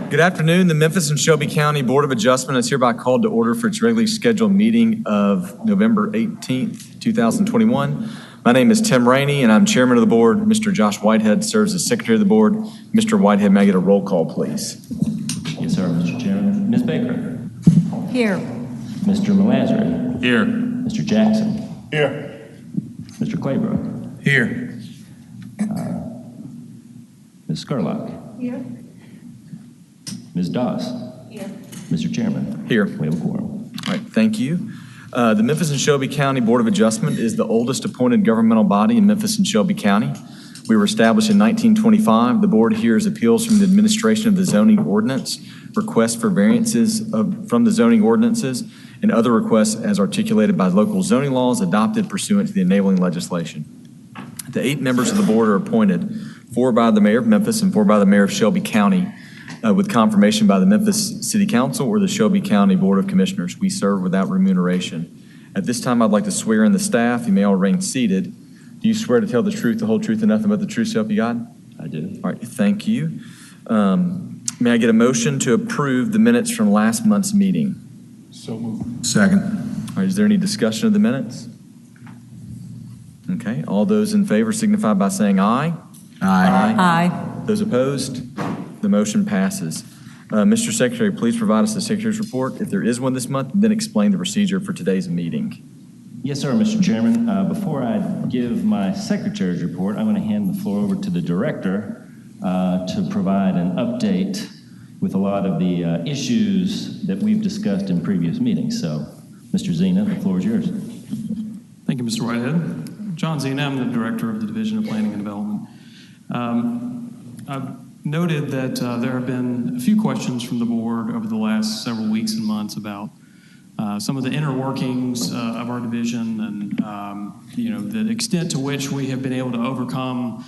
Good afternoon. The Memphis and Shelby County Board of Adjustment is hereby called to order for its regularly scheduled meeting of November 18th, 2021. My name is Tim Rainey, and I'm chairman of the board. Mr. Josh Whitehead serves as secretary of the board. Mr. Whitehead, may I get a roll call, please? Yes, sir, Mr. Chairman. Ms. Baker? Here. Mr. Malazri? Here. Mr. Jackson? Here. Mr. Claybrook? Here. Ms. Skurlock? Here. Ms. Doss? Here. Mr. Chairman? Here. We have a quorum. All right, thank you. The Memphis and Shelby County Board of Adjustment is the oldest appointed governmental body in Memphis and Shelby County. We were established in 1925. The board hears appeals from the administration of the zoning ordinance, requests for variances from the zoning ordinances, and other requests as articulated by local zoning laws adopted pursuant to the enabling legislation. The 8 members of the board are appointed, 4 by the mayor of Memphis and 4 by the mayor of Shelby County, with confirmation by the Memphis City Council or the Shelby County Board of Commissioners. We serve without remuneration. At this time, I'd like to swear in the staff. You may all remain seated. Do you swear to tell the truth, the whole truth, and nothing but the truth, so help you God? I do. All right, thank you. May I get a motion to approve the minutes from last month's meeting? So moved. Second. All right, is there any discussion of the minutes? Okay, all those in favor signify by saying aye. Aye. Aye. Those opposed? The motion passes. Mr. Secretary, please provide us the Secretary's report, if there is one this month, then explain the procedure for today's meeting. Yes, sir, Mr. Chairman. Before I give my secretary's report, I'm going to hand the floor over to the director to provide an update with a lot of the issues that we've discussed in previous meetings. So, Mr. Zena, the floor is yours. Thank you, Mr. Whitehead. John Zena, I'm the director of the Division of Planning and Development. I've noted that there have been a few questions from the board over the last several weeks and months about some of the inner workings of our division and the extent to which we have been able to overcome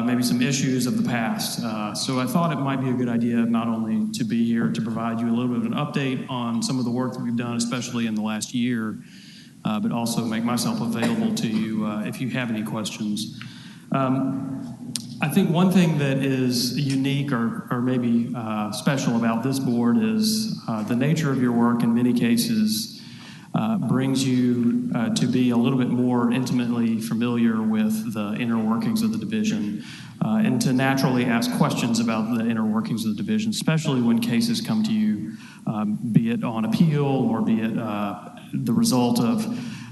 maybe some issues of the past. So I thought it might be a good idea not only to be here to provide you a little bit of an update on some of the work that we've done, especially in the last year, but also make myself available to you if you have any questions. I think one thing that is unique or maybe special about this board is the nature of your work in many cases brings you to be a little bit more intimately familiar with the inner workings of the division and to naturally ask questions about the inner workings of the division, especially when cases come to you, be it on appeal or be it the result of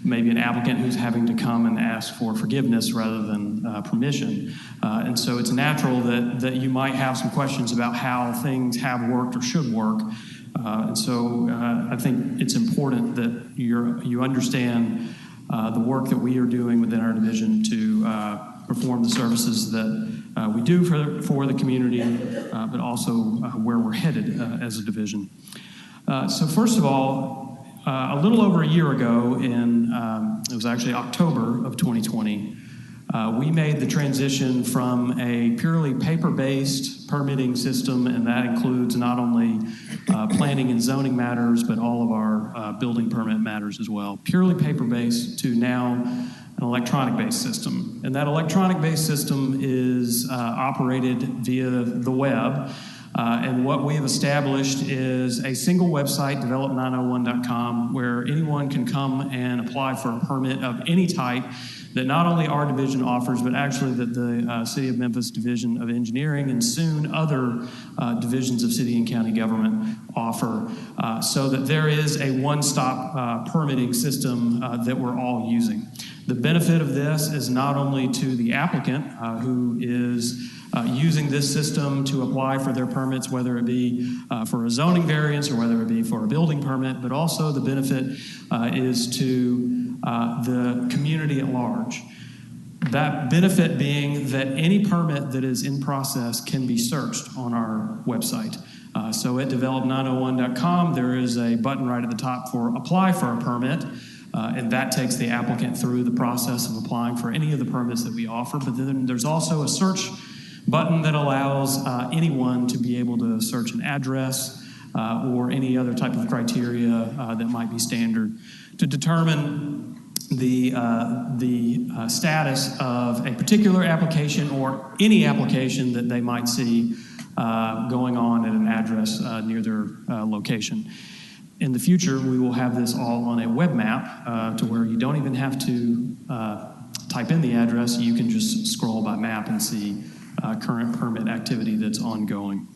maybe an applicant who's having to come and ask for forgiveness rather than permission. And so it's natural that you might have some questions about how things have worked or should work. And so I think it's important that you understand the work that we are doing within our division to perform the services that we do for the community, but also where we're headed as a division. So first of all, a little over a year ago, it was actually October of 2020, we made the transition from a purely paper-based permitting system, and that includes not only planning and zoning matters, but all of our building permit matters as well. Purely paper-based to now an electronic-based system. And that electronic-based system is operated via the web. And what we have established is a single website, develop901.com, where anyone can come and apply for a permit of any type that not only our division offers, but actually that the City of Memphis Division of Engineering and soon other divisions of city and county government offer, so that there is a one-stop permitting system that we're all using. The benefit of this is not only to the applicant who is using this system to apply for their permits, whether it be for a zoning variance or whether it be for a building permit, but also the benefit is to the community at large. That benefit being that any permit that is in process can be searched on our website. So at develop901.com, there is a button right at the top for apply for a permit, and that takes the applicant through the process of applying for any of the permits that we offer. But then there's also a search button that allows anyone to be able to search an address or any other type of criteria that might be standard to determine the status of a particular application or any application that they might see going on at an address near their location. In the future, we will have this all on a web map to where you don't even have to type in the address. You can just scroll by map and see current permit activity that's ongoing.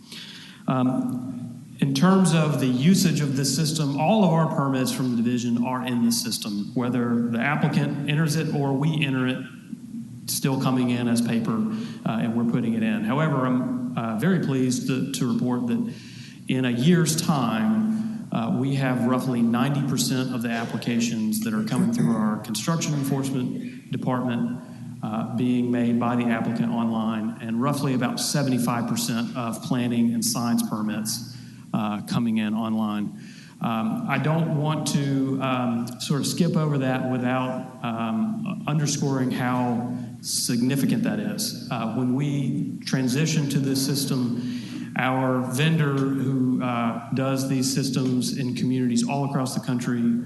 In terms of the usage of this system, all of our permits from the division are in the system, whether the applicant enters it or we enter it, still coming in as paper, and we're putting it in. However, I'm very pleased to report that in a year's time, we have roughly 90% of the applications that are coming through our construction enforcement department being made by the applicant online, and roughly about 75% of planning and signs permits coming in online. I don't want to sort of skip over that without underscoring how significant that is. When we transition to this system, our vendor who does these systems in communities all across the country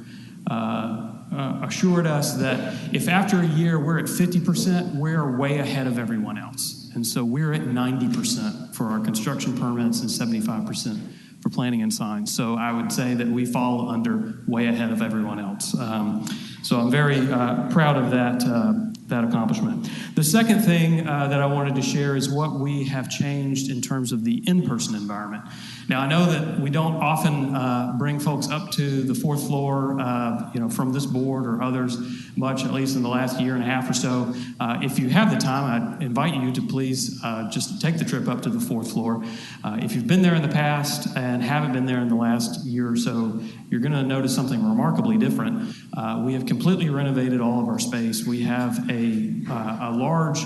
assured us that if after a year we're at 50%, we're way ahead of everyone else. And so we're at 90% for our construction permits and 75% for planning and signs. So I would say that we fall under way ahead of everyone else. So I'm very proud of that accomplishment. The second thing that I wanted to share is what we have changed in terms of the in-person environment. Now, I know that we don't often bring folks up to the fourth floor, from this board or others much, at least in the last year and a half or so. If you have the time, I invite you to please just take the trip up to the fourth floor. If you've been there in the past and haven't been there in the last year or so, you're going to notice something remarkably different. We have completely renovated all of our space. We have a large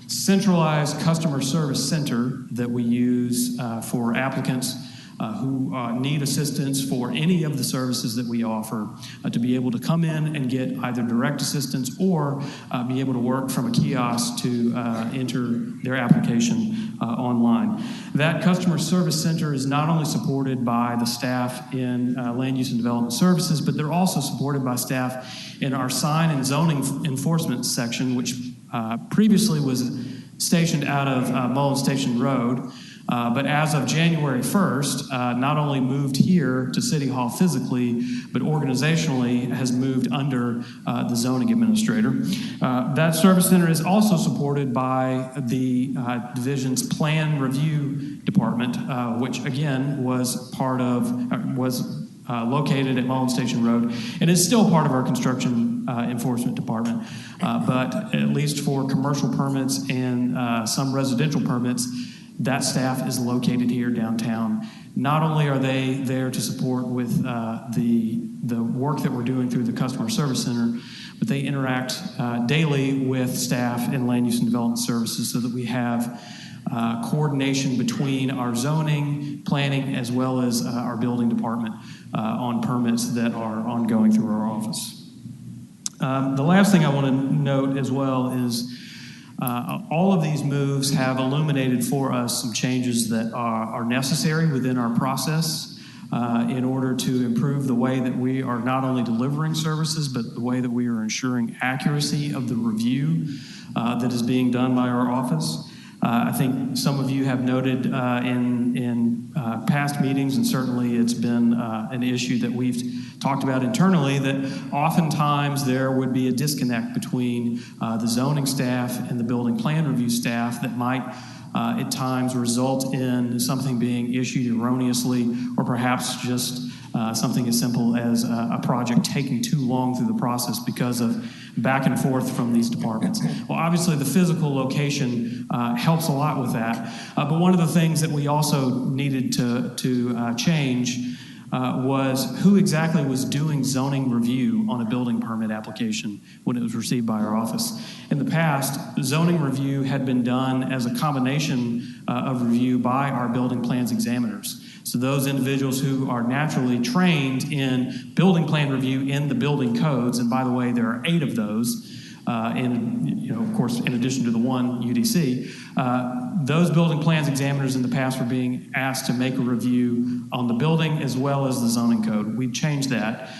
centralized customer service center that we use for applicants who need assistance for any of the services that we offer to be able to come in and get either direct assistance or be able to work from a kiosk to enter their application online. That customer service center is not only supported by the staff in land use and development services, but they're also supported by staff in our sign and zoning enforcement section, which previously was stationed out of Mullen Station Road. But as of January 1st, not only moved here to City Hall physically, but organizationally has moved under the zoning administrator. That service center is also supported by the division's plan review department, which again was located at Mullen Station Road and is still part of our construction enforcement department. But at least for commercial permits and some residential permits, that staff is located here downtown. Not only are they there to support with the work that we're doing through the customer service center, but they interact daily with staff in land use and development services so that we have coordination between our zoning, planning, as well as our building department on permits that are ongoing through our office. The last thing I want to note as well is all of these moves have illuminated for us some changes that are necessary within our process in order to improve the way that we are not only delivering services, but the way that we are ensuring accuracy of the review that is being done by our office. I think some of you have noted in past meetings, and certainly it's been an issue that we've talked about internally, that oftentimes there would be a disconnect between the zoning staff and the building plan review staff that might at times result in something being issued erroneously or perhaps just something as simple as a project taking too long through the process because of back and forth from these departments. Well, obviously the physical location helps a lot with that, but one of the things that we also needed to change was who exactly was doing zoning review on a building permit application when it was received by our office. In the past, zoning review had been done as a combination of review by our building plans examiners. So those individuals who are naturally trained in building plan review in the building codes, and by the way, there are 8 of those, of course, in addition to the one UDC, those building plans examiners in the past were being asked to make a review on the building as well as the zoning code. We've changed that.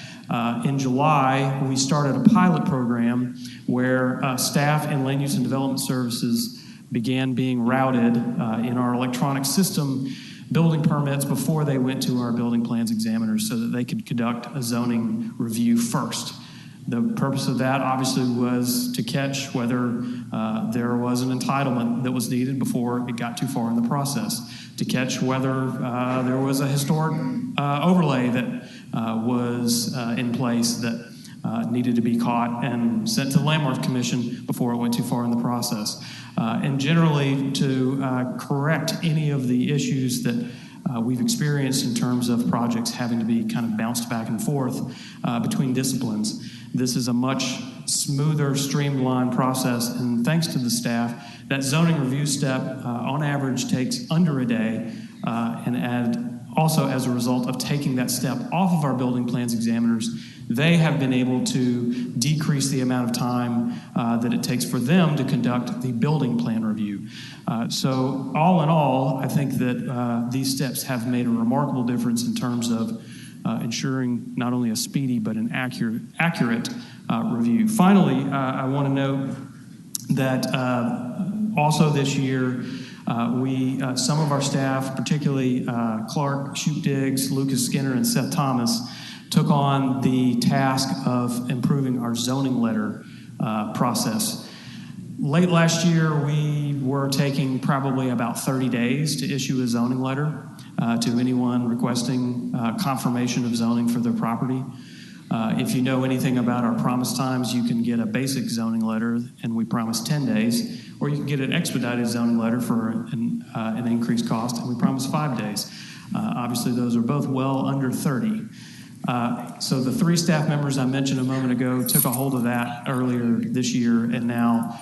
In July, we started a pilot program where staff in Land Use and Development Services began being routed in our electronic system building permits before they went to our building plans examiners so that they could conduct a zoning review first. The purpose of that obviously was to catch whether there was an entitlement that was needed before it got too far in the process, to catch whether there was a historic overlay that was in place that needed to be caught and sent to the Landmark Commission before it went too far in the process. And generally to correct any of the issues that we've experienced in terms of projects having to be kind of bounced back and forth between disciplines. This is a much smoother, streamlined process, and thanks to the staff, that zoning review step on average takes under a day, and also as a result of taking that step off of our building plans examiners, they have been able to decrease the amount of time that it takes for them to conduct the building plan review. So all in all, I think that these steps have made a remarkable difference in terms of ensuring not only a speedy but an accurate review. Finally, I want to note that also this year, some of our staff, particularly Clark Shoot-Diggs, Lucas Skinner, and Seth Thomas, took on the task of improving our zoning letter process. Late last year, we were taking probably about 30 days to issue a zoning letter to anyone requesting confirmation of zoning for their property. If you know anything about our promise times, you can get a basic zoning letter, and we promise 10 days, or you can get an expedited zoning letter for an increased cost, and we promise 5 days. Obviously, those are both well under 30. So the 3 staff members I mentioned a moment ago took a hold of that earlier this year, and now,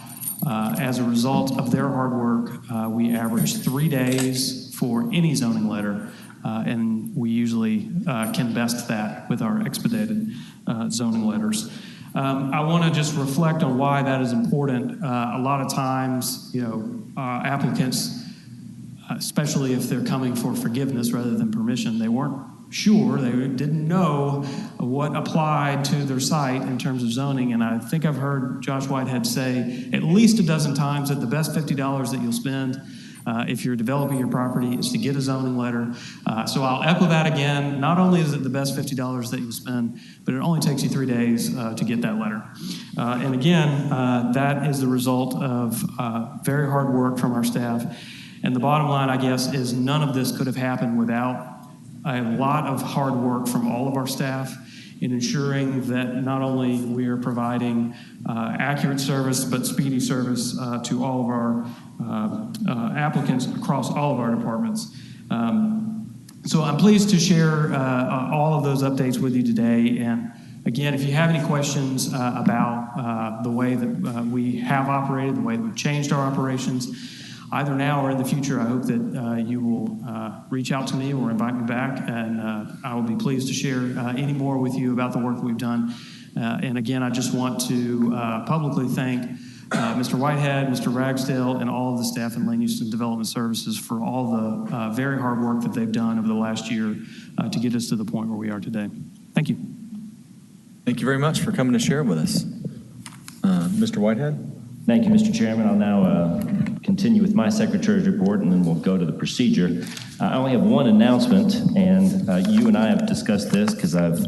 as a result of their hard work, we average 3 days for any zoning letter, and we usually can best that with our expedited zoning letters. I want to just reflect on why that is important. A lot of times, applicants, especially if they're coming for forgiveness rather than permission, they weren't sure, they didn't know what applied to their site in terms of zoning, and I think I've heard Josh Whitehead say at least a dozen times that the best $50 that you'll spend if you're developing your property is to get a zoning letter. So I'll echo that again. Not only is it the best $50 that you'll spend, but it only takes you 3 days to get that letter. And again, that is the result of very hard work from our staff. And the bottom line, I guess, is none of this could have happened without a lot of hard work from all of our staff in ensuring that not only we are providing accurate service, but speedy service to all of our applicants across all of our departments. So I'm pleased to share all of those updates with you today. And again, if you have any questions about the way that we have operated, the way that we've changed our operations, either now or in the future, I hope that you will reach out to me or invite me back, and I will be pleased to share any more with you about the work that we've done. And again, I just want to publicly thank Mr. Whitehead, Mr. Ragsdale, and all of the staff in Land Use and Development Services for all the very hard work that they've done over the last year to get us to the point where we are today. Thank you. Thank you very much for coming to share with us. Mr. Whitehead? Thank you, Mr. Chairman. I'll now continue with my secretary's report, and then we'll go to the procedure. I only have one announcement, and you and I have discussed this because I've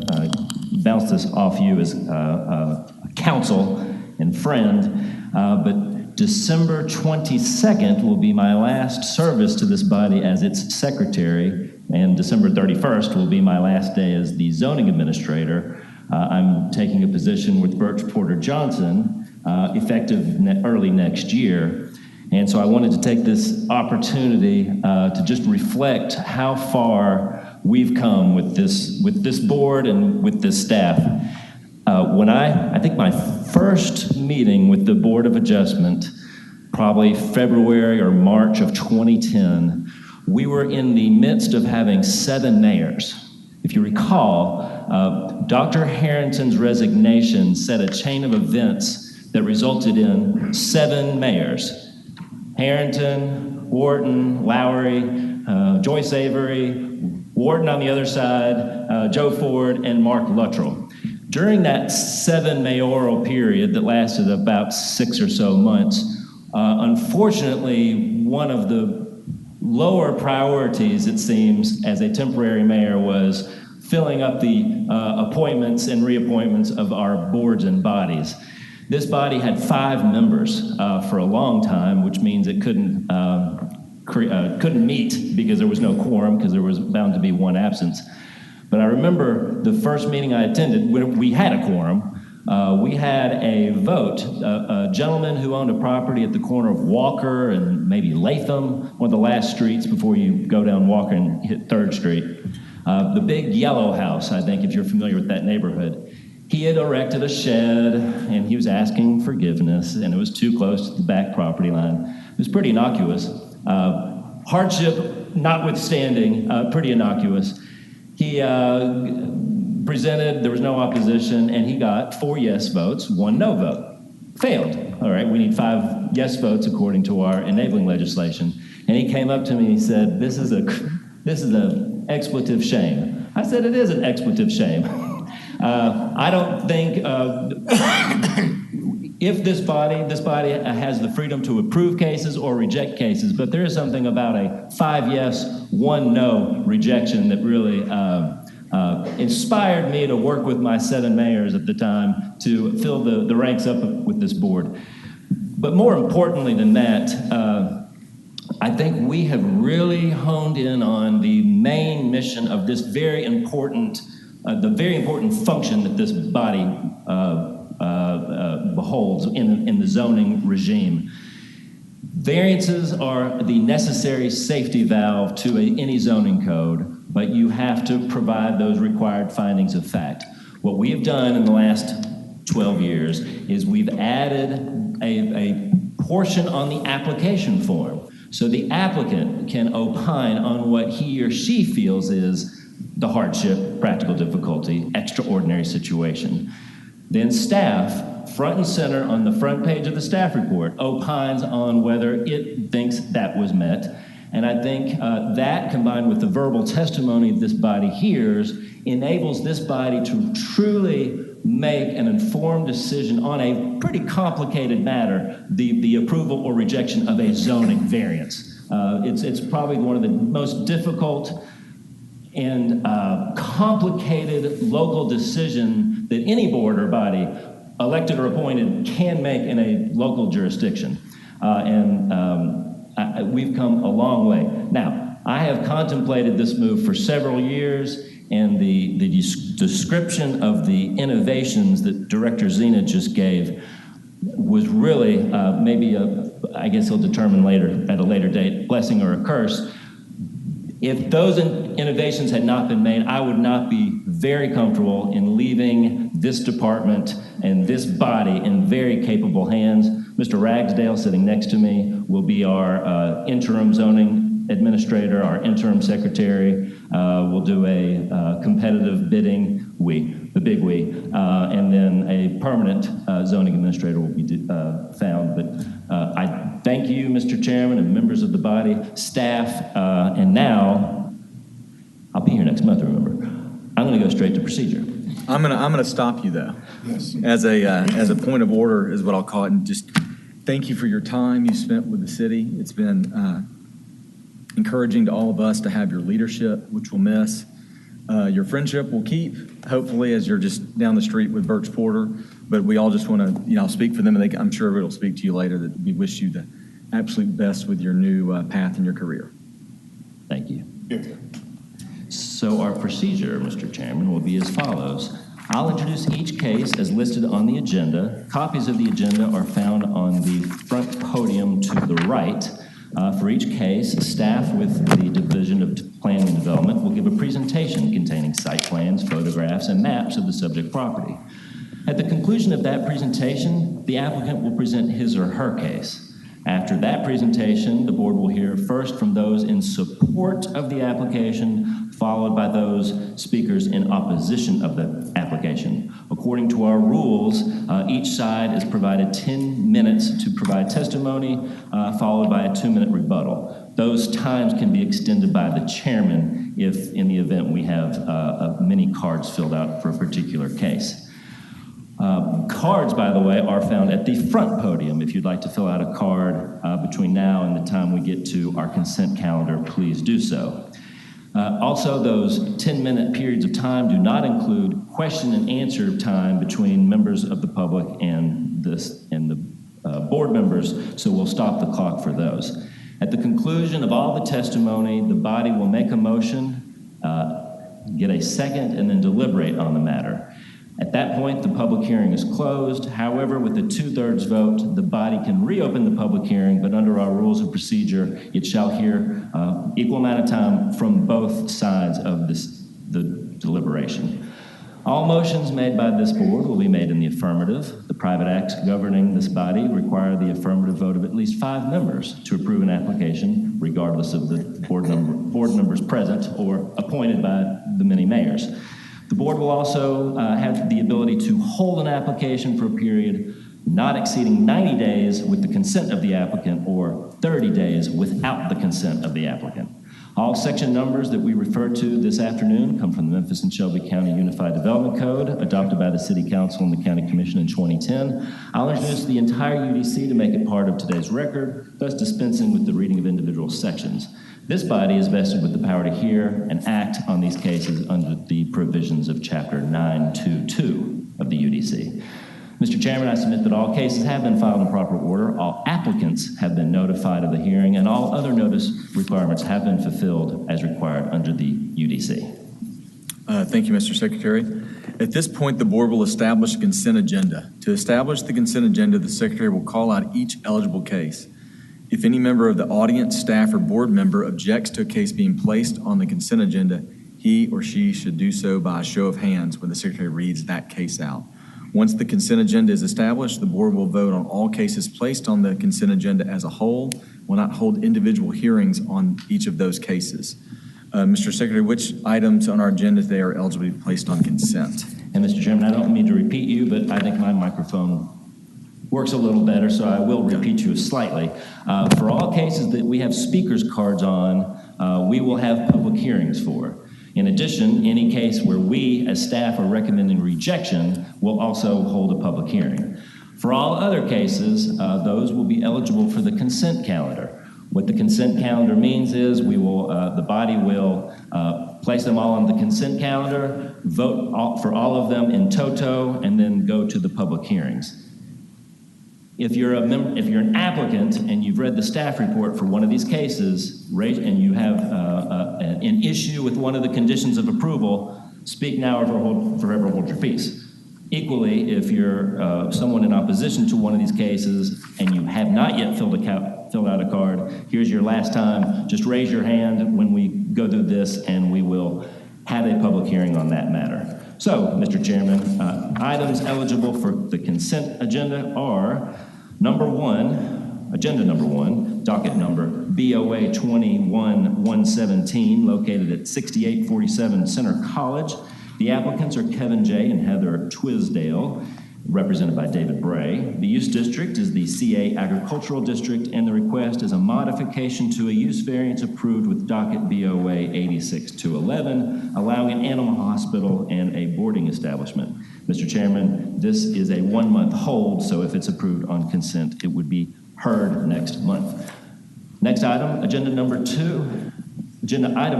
bounced this off you as a counsel and friend, but December 22nd will be my last service to this body as its secretary, And December 31st will be my last day as the zoning administrator. I'm taking a position with Birch Porter Johnson, effective early next year. And so I wanted to take this opportunity to just reflect how far we've come with this board and with this staff. When I think my first meeting with the Board of Adjustment, probably February or March of 2010, we were in the midst of having 7 mayors. If you recall, Dr. Harrington's resignation set a chain of events that resulted in 7 mayors. Harrington, Wharton, Lowry, Joyce Avery, Wharton on the other side, Joe Ford, and Mark Luttrell. During that 7 mayoral period that lasted about 6 or so months, unfortunately, one of the lower priorities, it seems, as a temporary mayor was filling up the appointments and reappointments of our boards and bodies. This body had 5 members for a long time, which means it couldn't meet because there was no quorum, because there was bound to be one absence. But I remember the first meeting I attended, we had a quorum. We had a vote. A gentleman who owned a property at the corner of Walker and maybe Latham, one of the last streets before you go down Walker and hit 3rd Street. The big yellow house, I think, if you're familiar with that neighborhood. He had erected a shed, and he was asking forgiveness, and it was too close to the back property line. It was pretty innocuous. Hardship notwithstanding, pretty innocuous. He presented, there was no opposition, and he got 4 yes votes, 1 no vote. Failed. All right, we need 5 yes votes according to our enabling legislation. And he came up to me and he said, this is an expletive shame. I said, it is an expletive shame. I don't think if this body has the freedom to approve cases or reject cases, but there is something about a 5 yes, 1 no rejection that really inspired me to work with my 7 mayors at the time to fill the ranks up with this board. But more importantly than that, I think we have really honed in on the main mission of this very important function that this body beholds in the zoning regime. Variances are the necessary safety valve to any zoning code, but you have to provide those required findings of fact. What we have done in the last 12 years is we've added a portion on the application form, so the applicant can opine on what he or she feels is the hardship, practical difficulty, extraordinary situation. Then staff, front and center on the front page of the staff report, opines on whether it thinks that was met. And I think that, combined with the verbal testimony this body hears, enables this body to truly make an informed decision on a pretty complicated matter, the approval or rejection of a zoning variance. It's probably one of the most difficult and complicated local decision that any board or body, elected or appointed, can make in a local jurisdiction. We've come a long way. Now, I have contemplated this move for several years, and the description of the innovations that Director Zena just gave was really maybe I guess he'll determine later, at a later date, blessing or a curse. If those innovations had not been made, I would not be very comfortable in leaving this department and this body in very capable hands. Mr. Ragsdale, sitting next to me, will be our interim zoning administrator, our interim secretary. We'll do a competitive bidding, the big we, and then a permanent zoning administrator will be found. But I thank you, Mr. Chairman, and members of the body, staff, and now, I'll be here next month, remember. I'm going to go straight to procedure. I'm gonna stop you though. Yes. As a point of order is what I'll call it, and just thank you for your time you spent with the city. It's been encouraging to all of us to have your leadership, which we'll miss. Your friendship will keep, hopefully, as you're just down the street with Birch Porter. But we all just want to, I'll speak for them, and I'm sure it'll speak to you later, that we wish you the absolute best with your new path in your career. Thank you. Yes. So our procedure, Mr. Chairman, will be as follows. I'll introduce each case as listed on the agenda. Copies of the agenda are found on the front podium to the right. For each case, staff with the Division of Planning and Development will give a presentation containing site plans, photographs, and maps of the subject property. At the conclusion of that presentation, the applicant will present his or her case. After that presentation, the board will hear first from those in support of the application, followed by those speakers in opposition of the application. According to our rules, each side is provided 10 minutes to provide testimony, followed by a 2-minute rebuttal. Those times can be extended by the chairman if, in the event, we have many cards filled out for a particular case. Cards, by the way, are found at the front podium. If you'd like to fill out a card between now and the time we get to our consent calendar, please do so. Also, those 10-minute periods of time do not include question and answer time between members of the public and the board members, so we'll stop the clock for those. At the conclusion of all the testimony, the body will make a motion, get a second, and then deliberate on the matter. At that point, the public hearing is closed. However, with a 2/3 vote, the body can reopen the public hearing, but under our rules of procedure, it shall hear equal amount of time from both sides of the deliberation. All motions made by this board will be made in the affirmative. The private acts governing this body require the affirmative vote of at least 5 members to approve an application, regardless of the board members present or appointed by the many mayors. The board will also have the ability to hold an application for a period not exceeding 90 days with the consent of the applicant or 30 days without the consent of the applicant. All section numbers that we refer to this afternoon come from the Memphis and Shelby County Unified Development Code, adopted by the City Council and the County Commission in 2010. I'll introduce the entire UDC to make it part of today's record, thus dispensing with the reading of individual sections. This body is vested with the power to hear and act on these cases under the provisions of Chapter 922 of the UDC. Mr. Chairman, I submit that all cases have been filed in proper order, all applicants have been notified of the hearing, and all other notice requirements have been fulfilled as required under the UDC. Thank you, Mr. Secretary. At this point, the board will establish a consent agenda. To establish the consent agenda, the Secretary will call out each eligible case. If any member of the audience, staff, or board member objects to a case being placed on the consent agenda, he or she should do so by a show of hands when the Secretary reads that case out. Once the consent agenda is established, the board will vote on all cases placed on the consent agenda as a whole, will not hold individual hearings on each of those cases. Mr. Secretary, which items on our agenda today are eligible to be placed on consent? And Mr. Chairman, I don't mean to repeat you, but I think my microphone works a little better, so I will repeat you slightly. For all cases that we have speakers cards on, we will have public hearings for. In addition, any case where we as staff are recommending rejection will also hold a public hearing. For all other cases, those will be eligible for the consent calendar. What the consent calendar means is we will, the body will place them all on the consent calendar, vote for all of them in toto, and then go to the public hearings. If you're an applicant and you've read the staff report for one of these cases, and you have an issue with one of the conditions of approval, speak now or forever hold your peace. Equally, if you're someone in opposition to one of these cases and you have not yet filled out a card, here's your last time. Just raise your hand when we go through this, and we will have a public hearing on that matter. So, Mr. Chairman, items eligible for the consent agenda are agenda number one, docket number BOA 21117, located at 6847 Center College. The applicants are Kevin J. and Heather Twisdale, represented by David Bray. The use district is the CA Agricultural District, and the request is a modification to a use variance approved with docket BOA 86211, allowing an animal hospital and a boarding establishment. Mr. Chairman, this is a 1-month hold, so if it's approved on consent, it would be heard next month. Next item, agenda item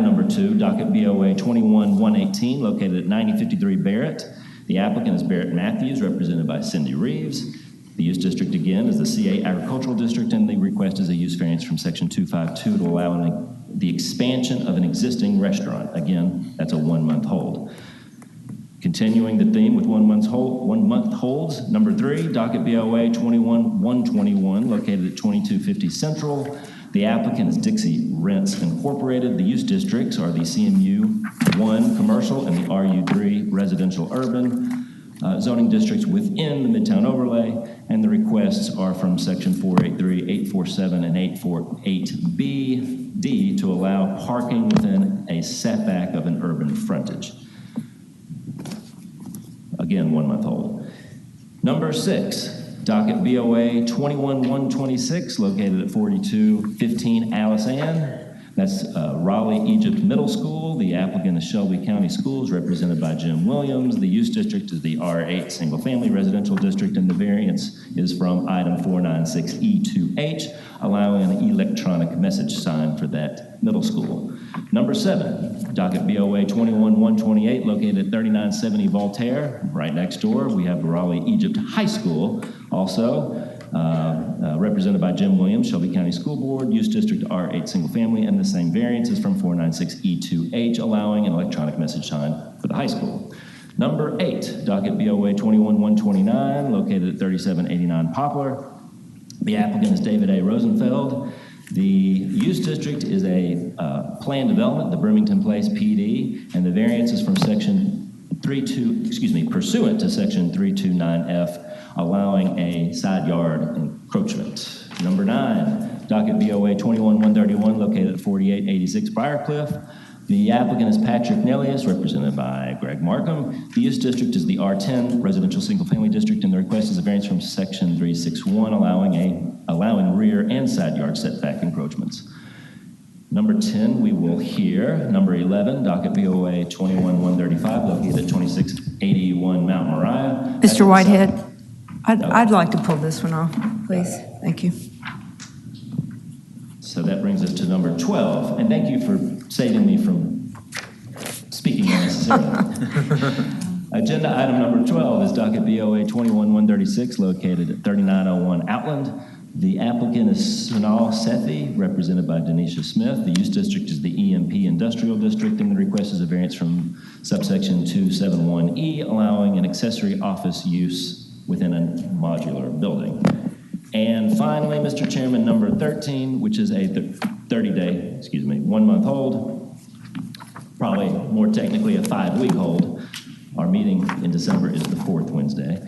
number two, docket BOA 21118, located at 9053 Barrett. The applicant is Barrett Matthews, represented by Cindy Reeves. The use district, again, is the C8 Agricultural District, and the request is a use variance from Section 252 to allow the expansion of an existing restaurant. Again, that's a 1-month hold. Continuing the theme with 1 month holds, number 3, docket BOA 21-121, located at 2250 Central. The applicant is Dixie Rents Incorporated. The use districts are the CMU 1 commercial and the RU3 residential urban zoning districts within the Midtown overlay, and the requests are from Section 483, 847, and 848B, D, to allow parking within a setback of an urban frontage. Again, 1 month hold. Number 6, docket BOA 21-126, located at 4215 Alice Ann. That's Raleigh Egypt Middle School. The applicant is Shelby County Schools, represented by Jim Williams. The use district is the R8 Single Family Residential District, and the variance is from item 496E2H, allowing an electronic message sign for that middle school. Number 7, docket BOA 21-128, located at 3970 Voltaire. Right next door, we have Raleigh Egypt High School, also represented by Jim Williams, Shelby County School Board, use district R8 single family, and the same variance is from 496E2H, allowing an electronic message sign for the high school. Number 8, docket BOA 21-129, located at 3789 Poplar. The applicant is David A. Rosenfeld. The use district is a planned development, the Birmingham Place PD, and the variance is from pursuant to section 329F, allowing a side yard encroachment. Number 9, docket BOA 21-131, located at 4886 Briarcliff. The applicant is Patrick Nellius, represented by Greg Markham. The use district is the R10 Residential Single Family District, and the request is a variance from section 361, allowing rear and side yard setback encroachments. Number 10, we will hear. Number 11, docket BOA 21-135, located at 2681 Mount Moriah. Mr. Whitehead, I'd like to pull this one off, please. Thank you. So that brings us to number 12, and thank you for saving me from speaking unnecessarily. Agenda item number 12 is docket BOA 21-136, located at 3901 Outland. The applicant is Sunal Sethi, represented by Denisha Smith. The use district is the EMP Industrial District, and the request is a variance from subsection 271E, allowing an accessory office use within a modular building. And finally, Mr. Chairman, number 13, which is a 1 month hold, probably more technically a 5-week hold. Our meeting in December is the 4th Wednesday.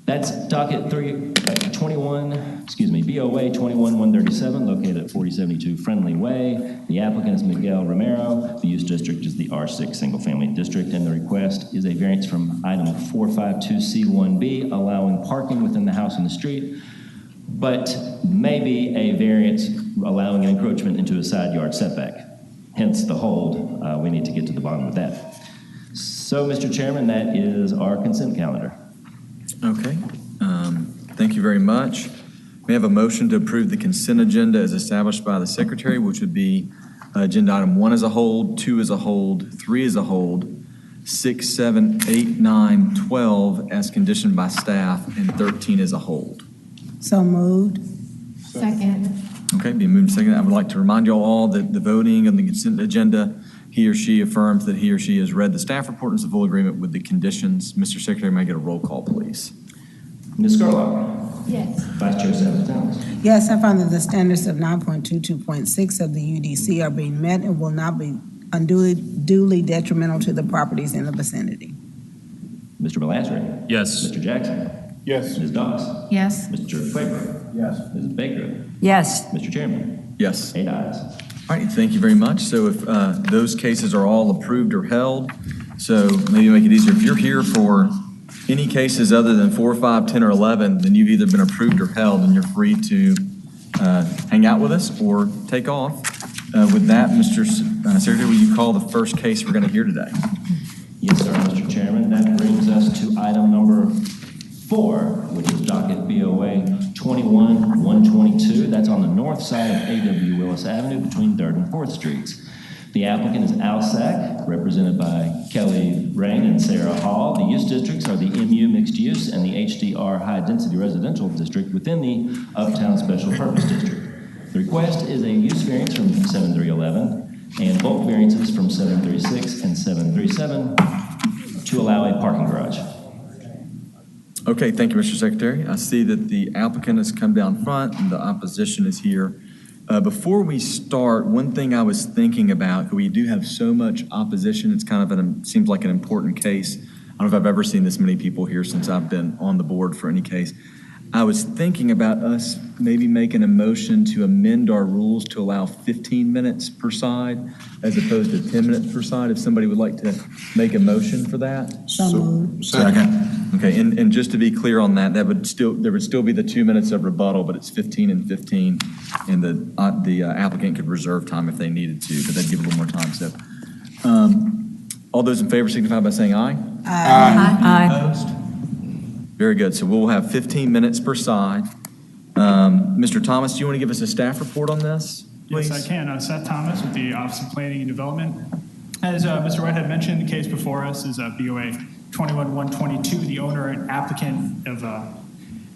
That's docket BOA 21-137, located at 4072 Friendly Way. The applicant is Miguel Romero. The use district is the R6 Single Family District, and the request is a variance from item 452C1B, allowing parking within the house and the street, but maybe a variance allowing an encroachment into a side yard setback. Hence the hold. We need to get to the bottom of that. So, Mr. Chairman, that is our consent calendar. Okay. Thank you very much. May I have a motion to approve the consent agenda as established by the secretary, which would be agenda item 1 as a hold, 2 as a hold, 3 as a hold, 6, 7, 8, 9, 12 as conditioned by staff, and 13 as a hold. So moved. Second. Okay, being moved second. I would like to remind you all that the voting on the consent agenda, he or she affirms that he or she has read the staff report and is in full agreement with the conditions. Mr. Secretary, may I get a roll call, please? Ms. Scurlock. Yes. Vice Chair Savage-Towns. Yes, I find that the standards of 9.22.6 of the UDC are being met and will not be unduly detrimental to the properties in the vicinity. Mr. Melasry. Yes. Mr. Jackson. Yes. Ms. Doss. Yes. Mr. Quaver. Yes. Ms. Baker. Yes. Mr. Chairman. Yes. 8 ayes. All right, thank you very much. So if those cases are all approved or held, so maybe make it easier. If you're here for any cases other than 4, 5, 10, or 11, then you've either been approved or held, and you're free to hang out with us or take off. With that, Mr. Secretary, will you call the first case we're going to hear today? Yes, sir, Mr. Chairman. That brings us to item number 4, which is docket BOA 21-122. That's on the north side of A.W. Willis Avenue between 3rd and 4th Streets. The applicant is Alsac, represented by Kelly Rain and Sarah Hall. The use districts are the MU Mixed Use use and the HDR High Density Residential District within the Uptown Special Purpose District. The request is a use variance from 7311 and bulk variances from 736 and 737 to allow a parking garage. Okay, thank you, Mr. Secretary. I see that the applicant has come down front and the opposition is here. Before we start, one thing I was thinking about, we do have so much opposition, it's kind of seems like an important case. I don't know if I've ever seen this many people here since I've been on the board for any case. I was thinking about us maybe making a motion to amend our rules to allow 15 minutes per side as opposed to 10 minutes per side. If somebody would like to make a motion for that. So moved. Second. Okay, and just to be clear on that, there would still be the 2 minutes of rebuttal, but it's 15 and 15, and the applicant could reserve time if they needed to, but that'd give a little more time. So, all those in favor signify by saying aye. Aye. Opposed? Very good. So we'll have 15 minutes per side. Mr. Thomas, do you want to give us a staff report on this, please? Yes, I can. Seth Thomas with the Office of Planning and Development. As Mr. Whitehead mentioned, the case before us is BOA 21-122. The owner and applicant of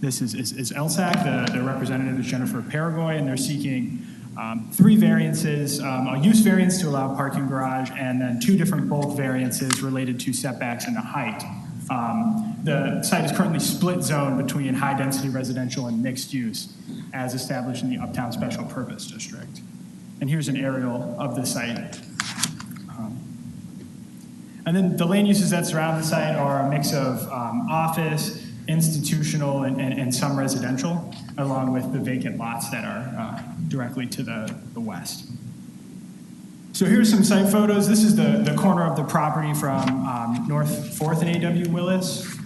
this is LSAC. The representative is Jennifer Paragoy, and they're seeking 3 variances, a use variance to allow a parking garage, and then 2 different bulk variances related to setbacks and the height. The site is currently split zone between high-density residential and mixed use, as established in the Uptown Special Purpose District. And here's an aerial of the site. And then the land uses that surround the site are a mix of office, institutional, and some residential, along with the vacant lots that are directly to the west. So here's some site photos. This is the corner of the property from North 4th and A.W. Willis.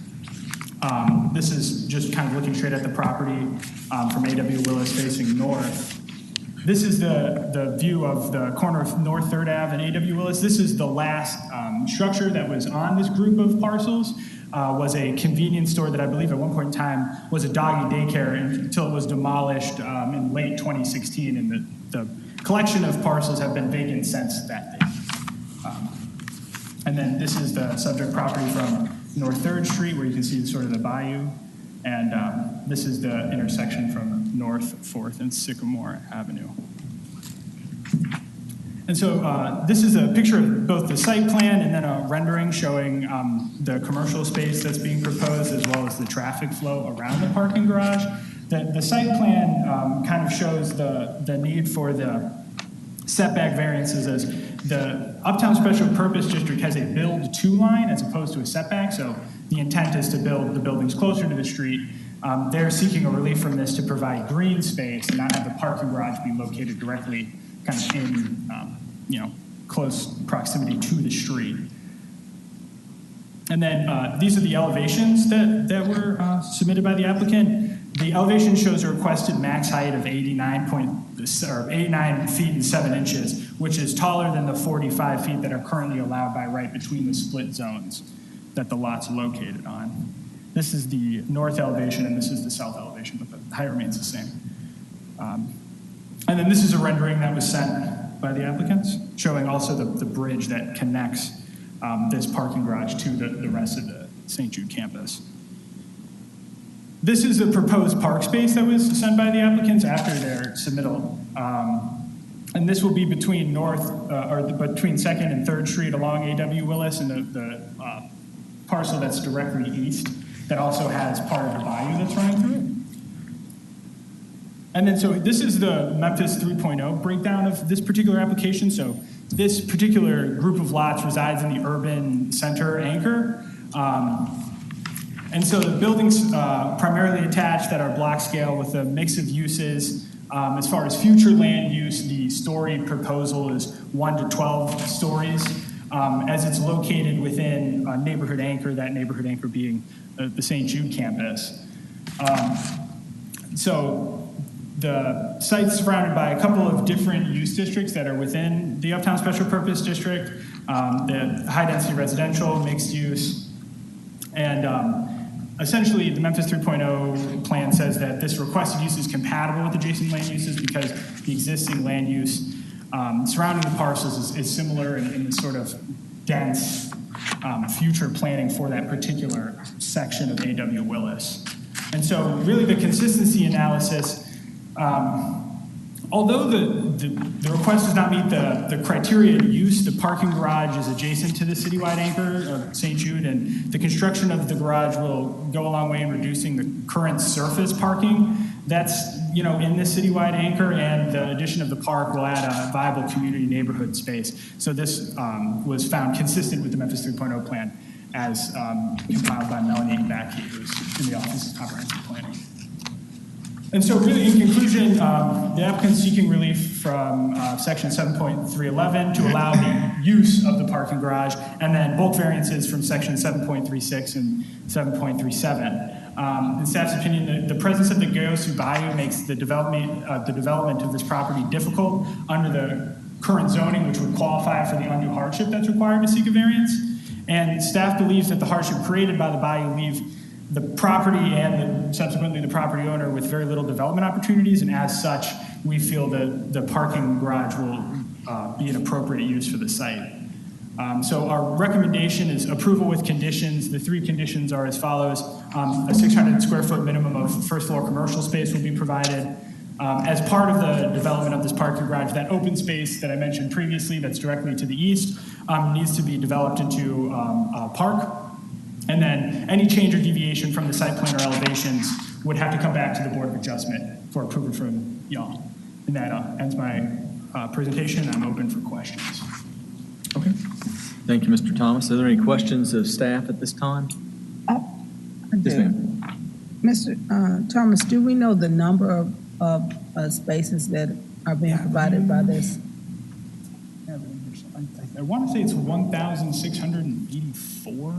This is just kind of looking straight at the property from A.W. Willis facing north. This is the view of the corner of North 3rd Ave and A.W. Willis. This is the last structure that was on this group of parcels. Was a convenience store that I believe at one point in time was a doggy daycare until it was demolished in late 2016, and the collection of parcels have been vacant since that day. And then this is the subject property from North 3rd Street, where you can see sort of the bayou. And this is the intersection from North 4th and Sycamore Avenue. And so this is a picture of both the site plan and then a rendering showing the commercial space that's being proposed, as well as the traffic flow around the parking garage. The site plan kind of shows the need for the setback variances, as the Uptown Special Purpose District has a build-to line as opposed to a setback, so the intent is to build the buildings closer to the street. They're seeking a relief from this to provide green space and not have the parking garage be located directly kind of in close proximity to the street. And then these are the elevations that were submitted by the applicant. The elevation shows a requested max height of 89 feet and 7 inches, which is taller than the 45 feet that are currently allowed by right between the split zones that the lot's located on. This is the north elevation and this is the south elevation, but the height remains the same. And then this is a rendering that was sent by the applicants, showing also the bridge that connects this parking garage to the rest of the St. Jude campus. This is the proposed park space that was sent by the applicants after their submittal. And this will be between between 2nd and 3rd Street along A.W. Willis and the parcel that's directly east that also has part of the bayou that's running through it. And then so this is the Memphis 3.0 breakdown of this particular application. So this particular group of lots resides in the urban center anchor. And so the buildings primarily attached that are block scale with a mix of uses. As far as future land use, the story proposal is 1 to 12 stories, as it's located within a neighborhood anchor, that neighborhood anchor being the St. Jude campus. So the site's surrounded by a couple of different use districts that are within the Uptown Special Purpose District, the high-density residential, mixed use, and essentially, the Memphis 3.0 plan says that this requested use is compatible with adjacent land uses because the existing land use surrounding the parcels is similar in this sort of dense future planning for that particular section of A.W. Willis. And so really the consistency analysis, although the request does not meet the criteria of use, the parking garage is adjacent to the citywide anchor of St. Jude, and the construction of the garage will go a long way in reducing the current surface parking that's in this citywide anchor, and the addition of the park will add a viable community neighborhood space. So this was found consistent with the Memphis 3.0 plan as compiled by Melanie Backey, who's in the Office of Comprehensive Planning. And so really, in conclusion, the applicant's seeking relief from section 7.311 to allow the use of the parking garage, and then bulk variances from section 7.36 and 7.37. In staff's opinion, the presence of the Goyosu Bayou makes the development of this property difficult under the current zoning, which would qualify for the undue hardship that's required to seek a variance. And staff believes that the hardship created by the bayou leave the property and subsequently the property owner with very little development opportunities, and as such, we feel that the parking garage will be an appropriate use for the site. So our recommendation is approval with conditions. The 3 conditions are as follows. A 600 square foot minimum of first floor commercial space will be provided. As part of the development of this parking garage, that open space that I mentioned previously that's directly to the east needs to be developed into a park. And then any change or deviation from the site plan or elevations would have to come back to the Board of Adjustment for approval from y'all. And that ends my presentation. I'm open for questions. Okay. Thank you, Mr. Thomas. Are there any questions of staff at this time? I Yes, do. ma'am. Mr. Thomas, do we know the number of spaces that are being provided by this? I want to say it's 1,684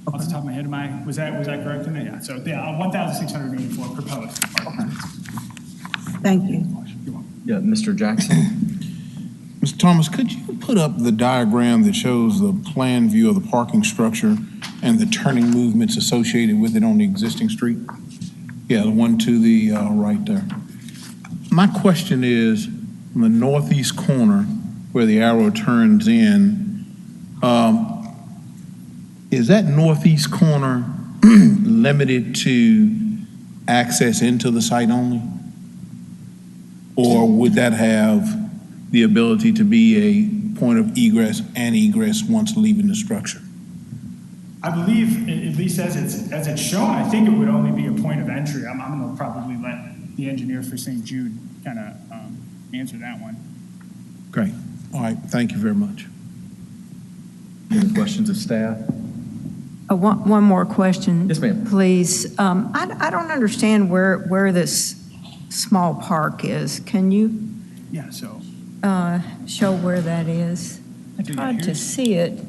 off the top of my head. Was that correct? Yeah. So yeah, 1,684 proposed. Thank you. Yeah, Mr. Jackson. Mr. Thomas, could you put up the diagram that shows the plan view of the parking structure and the turning movements associated with it on the existing street? Yeah, the one to the right there. My question is, on the northeast corner where the arrow turns in, is that northeast corner limited to access into the site only? Or would that have the ability to be a point of egress and egress once leaving the structure? I believe, at least as it's shown, I think it would only be a point of entry. I'm going to probably let the engineer for St. Jude kind of answer that one. Great. All right. Thank you very much. Any questions of staff? One more question. Yes, ma'am. Please. I don't understand where this small park is. Can you Yeah, so. show where that is? I tried to see it.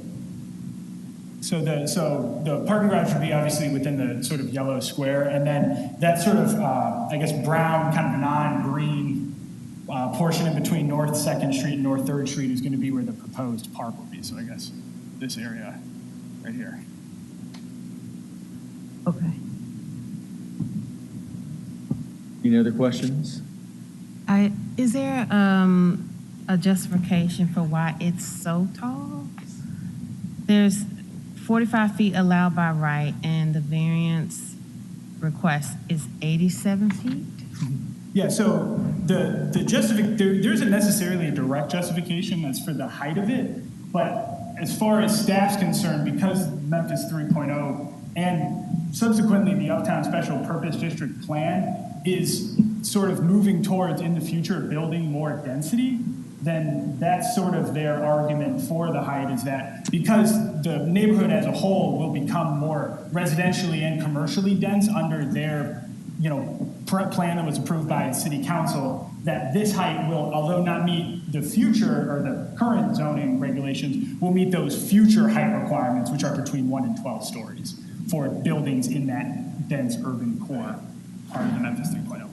So the parking garage would be obviously within the sort of yellow square, and then that sort of, I guess, brown, kind of non-green portion in between North 2nd Street and North 3rd Street is going to be where the proposed park will be. So I guess this area right here. Okay. Any other questions? Is there a justification for why it's so tall? There's 45 feet allowed by right, and the variance request is 87 feet? Yeah, so the there isn't necessarily a direct justification that's for the height of it, but as far as staff's concerned, because Memphis 3.0 and subsequently the Uptown Special Purpose District plan is sort of moving towards, in the future, building more density, then that's sort of their argument for the height, is that because the neighborhood as a whole will become more residentially and commercially dense under their, plan that was approved by city council, that this height will, although not meet the future or the current zoning regulations, will meet those future height requirements, which are between 1 and 12 stories for buildings in that dense urban core part of the Memphis 3.0 plan.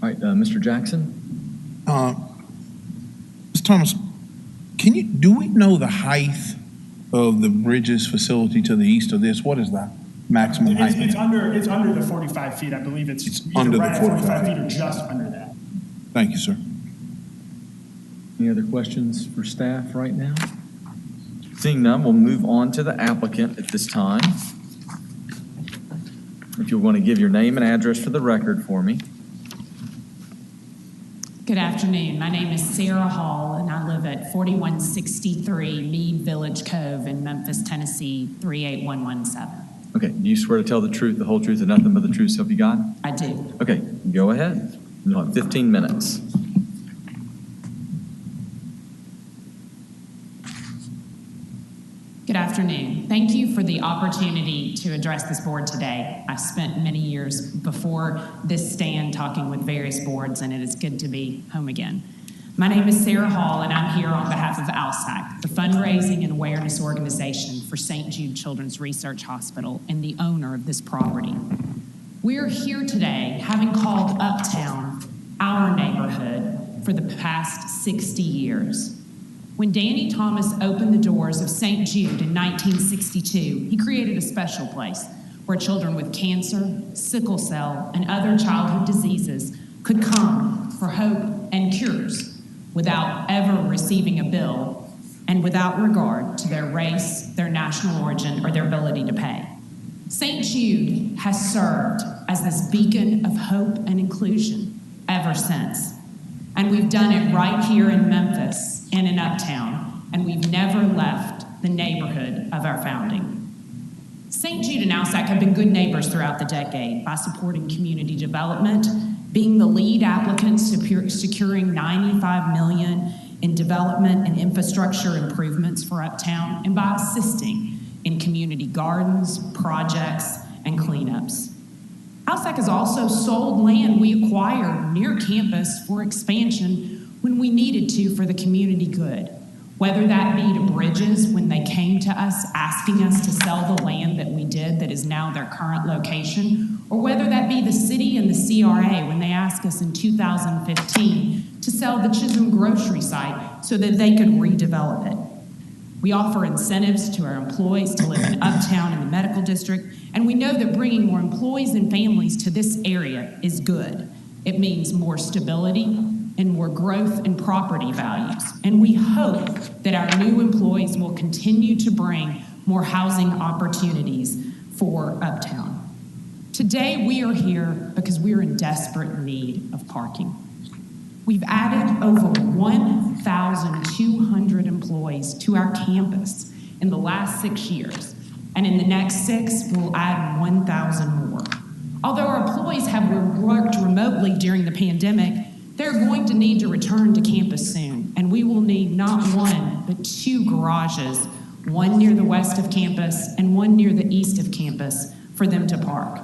All right, Mr. Jackson. Mr. Thomas, do we know the height of the Bridges facility to the east of this? What is that maximum height? It's under the 45 feet. I believe it's either under right the at 45 feet or just under that. Thank you, sir. Any other questions for staff right now? Seeing none, we'll move on to the applicant at this time. If you'll want to give your name and address for the record for me. Good afternoon. My name is Sarah Hall, and I live at 4163 Mead Village Cove in Memphis, Tennessee, 38117. Okay, do you swear to tell the truth, the whole truth, and nothing but the truth, so help you God? I do. Okay, go ahead. You'll have 15 minutes. Good afternoon. Thank you for the opportunity to address this board today. I've spent many years before this stand talking with various boards, and it is good to be home again. My name is Sarah Hall, and I'm here on behalf of ALSAC, the fundraising and awareness organization for St. Jude Children's Research Hospital and the owner of this property. We're here today having called Uptown our neighborhood for the past 60 years. When Danny Thomas opened the doors of St. Jude in 1962, he created a special place where children with cancer, sickle cell, and other childhood diseases could come for hope and cures without ever receiving a bill and without regard to their race, their national origin, or their ability to pay. St. Jude has served as this beacon of hope and inclusion ever since. And we've done it right here in Memphis and in Uptown, and we've never left the neighborhood of our founding. St. Jude and ALSAC have been good neighbors throughout the decade by supporting community development, being the lead applicant securing $95 million in development and infrastructure improvements for Uptown, and by assisting in community gardens, projects, and cleanups. ALSAC has also sold land we acquired near campus for expansion when we needed to for the community good, whether that be to Bridges when they came to us asking us to sell the land that we did that is now their current location, or whether that be the city and the CRA when they asked us in 2015 to sell the Chisholm grocery site so that they could redevelop it. We offer incentives to our employees to live in Uptown and the medical district, and we know that bringing more employees and families to this area is good. It means more stability and more growth in property values. And we hope that our new employees will continue to bring more housing opportunities for Uptown. Today, we are here because we are in desperate need of parking. We've added over 1,200 employees to our campus in the last 6 years, and in the next 6, we'll add 1,000 more. Although our employees have worked remotely during the pandemic, they're going to need to return to campus soon, and we will need not one, but 2 garages, one near the west of campus and one near the east of campus for them to park.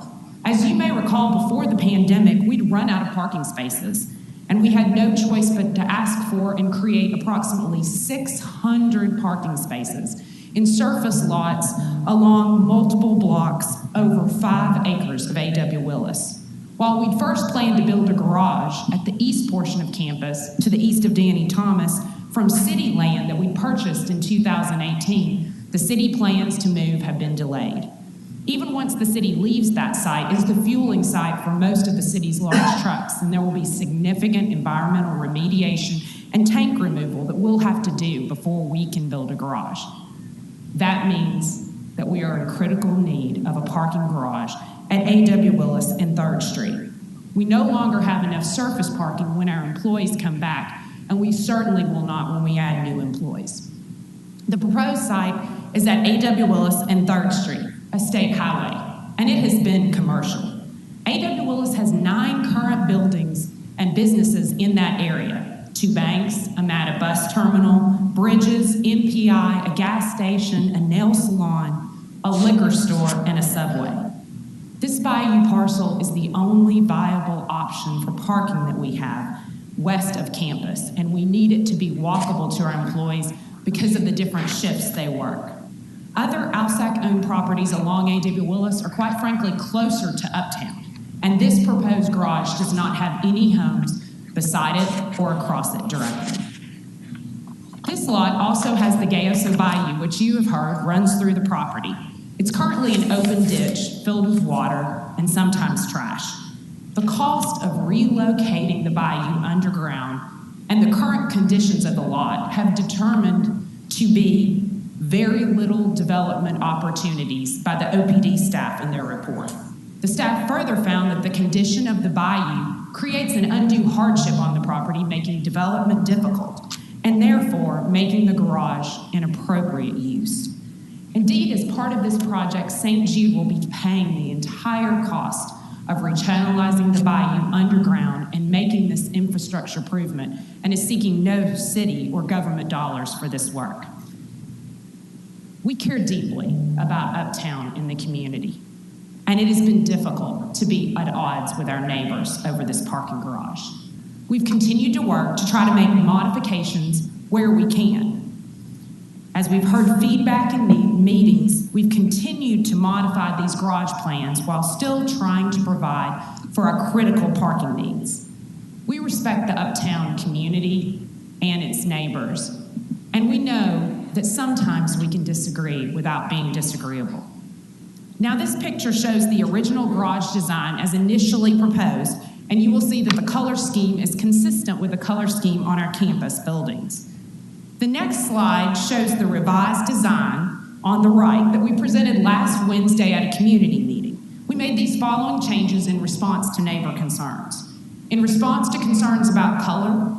As you may recall, before the pandemic, we'd run out of parking spaces, and we had no choice but to ask for and create approximately 600 parking spaces in surface lots along multiple blocks over 5 acres of A.W. Willis. While we'd first planned to build a garage at the east portion of campus to the east of Danny Thomas from city land that we purchased in 2018, the city plans to move have been delayed. Even once the city leaves that site is the fueling site for most of the city's large trucks, and there will be significant environmental remediation and tank removal that we'll have to do before we can build a garage. That means that we are in critical need of a parking garage at A.W. Willis and 3rd Street. We no longer have enough surface parking when our employees come back, and we certainly will not when we add new employees. The proposed site is at A.W. Willis and 3rd Street, a state highway, and it has been commercial. A.W. Willis has 9 current buildings and businesses in that area: 2 banks, a MATA bus terminal, Bridges, MPI, a gas station, a nail salon, a liquor store, and a Subway. This Bayou parcel is the only viable option for parking that we have west of campus, and we need it to be walkable to our employees because of the different shifts they work. Other ALSAC-owned properties along A.W. Willis are quite frankly closer to Uptown, and this proposed garage does not have any homes beside it or across it directly. This lot also has the Gayoso Bayou, which you have heard runs through the property. It's currently an open ditch filled with water and sometimes trash. The cost of relocating the bayou underground and the current conditions of the lot have determined to be very little development opportunities by the OPD staff in their report. The staff further found that the condition of the bayou creates an undue hardship on the property, making development difficult, and therefore making the garage an appropriate use. Indeed, as part of this project, St. Jude will be paying the entire cost of rechannelizing the bayou underground and making this infrastructure improvement, and is seeking no city or government dollars for this work. We care deeply about Uptown in the community, and it has been difficult to be at odds with our neighbors over this parking garage. We've continued to work to try to make modifications where we can. As we've heard feedback in meetings, we've continued to modify these garage plans while still trying to provide for our critical parking needs. We respect the Uptown community and its neighbors, and we know that sometimes we can disagree without being disagreeable. Now, this picture shows the original garage design as initially proposed, and you will see that the color scheme is consistent with the color scheme on our campus buildings. The next slide shows the revised design on the right that we presented last Wednesday at a community meeting. We made these following changes in response to neighbor concerns. In response to concerns about color,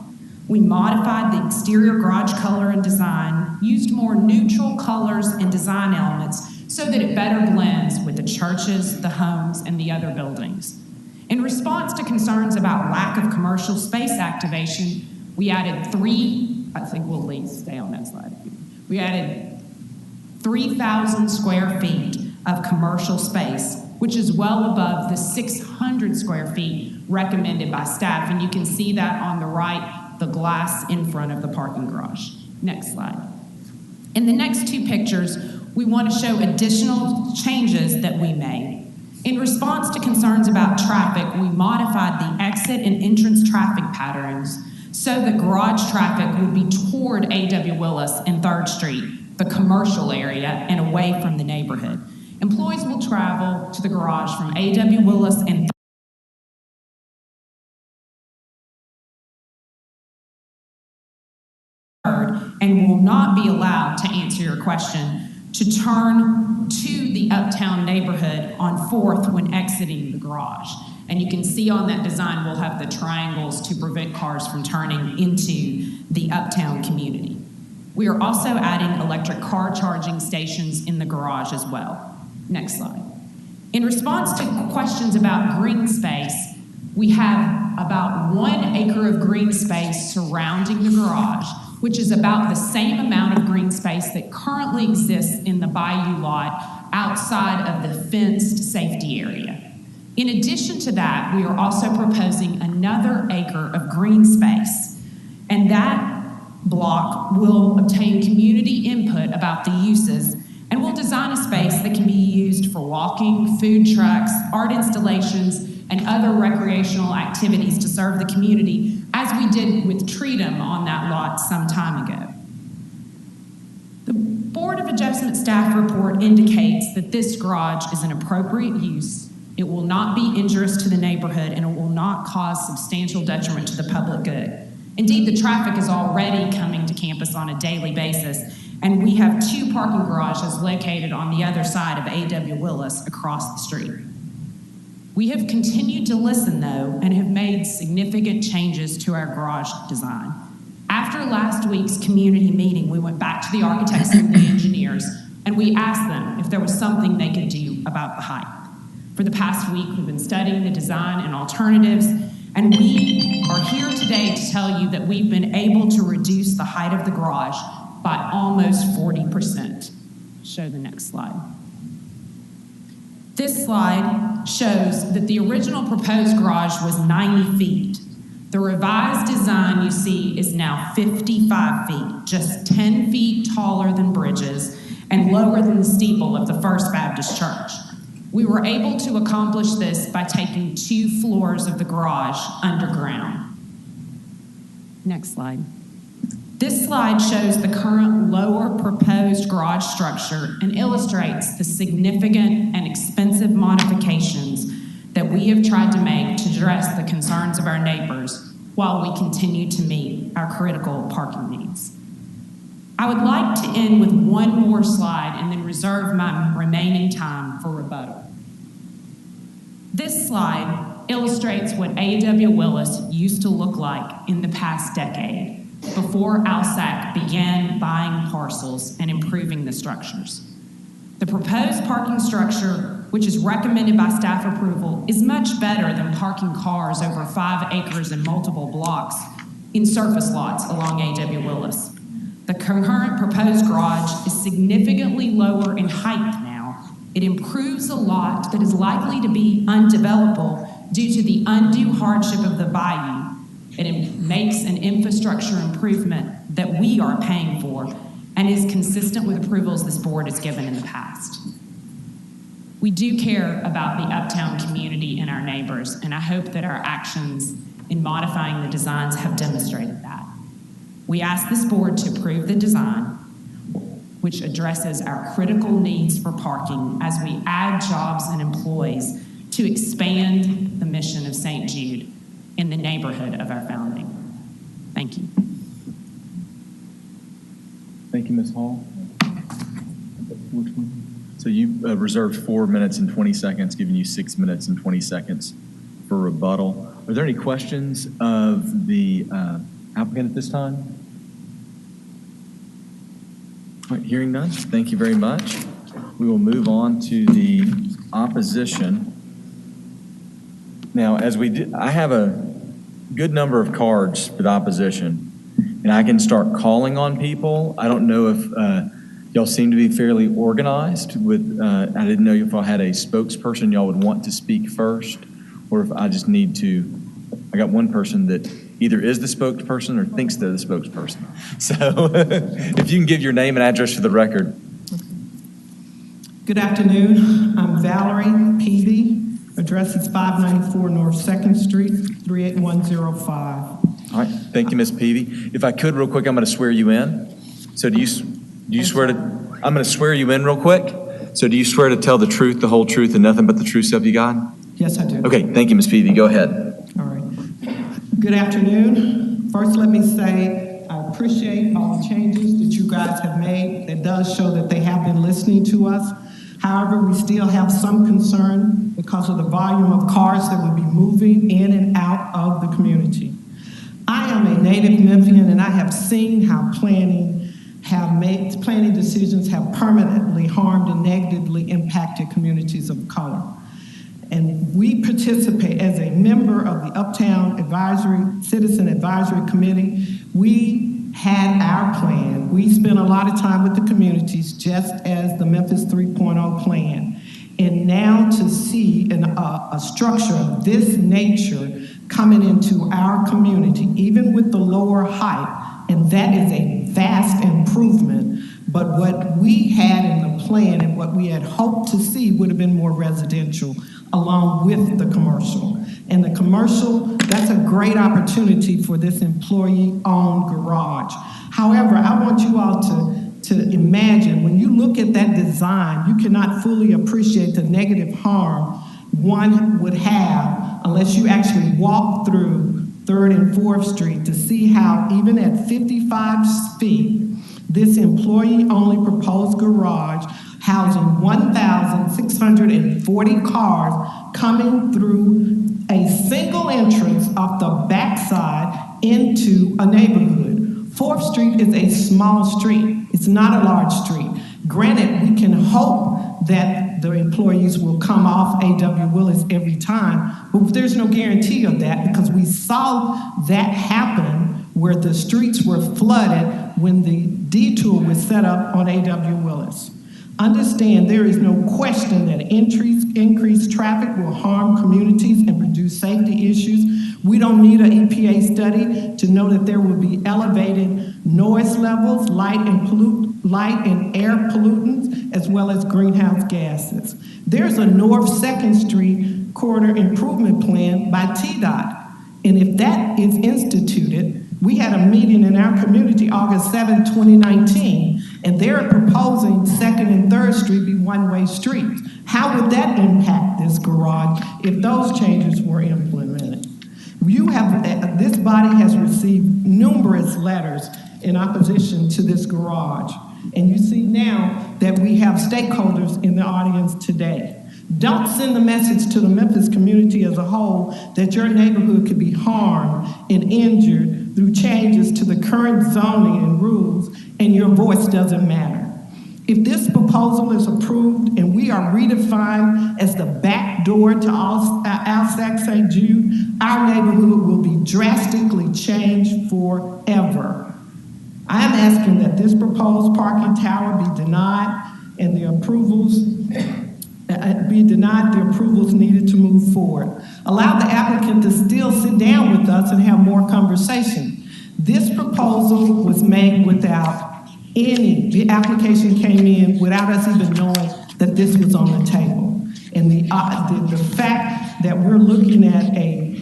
we modified the exterior garage color and design, used more neutral colors and design elements so that it better blends with the churches, the homes, and the other buildings. In response to concerns about lack of commercial space activation, we added stay on that slide. We added 3,000 square feet of commercial space, which is well above the 600 square feet recommended by staff. And you can see that on the right, the glass in front of the parking garage. Next slide. In the next two pictures, we want to show additional changes that we made. In response to concerns about traffic, we modified the exit and entrance traffic patterns so that garage traffic would be toward A.W. Willis and 3rd Street, the commercial area, and away from the neighborhood. Employees will travel to the garage from A.W. Willis and and will not be allowed, to answer your question, to turn to the Uptown neighborhood on 4th when exiting the garage. And you can see on that design, we'll have the triangles to prevent cars from turning into the Uptown community. We are also adding electric car charging stations in the garage as well. Next slide. In response to questions about green space, we have about 1 acre of green space surrounding the garage, which is about the same amount of green space that currently exists in the Bayou lot outside of the fenced safety area. In addition to that, we are also proposing another acre of green space, and that block will obtain community input about the uses, and we'll design a space that can be used for walking, food trucks, art installations, and other recreational activities to serve the community, as we did with Treatum on that lot some time ago. The Board of Adjustment staff report indicates that this garage is an appropriate use, it will not be injurious to the neighborhood, and it will not cause substantial detriment to the public good. Indeed, the traffic is already coming to campus on a daily basis, and we have 2 parking garages located on the other side of A.W. Willis across the street. We have continued to listen, though, and have made significant changes to our garage design. After last week's community meeting, we went back to the architects and the engineers, and we asked them if there was something they could do about the height. For the past week, we've been studying the design and alternatives, and we are here today to tell you that we've been able to reduce the height of the garage by almost 40%. Show the next slide. This slide shows that the original proposed garage was 90 feet. The revised design you see is now 55 feet, just 10 feet taller than Bridges and lower than the steeple of the First Baptist Church. We were able to accomplish this by taking 2 floors of the garage underground. Next slide. This slide shows the current lower proposed garage structure and illustrates the significant and expensive modifications that we have tried to make to address the concerns of our neighbors while we continue to meet our critical parking needs. I would like to end with one more slide and then reserve my remaining time for rebuttal. This slide illustrates what A.W. Willis used to look like in the past decade, before ALSAC began buying parcels and improving the structures. The proposed parking structure, which is recommended by staff approval, is much better than parking cars over 5 acres and multiple blocks in surface lots along A.W. Willis. The current proposed garage is significantly lower in height now. It improves a lot that is likely to be undevelopable due to the undue hardship of the bayou. It makes an infrastructure improvement that we are paying for and is consistent with approvals this board has given in the past. We do care about the uptown community and our neighbors, and I hope that our actions in modifying the designs have demonstrated that. We ask this board to approve the design, which addresses our critical needs for parking as we add jobs and employees to expand the mission of St. Jude in the neighborhood of our founding. Thank you. Thank you, Ms. Hall. So you reserved 4 minutes and 20 seconds, giving you 6 minutes and 20 seconds for rebuttal. Are there any questions of the applicant at this time? All right, hearing none, thank you very much. We will move on to the opposition. Now, as we did, I have a good number of cards for the opposition, and I can start calling on people. I don't know if y'all seem to be fairly organized with, I didn't know if I had a spokesperson y'all would want to speak first, or if I just need to, I got one person that either is the spokesperson or thinks they're the spokesperson. So if you can give your name and address for the record. Good afternoon. I'm Valerie Peavy. Address is 594 North 2nd Street, 38105. All right, thank you, Ms. Peavy. If I could, real quick, I'm going to swear you in. So do you swear to, I'm going to swear you in real quick. So do you swear to tell the truth, the whole truth, and nothing but the truth, so help you God? Yes, I do. Okay, thank you, Ms. Peavy. Go ahead. All right. Good afternoon. First, let me say I appreciate all the changes that you guys have made. It does show that they have been listening to us. However, we still have some concern because of the volume of cars that would be moving in and out of the community. I am a native Memphian, and I have seen how planning decisions have permanently harmed and negatively impacted communities of color. And we participate as a member of the Uptown Citizen Advisory Committee. We had our plan. We spent a lot of time with the communities, just as the Memphis 3.0 plan. And now to see a structure of this nature coming into our community, even with the lower height, and that is a vast improvement. But what we had in the plan and what we had hoped to see would have been more residential along with the commercial. And the commercial, that's a great opportunity for this employee-owned garage. However, I want you all to imagine, when you look at that design, you cannot fully appreciate the negative harm one would have unless you actually walk through 3rd and 4th Street to see how, even at 55 feet, this employee-only proposed garage housing 1,640 cars coming through a single entrance off the backside into a neighborhood. 4th Street is a small street. It's not a large street. Granted, we can hope that the employees will come off A.W. Willis every time, but there's no guarantee of that because we saw that happen where the streets were flooded when the detour was set up on A.W. Willis. Understand there is no question that increased traffic will harm communities and produce safety issues. We don't need an EPA study to know that there will be elevated noise levels, light and air pollutants, as well as greenhouse gases. There's a North 2nd Street corridor improvement plan by TDOT. And if that is instituted, we had a meeting in our community August 7, 2019, and they're proposing 2nd and 3rd Street be one-way streets. How would that impact this garage if those changes were implemented? This body has received numerous letters in opposition to this garage. And you see now that we have stakeholders in the audience today. Don't send the message to the Memphis community as a whole that your neighborhood could be harmed and injured through changes to the current zoning and rules, and your voice doesn't matter. If this proposal is approved and we are redefined as the back door to Alsac St. Jude, our neighborhood will be drastically changed forever. I am asking that this proposed parking tower be denied and the approvals needed to move forward. Allow the applicant to still sit down with us and have more conversation. This proposal was made without the application came in without us even knowing that this was on the table. And the fact that we're looking at a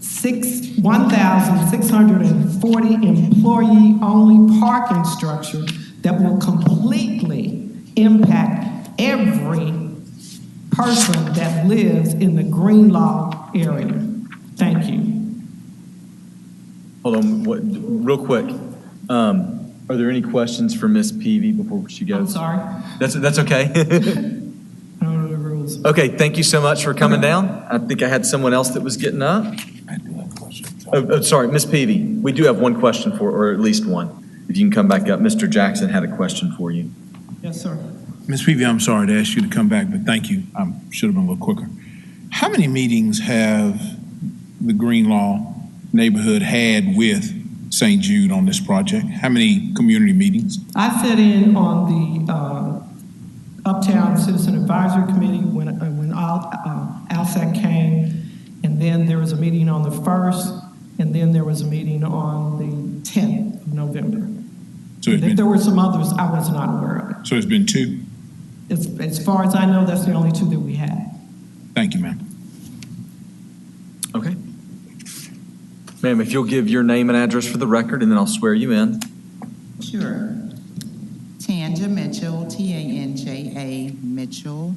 1,640 employee-only parking structure that will completely impact every person that lives in the Greenlaw area. Thank you. Hold on, real quick. Are there any questions for Ms. Peavy before she goes? I'm sorry. That's okay. I don't know the rules. Okay, thank you so much for coming down. I think I had someone else that was getting up. I do have a question. Oh, sorry, Ms. Peavy. We do have one question or at least one. If you can come back up. Mr. Jackson had a question for you. Yes, sir. Ms. Peavy, I'm sorry to ask you to come back, but thank you. I should have been a little quicker. How many meetings have the Greenlaw neighborhood had with St. Jude on this project? How many community meetings? I sat in on the Uptown Citizen Advisory Committee when Alsac came, and then there was a meeting on the 1st, and then there was a meeting on the 10th of November. So There were some others I was not aware of. So it's been 2? As far as I know, that's the only 2 that we had. Thank you, ma'am. Okay. Ma'am, if you'll give your name and address for the record, and then I'll swear you in. Sure. Tanja Mitchell, T-A-N-J-A Mitchell,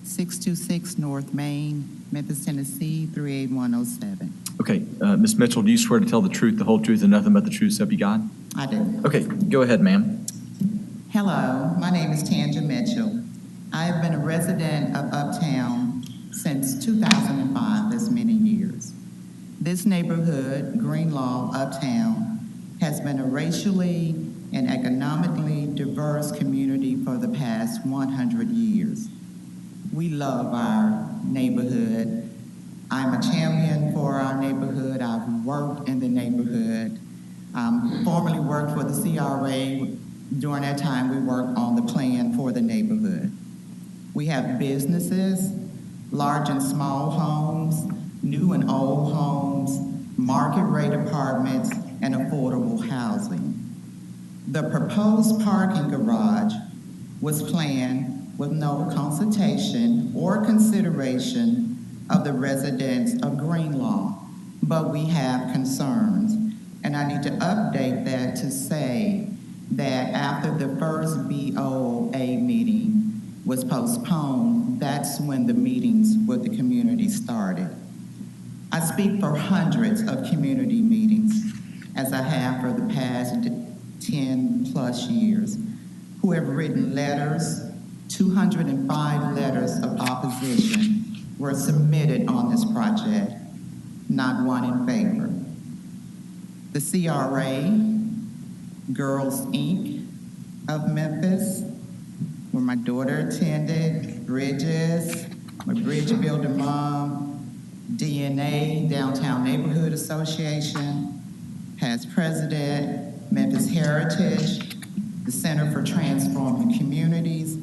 626 North Main, Memphis, Tennessee, 38107. Okay, Ms. Mitchell, do you swear to tell the truth, the whole truth, and nothing but the truth, so help you God? I do. Okay, go ahead, ma'am. Hello, my name is Tanja Mitchell. I have been a resident of Uptown since 2005, that's many years. This neighborhood, Greenlaw, Uptown, has been a racially and economically diverse community for the past 100 years. We love our neighborhood. I'm a champion for our neighborhood. I've worked in the neighborhood. Formerly worked for the CRA. During that time, we worked on the plan for the neighborhood. We have businesses, large and small homes, new and old homes, market rate apartments, and affordable housing. The proposed parking garage was planned with no consultation or consideration of the residents of Greenlaw, but we have concerns. And I need to update that to say that after the first BOA meeting was postponed, that's when the meetings with the community started. I speak for hundreds of community meetings, as I have for the past 10 plus years, who have written letters. 205 letters of opposition were submitted on this project, not one in favor. The CRA, Girls Inc. of Memphis, where my daughter attended, Bridges, my bridge builder mom, DNA, Downtown Neighborhood Association, past president, Memphis Heritage, the Center for Transforming Communities,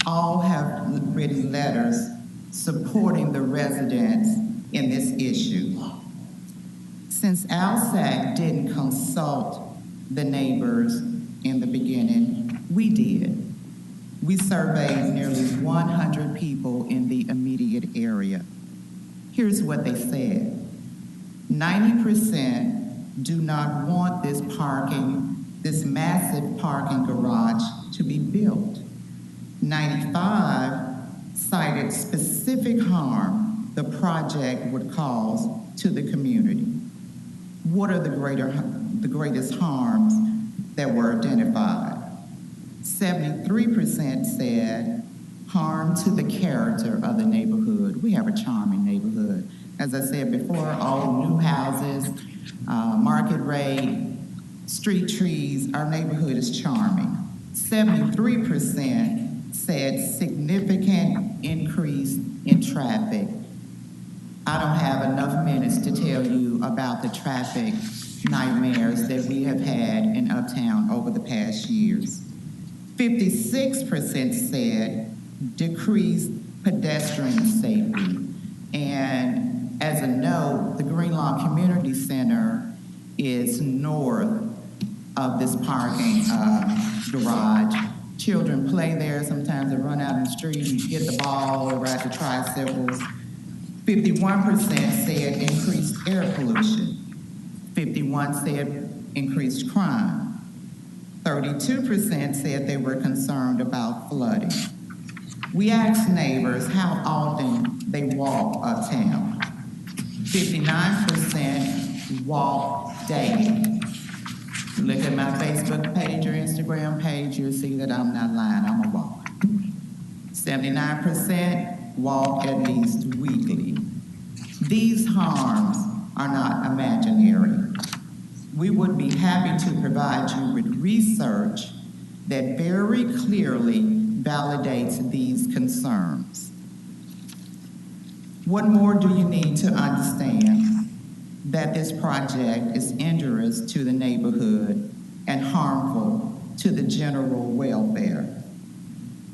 all have written letters supporting the residents in this issue. Since Alsac didn't consult the neighbors in the beginning, we did. We surveyed nearly 100 people in the immediate area. Here's what they said. 90% do not want this massive parking garage to be built. 95 cited specific harm the project would cause to the community. What are the greatest harms that were identified. 73% said harm to the character of the neighborhood. We have a charming neighborhood. As I said before, all new houses, market rate, street trees, our neighborhood is charming. 73% said significant increase in traffic. I don't have enough minutes to tell you about the traffic nightmares that we have had in Uptown over the past years. 56% said decreased pedestrian safety. And as a note, the Greenlawn Community Center is north of this parking garage. Children play there. Sometimes they run out in the street and get the ball or ride the tricycles. 51% said increased air pollution. 51% said increased crime. 32% said they were concerned about flooding. We asked neighbors how often they walk uptown. 59% walk daily. You look at my Facebook page or Instagram page, you'll see that I'm not lying, I'm a walker. 79% walk at least weekly. These harms are not imaginary. We would be happy to provide you with research that very clearly validates these concerns. What more do you need to understand that this project is injurious to the neighborhood and harmful to the general welfare?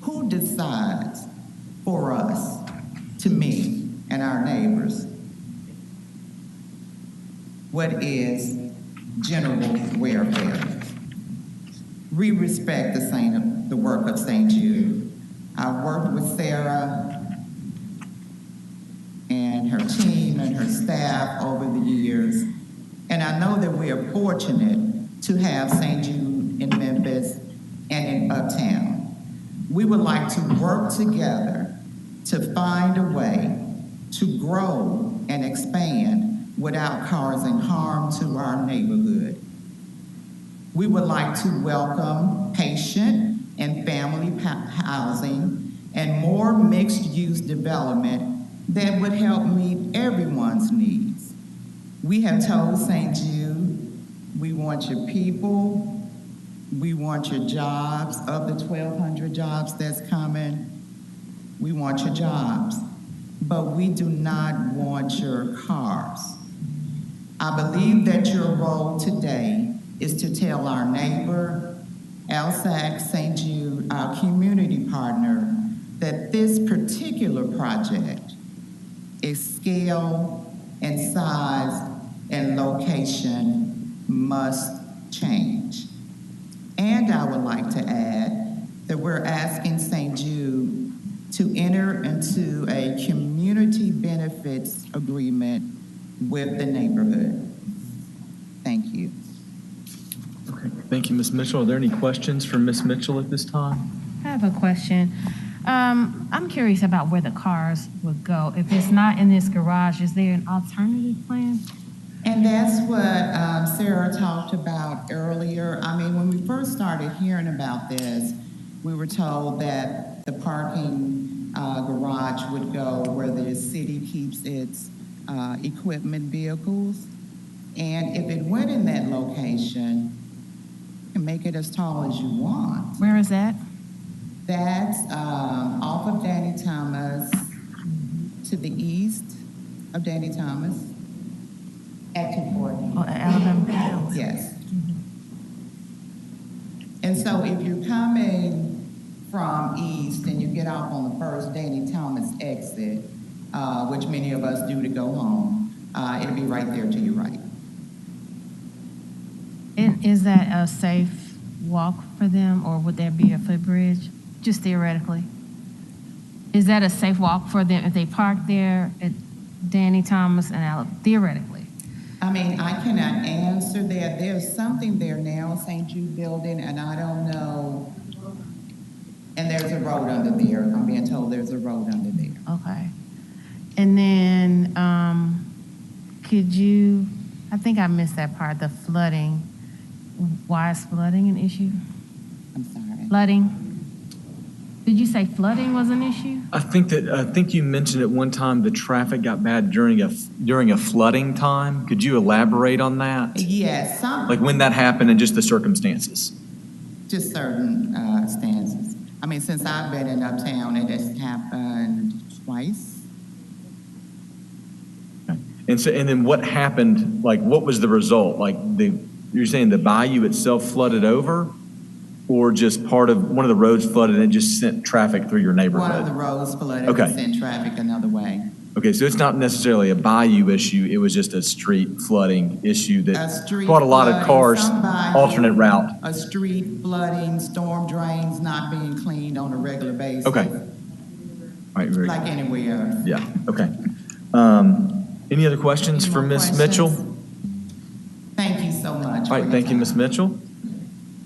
Who decides for us, to me and our neighbors, what is general welfare? We respect the work of St. Jude. I've worked with Sarah and her team and her staff over the years, and I know that we are fortunate to have St. Jude in Memphis and in Uptown. We would like to work together to find a way to grow and expand without causing harm to our neighborhood. We would like to welcome patient and family housing and more mixed-use development that would help meet everyone's needs. We have told St. Jude, we want your people, we want your jobs. Of the 1,200 jobs that's coming, we want your jobs, but we do not want your cars. I believe that your role today is to tell our neighbor, LSAC, St. Jude, our community partner, that this particular project, its scale and size and location must change. And I would like to add that we're asking St. Jude to enter into a community benefits agreement with the neighborhood. Thank you. Okay, thank you, Ms. Mitchell. Are there any questions for Ms. Mitchell at this time? I have a question. I'm curious about where the cars would go. If it's not in this garage, is there an alternative plan? And that's what Sarah talked about earlier. I mean, when we first started hearing about this, we were told that the parking garage would go where the city keeps its equipment vehicles. And if it went in that location, you can make it as tall as you want. Where is that? That's off of Danny Thomas to the east of Danny Thomas at 240. Oh, Alabama. Yes. And so if you're coming from east and you get off on the first Danny Thomas exit, which many of us do to go home, it'll be right there to your right. And is that a safe walk for them, or would there be a footbridge, just theoretically? Is that a safe walk for them if they park there at Danny Thomas and Alabama, theoretically? I mean, I cannot answer that. There's something there now, St. Jude building, and I don't know. And there's a road under there. I'm being told there's a road under there. Okay. And then, could you, I think I missed that part, the flooding. why is flooding an issue? I'm sorry. Flooding? Did you say flooding was an issue? I think you mentioned at one time the traffic got bad during a flooding time. Could you elaborate on that? Yes, Like when that happened and just the circumstances? just certain stances. I mean, since I've been in Uptown, it has happened twice. And then what happened, like what was the result? Like you're saying the bayou itself flooded over? Or just part of one of the roads flooded and it just sent traffic through your neighborhood? One of the roads flooded Okay. and sent traffic another way. Okay, so it's not necessarily a bayou issue, it was just a street flooding issue A that street brought a lot of flooding, cars some bayou, alternate route. A street flooding, storm drains not being cleaned on a regular basis. Okay. All right, very Like anywhere else. Yeah, okay. Any other questions Any for more Ms. questions? Mitchell? Thank you so much. All right, thank you, Ms. Mitchell.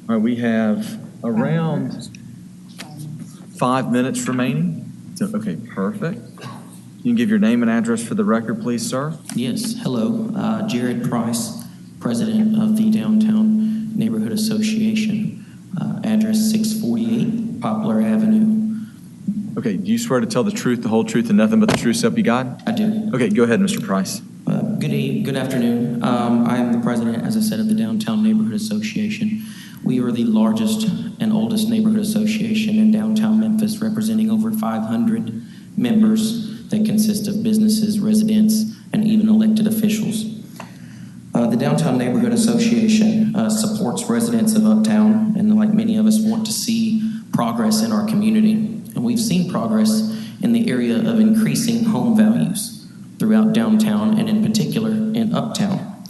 All right, we have around 5 minutes remaining. So, okay, perfect. You can give your name and address for the record, please, sir. Yes, hello. Jared Price, president of the Downtown Neighborhood Association. Address 648 Poplar Avenue. Okay, do you swear to tell the truth, the whole truth, and nothing but the truth, so help you God? I do. Okay, go ahead, Mr. Price. Good afternoon. I am the president, as I said, of the Downtown Neighborhood Association. We are the largest and oldest neighborhood association in downtown Memphis, representing over 500 members that consist of businesses, residents, and even elected officials. The Downtown Neighborhood Association supports residents of Uptown, and like many of us, want to see progress in our community. And we've seen progress in the area of increasing home values throughout downtown, and in particular in Uptown.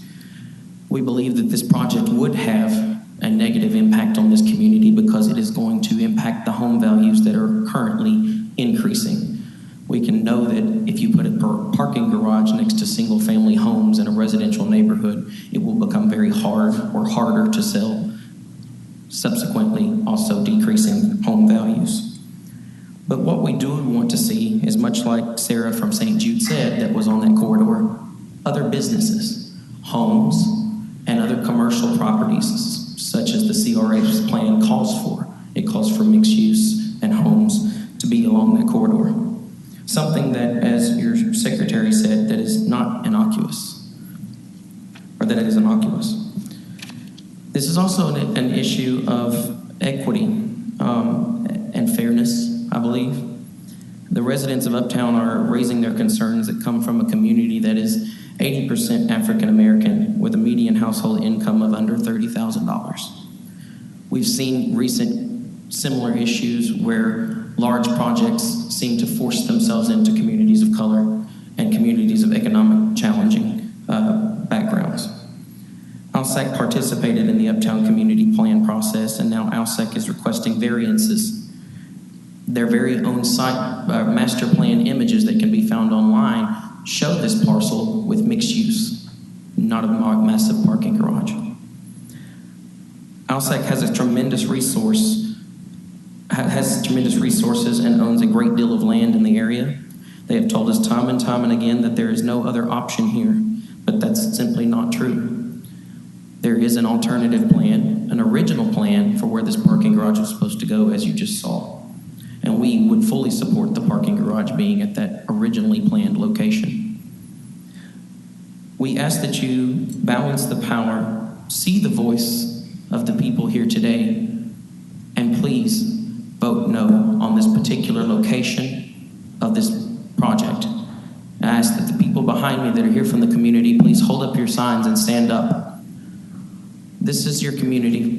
We believe that this project would have a negative impact on this community because it is going to impact the home values that are currently increasing. We can know that if you put a parking garage next to single-family homes in a residential neighborhood, it will become very hard or harder to sell, subsequently also decreasing home values. But what we do want to see is, much like Sarah from St. Jude said that was on that corridor, other businesses, homes, and other commercial properties, such as the CRA's plan calls for. It calls for mixed use and homes to be along that corridor. Something that, as your secretary said, that is not innocuous, or that it is innocuous. This is also an issue of equity and fairness, I believe. The residents of Uptown are raising their concerns that come from a community that is 80% African American with a median household income of under $30,000. We've seen recent similar issues where large projects seem to force themselves into communities of color and communities of economic challenging backgrounds. ALSEC participated in the Uptown Community Plan process, and now ALSEC is requesting variances. Their very own site master plan images that can be found online show this parcel with mixed use, not a massive parking garage. ALSEC has tremendous resources and owns a great deal of land in the area. They have told us time and time and again that there is no other option here, but that's simply not true. There is an alternative plan, an original plan for where this parking garage was supposed to go, as you just saw. And we would fully support the parking garage being at that originally planned location. We ask that you balance the power, see the voice of the people here today, and please vote no on this particular location of this project. I ask that the people behind me that are here from the community, please hold up your signs and stand up. This is your community.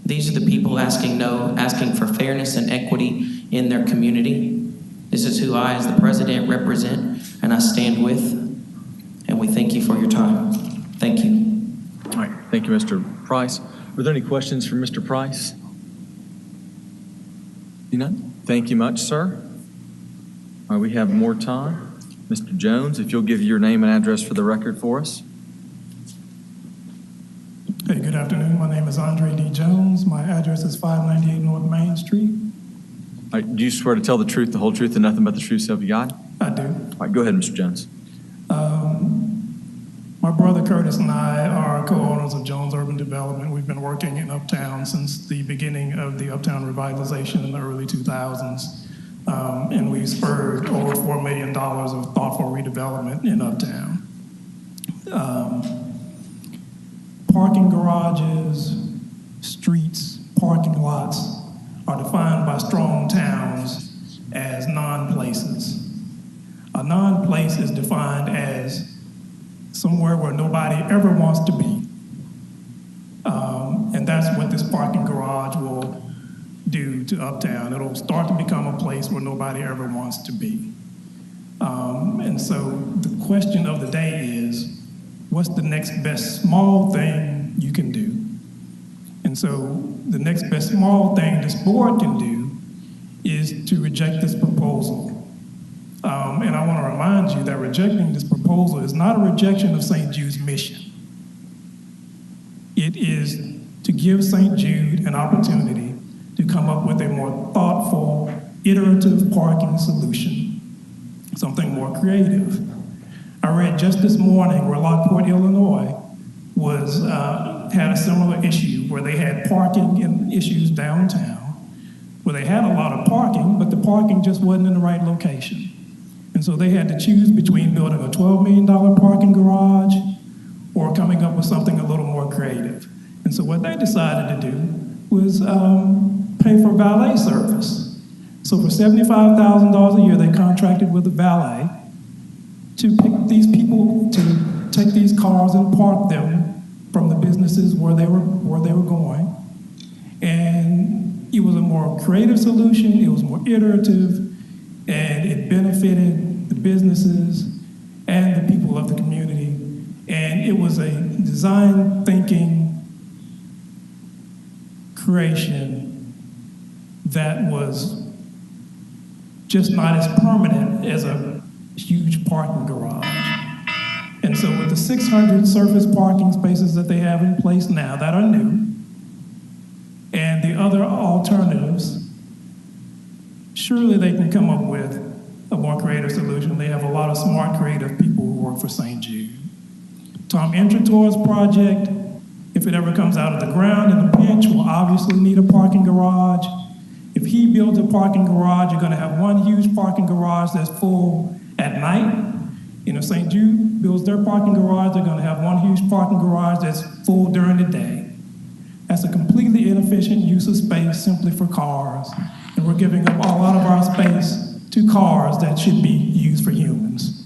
These are the people asking no, asking for fairness and equity in their community. This is who I, as the president, represent and I stand with. And we thank you for your time. Thank you. All right, thank you, Mr. Price. Were there any questions for Mr. Price? You none? Thank you much, sir. All right, we have more time. Mr. Jones, if you'll give your name and address for the record for us. Hey, good afternoon. My name is Andre D. Jones. My address is 598 North Main Street. All right, do you swear to tell the truth, the whole truth, and nothing but the truth, so help you God? I do. All right, go ahead, Mr. Jones. My brother Curtis and I are co-owners of Jones Urban Development. We've been working in Uptown since the beginning of the Uptown revitalization in the early 2000s. And we spurred over $4 million of thoughtful redevelopment in Uptown. Parking garages, streets, parking lots are defined by strong towns as non-places. A non-place is defined as somewhere where nobody ever wants to be. And that's what this parking garage will do to Uptown. It'll start to become a place where nobody ever wants to be. And so the question of the day is, what's the next best small thing you can do? And so the next best small thing this board can do is to reject this proposal. And I want to remind you that rejecting this proposal is not a rejection of St. Jude's mission. It is to give St. Jude an opportunity to come up with a more thoughtful, iterative parking solution, something more creative. I read just this morning where Lockport, Illinois had a similar issue where they had parking and issues downtown, where they had a lot of parking, but the parking just wasn't in the right location. And so they had to choose between building a $12 million parking garage or coming up with something a little more creative. And so what they decided to do was pay for valet service. So for $75,000 a year, they contracted with a valet to pick these people, to take these cars and park them from the businesses where they were going. And it was a more creative solution, it was more iterative, and it benefited the businesses and the people of the community. And it was a design thinking creation that was just not as permanent as a huge parking garage. And so with the 600 surface parking spaces that they have in place now that are new, and the other alternatives, surely they can come up with a more creative solution. They have a lot of smart, creative people who work for St. Jude. Tom Entretor's project, if it ever comes out of the ground in a pinch, will obviously need a parking garage. If he builds a parking garage, you're gonna have one huge parking garage that's full at night. If St. Jude builds their parking garage, they're gonna have one huge parking garage that's full during the day. That's a completely inefficient use of space simply for cars. And we're giving up a lot of our space to cars that should be used for humans.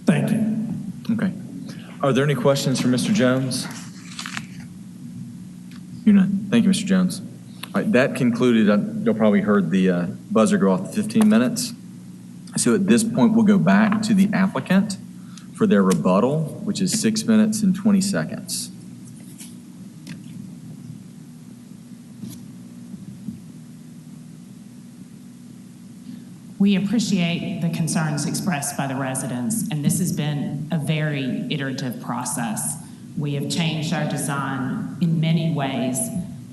Thank you. Okay. Are there any questions for Mr. Jones? You're not. Thank you, Mr. Jones. All right, that concluded, y'all probably heard the buzzer go off 15 minutes. So at this point, we'll go back to the applicant for their rebuttal, which is 6 minutes and 20 seconds. We appreciate the concerns expressed by the residents, and this has been a very iterative process. We have changed our design in many ways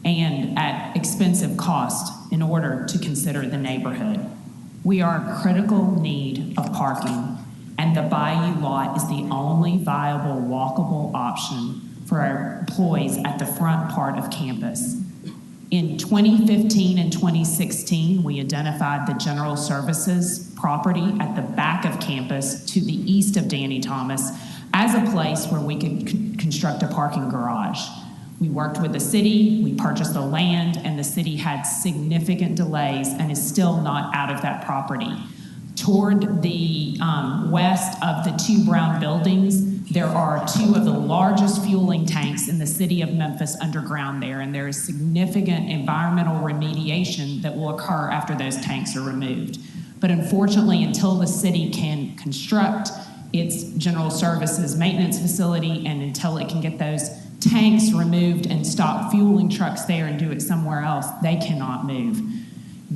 and at expensive cost in order to consider the neighborhood. We are in critical need of parking, and the Bayou lot is the only viable walkable option for our employees at the front part of campus. In 2015 and 2016, we identified the general services property at the back of campus to the east of Danny Thomas as a place where we could construct a parking garage. We worked with the city, we purchased the land, and the city had significant delays and is still not out of that property. Toward the west of the two brown buildings, there are two of the largest fueling tanks in the city of Memphis underground there, and there is significant environmental remediation that will occur after those tanks are removed. But unfortunately, until the city can construct its general services maintenance facility and until it can get those tanks removed and stop fueling trucks there and do it somewhere else, they cannot move.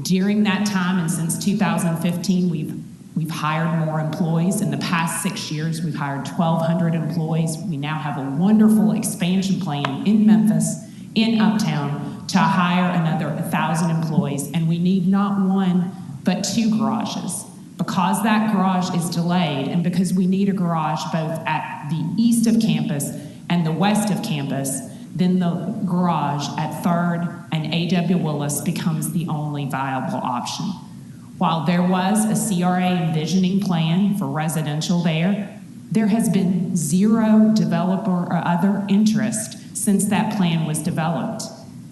During that time, and since 2015, we've hired more employees. In the past 6 years, we've hired 1,200 employees. We now have a wonderful expansion plan in Memphis, in Uptown, to hire another 1,000 employees. And we need not one, but two garages. Because that garage is delayed and because we need a garage both at the east of campus and the west of campus, then the garage at 3rd and A.W. Willis becomes the only viable option. While there was a CRA envisioning plan for residential there has been zero developer or other interest since that plan was developed.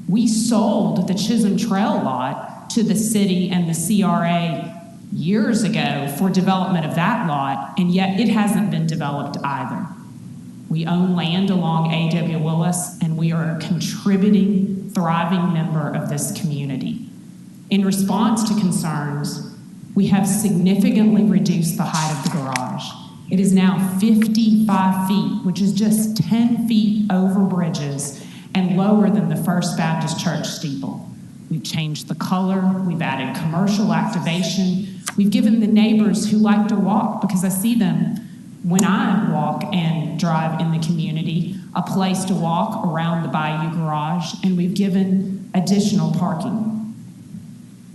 We sold the Chisholm Trail lot to the city and the CRA years ago for development of that lot, and yet it hasn't been developed either. We own land along A.W. Willis, and we are a contributing, thriving member of this community. In response to concerns, we have significantly reduced the height of the garage. It is now 55 feet, which is just 10 feet over bridges and lower than the First Baptist Church steeple. We've changed the color, we've added commercial activation, we've given the neighbors who like to walk, because I see them when I walk and drive in the community, a place to walk around the Bayou Garage, and we've given additional parking.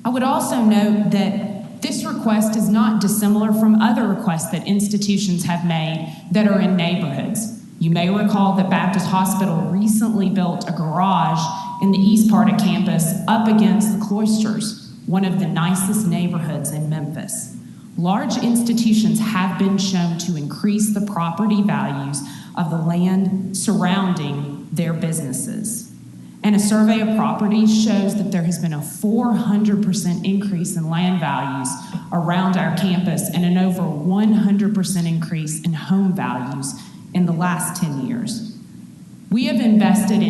I would also note that this request is not dissimilar from other requests that institutions have made that are in neighborhoods. You may recall that Baptist Hospital recently built a garage in the east part of campus up against the Cloisters, one of the nicest neighborhoods in Memphis. Large institutions have been shown to increase the property values of the land surrounding their businesses. And a survey of properties shows that there has been a 400% increase in land values around our campus and an over 100% increase in home values in the last 10 years. We are invested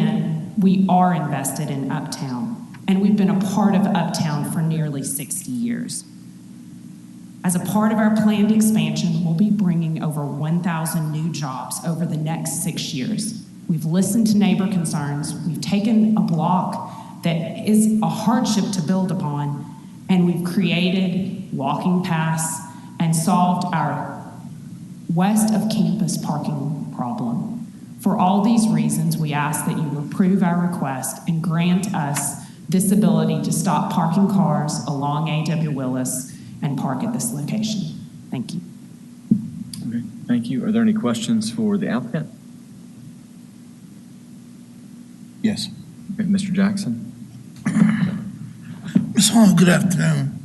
in Uptown, and we've been a part of Uptown for nearly 60 years. As a part of our planned expansion, we'll be bringing over 1,000 new jobs over the next 6 years. We've listened to neighbor concerns, we've taken a block that is a hardship to build upon, and we've created walking paths and solved our west of campus parking problem. For all these reasons, we ask that you approve our request and grant us this ability to stop parking cars along A.W. Willis and park at this location. Thank you. Okay, thank you. Are there any questions for the applicant? Yes. Okay, Mr. Jackson. Ms. Hall, good afternoon.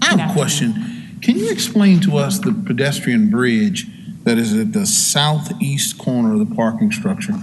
I have a question. Can you explain to us the pedestrian bridge that is at the southeast corner of the parking structure?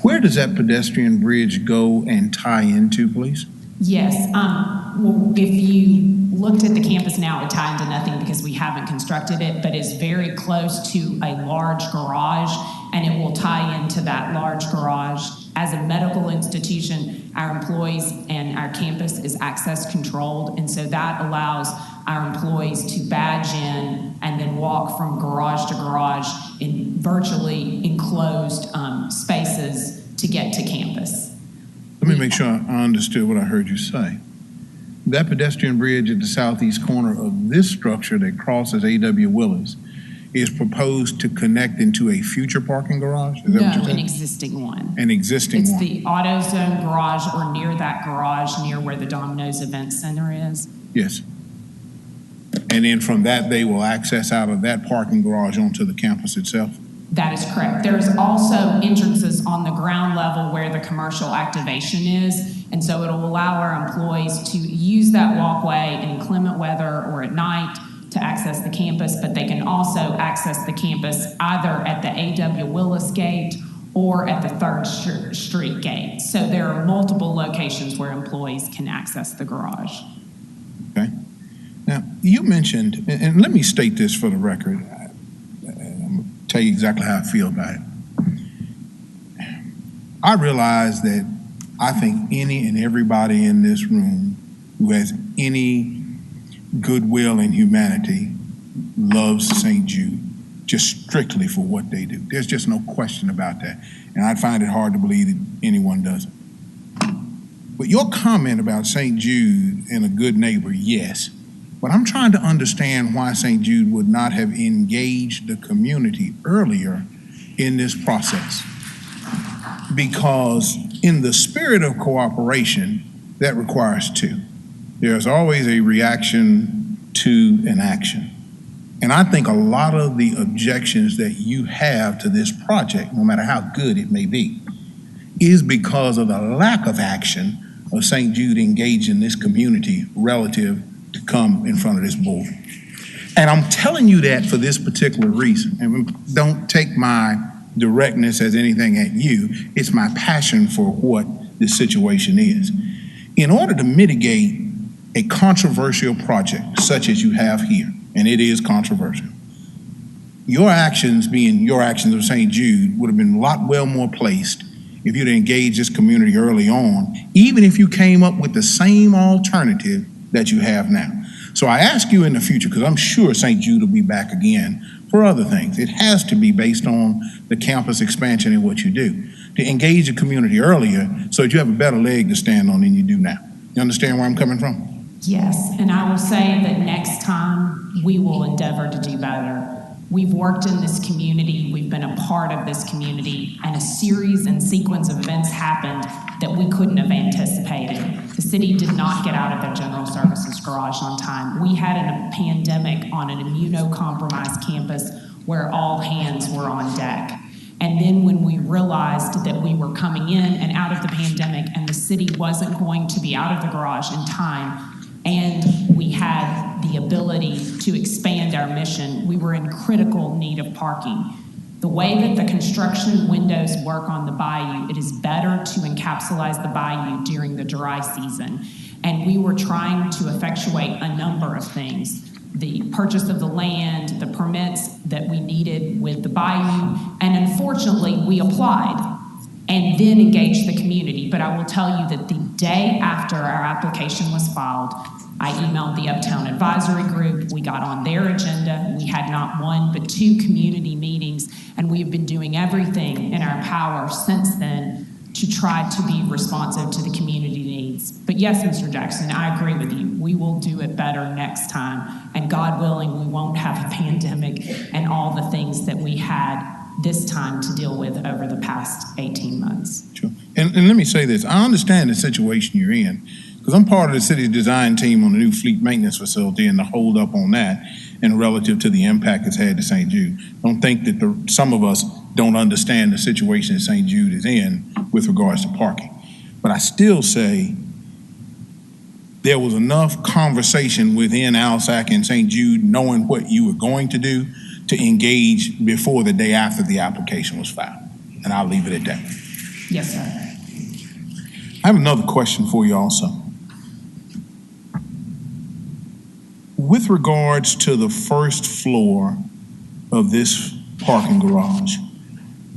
Where does that pedestrian bridge go and tie into, please? Yes. Well, if you looked at the campus now, it would tie into nothing because we haven't constructed it, but it's very close to a large garage, and it will tie into that large garage. As a medical institution, our employees and our campus is access controlled, and so that allows our employees to badge in and then walk from garage to garage in virtually enclosed spaces to get to campus. Let me make sure I understood what I heard you say. That pedestrian bridge at the southeast corner of this structure that crosses A.W. Willis is proposed to connect into a future parking garage? Is that what you're saying? An existing one. An existing one? It's the AutoZone garage or near that garage, near where the Domino's Event Center is. Yes. And then from that, they will access out of that parking garage onto the campus itself? That is correct. There's also entrances on the ground level where the commercial activation is, and so it'll allow our employees to use that walkway in inclement weather or at night to access the campus, but they can also access the campus either at the A.W. Willis gate or at the 3rd Street gate. So there are multiple locations where employees can access the garage. Okay. Now, you mentioned, and let me state this for the record, I'm going to tell you exactly how I feel about it. I realize that I think any and everybody in this room who has any goodwill and humanity loves St. Jude, just strictly for what they do. There's just no question about that. And I find it hard to believe that anyone doesn't. But your comment about St. Jude and a good neighbor, yes. But I'm trying to understand why St. Jude would not have engaged the community earlier in this process. Because in the spirit of cooperation, that requires two. There's always a reaction to an action. And I think a lot of the objections that you have to this project, no matter how good it may be, is because of the lack of action of St. Jude engaging this community relative to come in front of this board. And I'm telling you that for this particular reason. And don't take my directness as anything at you. It's my passion for what this situation is. In order to mitigate a controversial project such as you have here, and it is controversial, your actions being your actions of St. Jude would have been a lot well more placed if you'd engaged this community early on, even if you came up with the same alternative that you have now. So I ask you in the future, because I'm sure St. Jude will be back again for other things. It has to be based on the campus expansion and what you do, to engage the community earlier so that you have a better leg to stand on than you do now. You understand where I'm coming from? Yes, and I will say that next time we will endeavor to do better. We've worked in this community, we've been a part of this community, and a series and sequence of events happened that we couldn't have anticipated. The city did not get out of their general services garage on time. We had a pandemic on an immunocompromised campus where all hands were on deck. And then when we realized that we were coming in and out of the pandemic and the city wasn't going to be out of the garage in time, and we had the ability to expand our mission, we were in critical need of parking. The way that the construction windows work on the bayou, it is better to encapsulate the bayou during the dry season. And we were trying to effectuate a number of things. The purchase of the land, the permits that we needed with the bayou, and unfortunately we applied and then engaged the community. But I will tell you that the day after our application was filed, I emailed the Uptown Advisory Group. We got on their agenda. We had not one but 2 community meetings, and we have been doing everything in our power since then to try to be responsive to the community needs. But yes, Mr. Jackson, I agree with you. We will do it better next time, and God willing, we won't have a pandemic and all the things that we had this time to deal with over the past 18 months. Sure. And let me say this. I understand the situation you're in, because I'm part of the city's design team on the new fleet maintenance facility and the hold up on that and relative to the impact it's had to St. Jude. Don't think that some of us don't understand the situation that St. Jude is in with regards to parking. But I still say there was enough conversation within ALSAC and St. Jude knowing what you were going to do to engage before the day after the application was filed. And I'll leave it at that. Yes, sir. I have another question for you also. With regards to the first floor of this parking garage,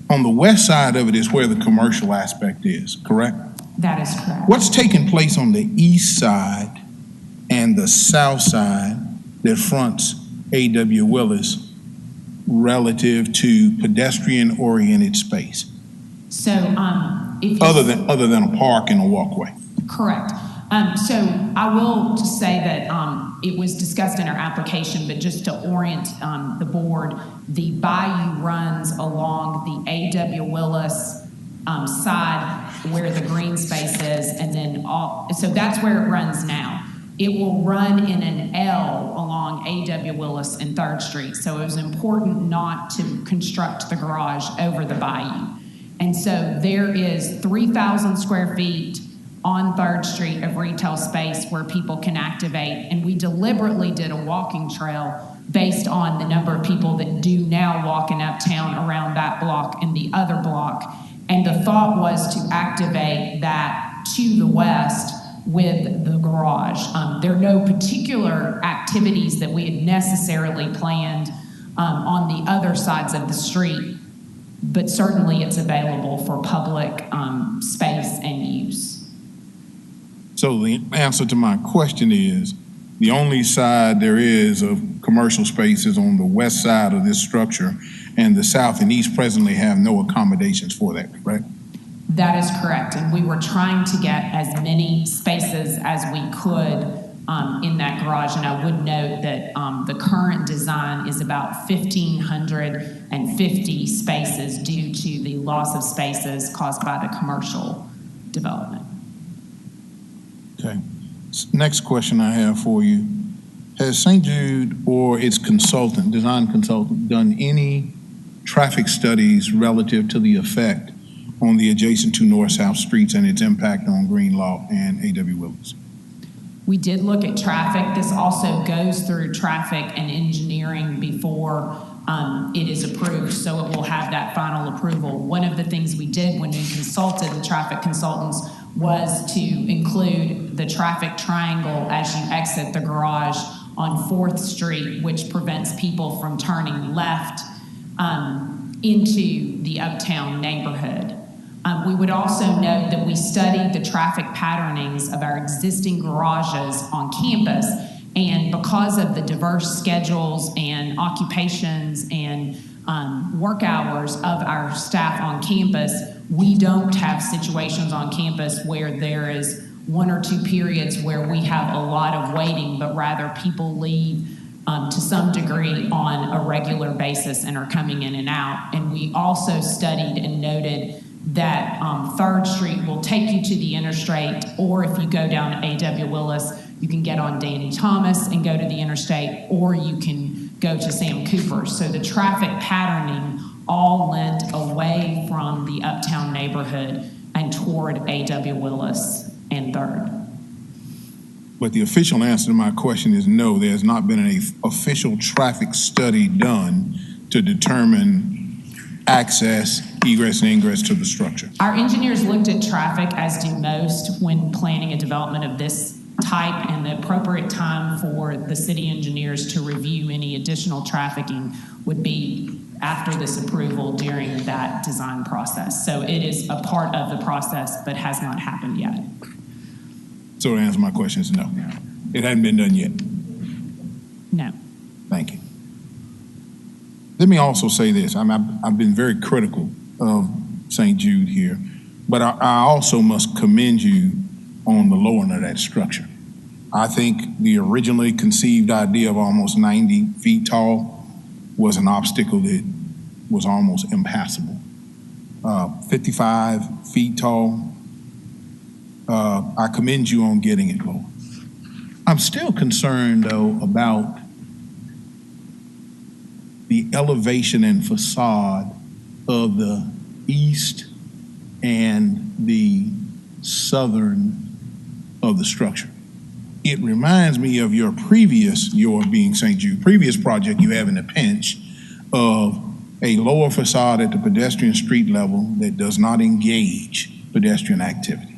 on the west side of it is where the commercial aspect is, correct? That is correct. What's taking place on the east side and the south side that fronts A.W. Willis relative to pedestrian-oriented space? So, if other than a park and a walkway. Correct. So I will just say that it was discussed in our application, but just to orient the board, the bayou runs along the A.W. Willis side where the green space is, and then so that's where it runs now. It will run in an L along A.W. Willis and 3rd Street. So it was important not to construct the garage over the bayou. And so there is 3,000 square feet on 3rd Street of retail space where people can activate. And we deliberately did a walking trail based on the number of people that do now walk in Uptown around that block and the other block. And the thought was to activate that to the west with the garage. There are no particular activities that we had necessarily planned on the other sides of the street, but certainly it's available for public space and use. So the answer to my question is, the only side there is of commercial space is on the west side of this structure, and the south and east presently have no accommodations for that, correct? That is correct, and we were trying to get as many spaces as we could in that garage, and I would note that the current design is about 1,550 spaces due to the loss of spaces caused by the commercial development. Okay. Next question I have for you Has St. Jude or its consultant, design consultant, done any traffic studies relative to the effect on the adjacent two north-south streets and its impact on Greenlaw and A.W. Willis? We did look at traffic. This also goes through traffic and engineering before it is approved, so it will have that final approval. One of the things we did when we consulted the traffic consultants was to include the traffic triangle as you exit the garage on 4th Street, which prevents people from turning left into the uptown neighborhood. We would also note that we studied the traffic patternings of our existing garages on campus, and because of the diverse schedules and occupations and work hours of our staff on campus, we don't have situations on campus where there is 1 or 2 periods where we have a lot of waiting, but rather people leave to some degree on a regular basis and are coming in and out. And we also studied and noted that 3rd Street will take you to the interstate, or if you go down A.W. Willis, you can get on Danny Thomas and go to the interstate, or you can go to Sam Cooper. So the traffic patterning all lent away from the uptown neighborhood and toward A.W. Willis and 3rd. But the official answer to my question is no, there has not been an official traffic study done to determine access, egress, and ingress to the structure. Our engineers looked at traffic, as do most, when planning a development of this type, and the appropriate time for the city engineers to review any additional trafficking would be after this approval during that design process. So it is a part of the process, but has not happened yet. So the answer to my question is no. It hadn't been done yet. No. Thank you. Let me also say this. I've been very critical of St. Jude here, but I also must commend you on the lowering of that structure. I think the originally conceived idea of almost 90 feet tall was an obstacle that was almost impassable. 55 feet tall, I commend you on getting it lower. I'm still concerned, though, about the elevation and facade of the east and the southern of the structure. It reminds me of your being St. Jude, previous project you have in the pinch of a lower facade at the pedestrian street level that does not engage pedestrian activity.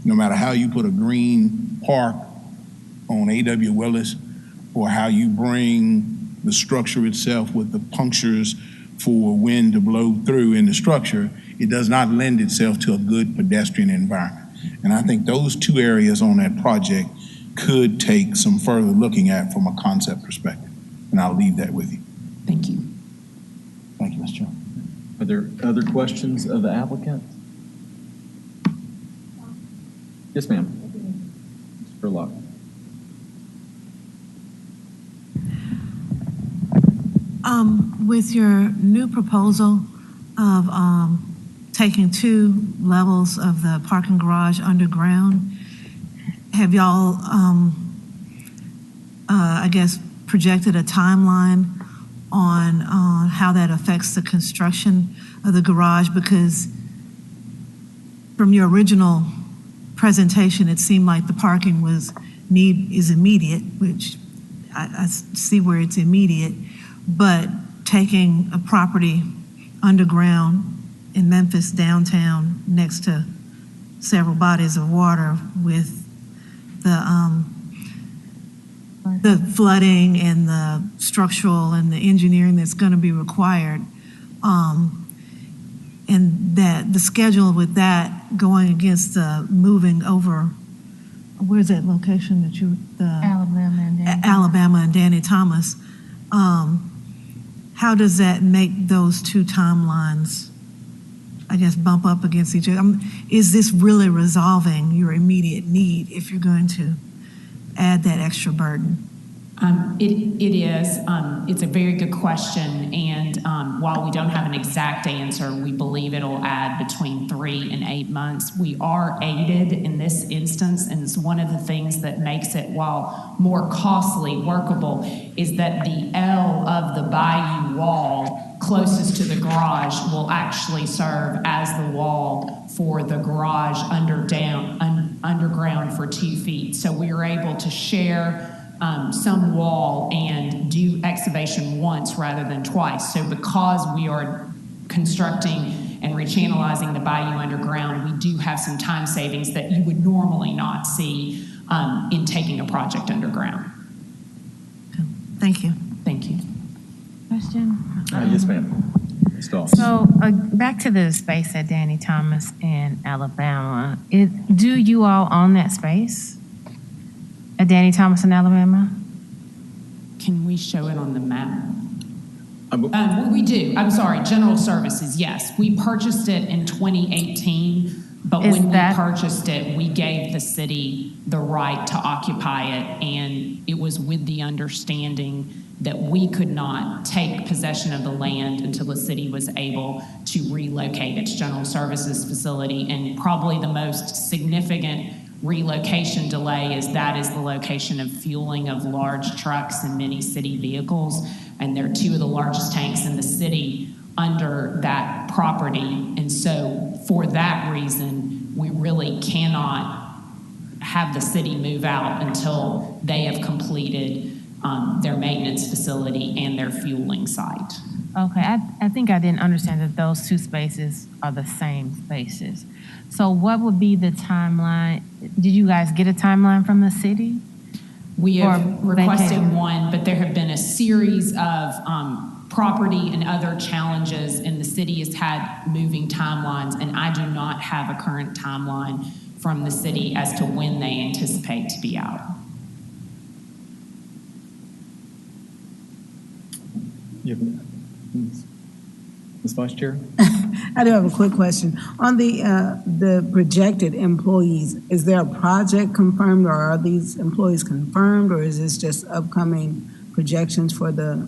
No matter how you put a green park on A.W. Willis or how you bring the structure itself with the punctures for wind to blow through in the structure, it does not lend itself to a good pedestrian environment. And I think those 2 areas on that project could take some further looking at from a concept perspective. And I'll leave that with you. Thank you. Thank you, Mr. Chairman. Are there other questions of the applicant? Yes, ma'am. Mr. Burlock. With your new proposal of taking 2 levels of the parking garage underground, have y'all, I guess, projected a timeline on how that affects the construction of the garage? Because from your original presentation, it seemed like the parking is immediate, which I see where it's immediate, but taking a property underground in Memphis downtown next to several bodies of water with the flooding and the structural and the engineering that's going to be required, and that the schedule with that going against the moving over, where's that location that Alabama and Danny Thomas, how does that make those 2 timelines, I guess, bump up against each other? Is this really resolving your immediate need if you're going to add that extra burden? It is. It's a very good question, and while we don't have an exact answer, we believe it'll add between 3 and 8 months. We are aided in this instance, and it's one of the things that makes it, while more costly, workable, is that the L of the bayou wall closest to the garage will actually serve as the wall for the garage underground for 2 feet. So we are able to share some wall and do excavation once rather than twice. So because we are constructing and rechannelizing the bayou underground, we do have some time savings that you would normally not see in taking a project underground. Thank you. Thank you. Question? Yes, ma'am. Ms. Doss. So back to the space at Danny Thomas in Alabama. Do you all own that space at Danny Thomas in Alabama? Can we show it on the map? We do. I'm sorry, General Services, yes. We purchased it in 2018, but when we purchased it, we gave the city the right to occupy it, and it was with the understanding that we could not take possession of the land until the city was able to relocate its General Services facility. And probably the most significant relocation delay is the location of fueling of large trucks and many city vehicles. And they're 2 of the largest tanks in the city under that property. And so for that reason, we really cannot have the city move out until they have completed their maintenance facility and their fueling site. Okay, I think I didn't understand that those 2 spaces are the same spaces. So what would be the timeline? Did you guys get a timeline from the city? We have requested one, but there have been a series of property and other challenges, and the city has had moving timelines, and I do not have a current timeline from the city as to when they anticipate to be out. Ms. Vice Chair? I do have a quick question. On the projected employees, is there a project confirmed, or are these employees confirmed, or is this just upcoming projections for the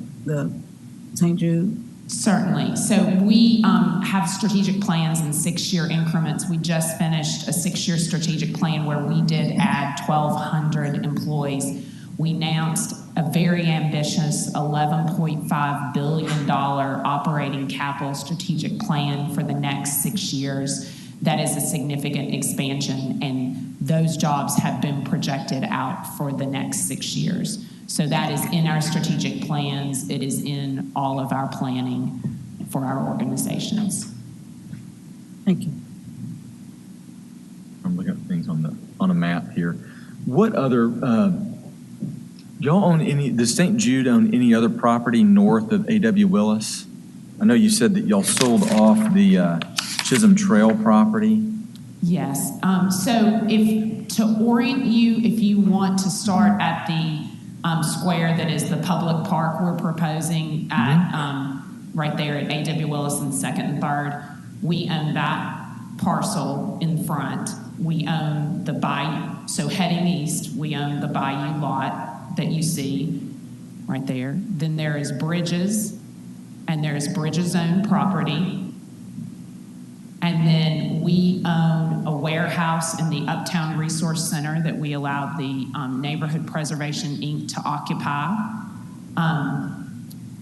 St. Jude? Certainly. So we have strategic plans in 6-year increments. We just finished a 6-year strategic plan where we did add 1,200 employees. We announced a very ambitious $11.5 billion operating capital strategic plan for the next 6 years. That is a significant expansion, and those jobs have been projected out for the next 6 years. So that is in our strategic plans. It is in all of our planning for our organizations. Thank you. I'm looking at things on a map here. What other, does St. Jude own any other property north of A.W. Willis? I know you said that y'all sold off the Chisholm Trail property. Yes. So to orient you, if you want to start at the square that is the public park we're proposing at right there at A.W. Willis and 2nd and 3rd, we own that parcel in front. We own the bayou. So heading east, we own the bayou lot that you see right there. Then there is Bridges, and there is Bridges' own property. And then we own a warehouse in the Uptown Resource Center that we allowed the Neighborhood Preservation, Inc. to occupy.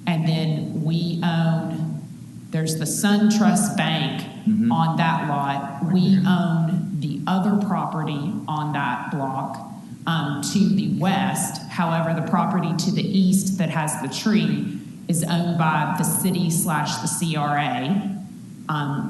And then we own, there's the SunTrust Bank on that lot. We own the other property on that block to the west. However, the property to the east that has the tree is owned by the city / the CRA.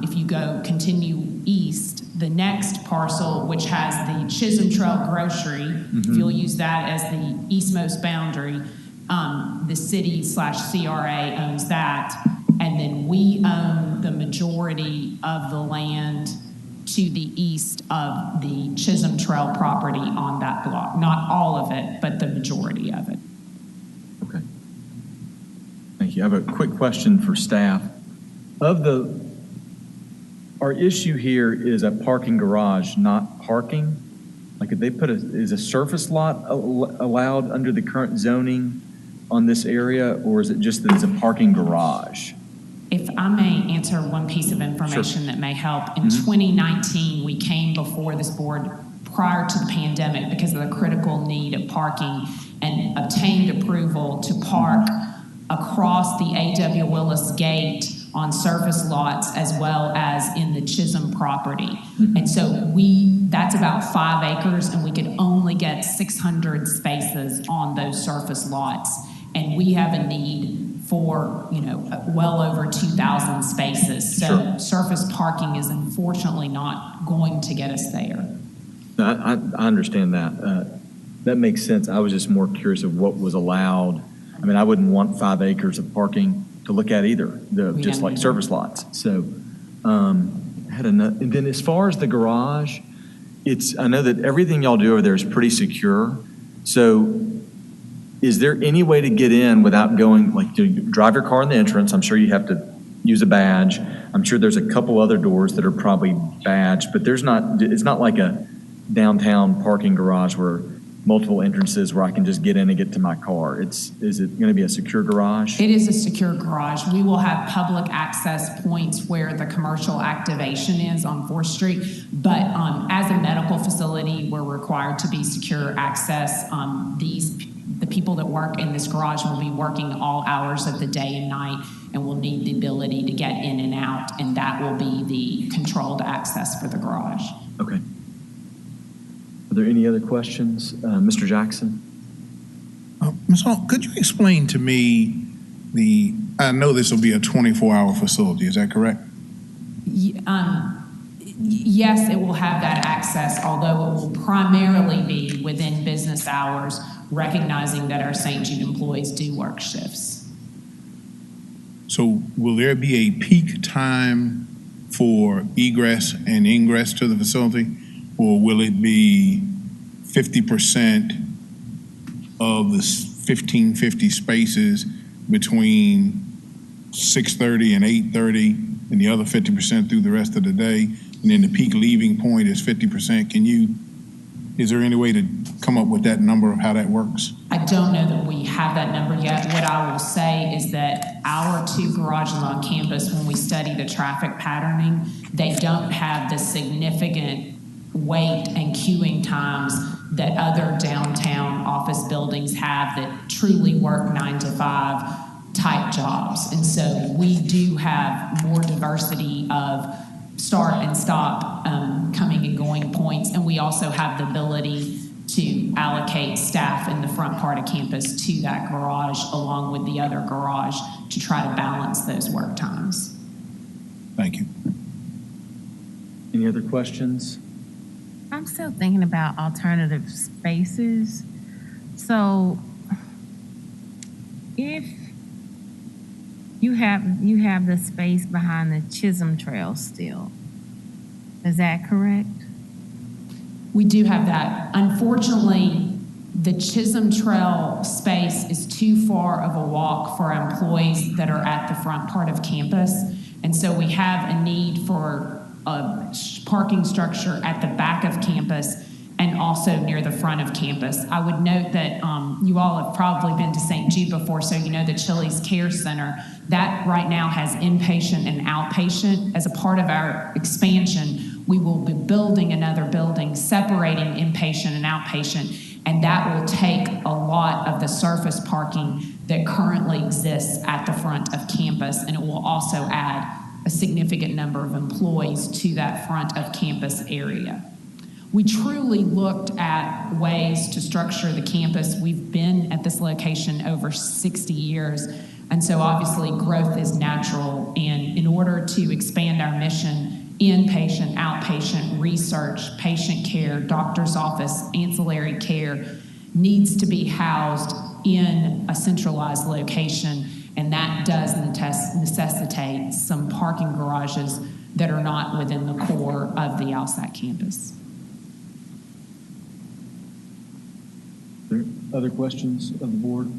If you continue east, the next parcel, which has the Chisholm Trail Grocery, if you'll use that as the eastmost boundary, the city / CRA owns that. And then we own the majority of the land to the east of the Chisholm Trail property on that block. Not all of it, but the majority of it. Okay. Thank you. I have a quick question for staff. Our issue here is a parking garage, not parking. Like, if they is a surface lot allowed under the current zoning on this area, or is it just that it's a parking garage? If I may answer one piece of information that may help. In 2019, we came before this board prior to the pandemic because of the critical need of parking and obtained approval to park across the A.W. Willis gate on surface lots as well as in the Chisholm property. And so that's about 5 acres, and we could only get 600 spaces on those surface lots. And we have a need for, well over 2,000 spaces. So surface parking is unfortunately not going to get us there. I understand that. That makes sense. I was just more curious of what was allowed. I mean, I wouldn't want 5 acres of parking to look at either, just like surface lots. So, and then as far as the garage, I know that everything y'all do over there is pretty secure. So is there any way to get in without going, like, to drive your car in the entrance? I'm sure you have to use a badge. I'm sure there's a couple other doors that are probably badged, but it's not like a downtown parking garage where multiple entrances where I can just get in and get to my car. Is it going to be a secure garage? It is a secure garage. We will have public access points where the commercial activation is on 4th Street, but as a medical facility, we're required to be secure access. The people that work in this garage will be working all hours of the day and night and will need the ability to get in and out, and that will be the controlled access for the garage. Okay. Are there any other questions? Mr. Jackson? Ms. Hall, could you explain to me I know this will be a 24-hour facility, is that correct? Yes, it will have that access, although it will primarily be within business hours, recognizing that our St. Jude employees do work shifts. So will there be a peak time for egress and ingress to the facility? Or will it be 50% of the 1,550 spaces between 6:30 and 8:30, and the other 50% through the rest of the day, and then the peak leaving point is 50%? Is there any way to come up with that number of how that works? I don't know that we have that number yet. What I will say is that our 2 garages on campus, when we study the traffic patterning, they don't have the significant wait and queuing times that other downtown office buildings have that truly work 9 to 5 type jobs. And so we do have more diversity of start and stop coming and going points. And we also have the ability to allocate staff in the front part of campus to that garage along with the other garage to try to balance those work times. Thank you. Any other questions? I'm still thinking about alternative spaces. So if you have the space behind the Chisholm Trail still, is that correct? We do have that. Unfortunately, the Chisholm Trail space is too far of a walk for our employees that are at the front part of campus. And so we have a need for a parking structure at the back of campus and also near the front of campus. I would note that you all have probably been to St. Jude before, so you know the Chili's Care Center. That right now has inpatient and outpatient. As a part of our expansion, we will be building another building separating inpatient and outpatient, and that will take a lot of the surface parking that currently exists at the front of campus, and it will also add a significant number of employees to that front of campus area. We truly looked at ways to structure the campus. We've been at this location over 60 years, and so obviously growth is natural, and in order to expand our mission, inpatient, outpatient, research, patient care, doctor's office, ancillary care needs to be housed in a centralized location, and that does necessitate some parking garages that are not within the core of the LSAC campus. Are there other questions of the board?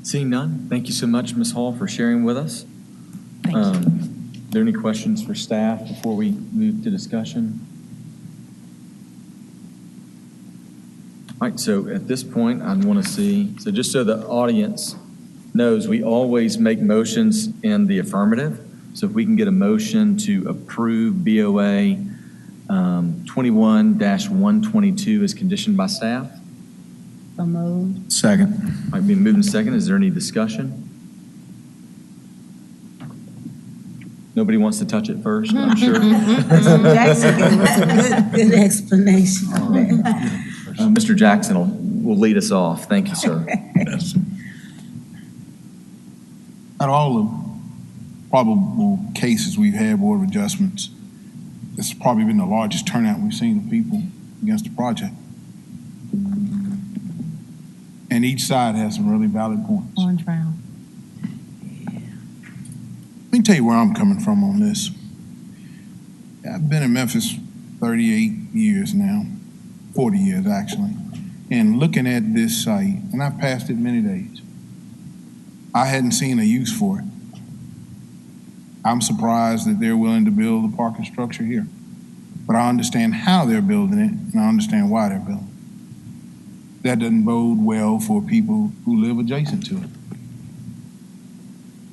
Seeing none, thank you so much, Ms. Hall, for sharing with us. Thank you. there any questions for staff before we move to discussion? All right, so at this point, I want to see, so just so the audience knows, we always make motions in the affirmative. So if we can get a motion to approve BOA 21-122 as conditioned by staff. So moved. Second. Might be moved and second. Is there any discussion? Nobody wants to touch it first, I'm sure. Mr. Jackson gave us a good explanation of that. Mr. Jackson will lead us off. Thank you, sir. Out of all the probable cases we've had, Board of Adjustments, this has probably been the largest turnout we've seen of people against the project. And each side has some really valid points. Orange round. Let me tell you where I'm coming from on this. I've been in Memphis 38 years now, 40 years actually, and looking at this site, and I've passed it many days, I hadn't seen a use for it. I'm surprised that they're willing to build a parking structure here. But I understand how they're building it, and I understand why they're building it. That doesn't bode well for people who live adjacent to it.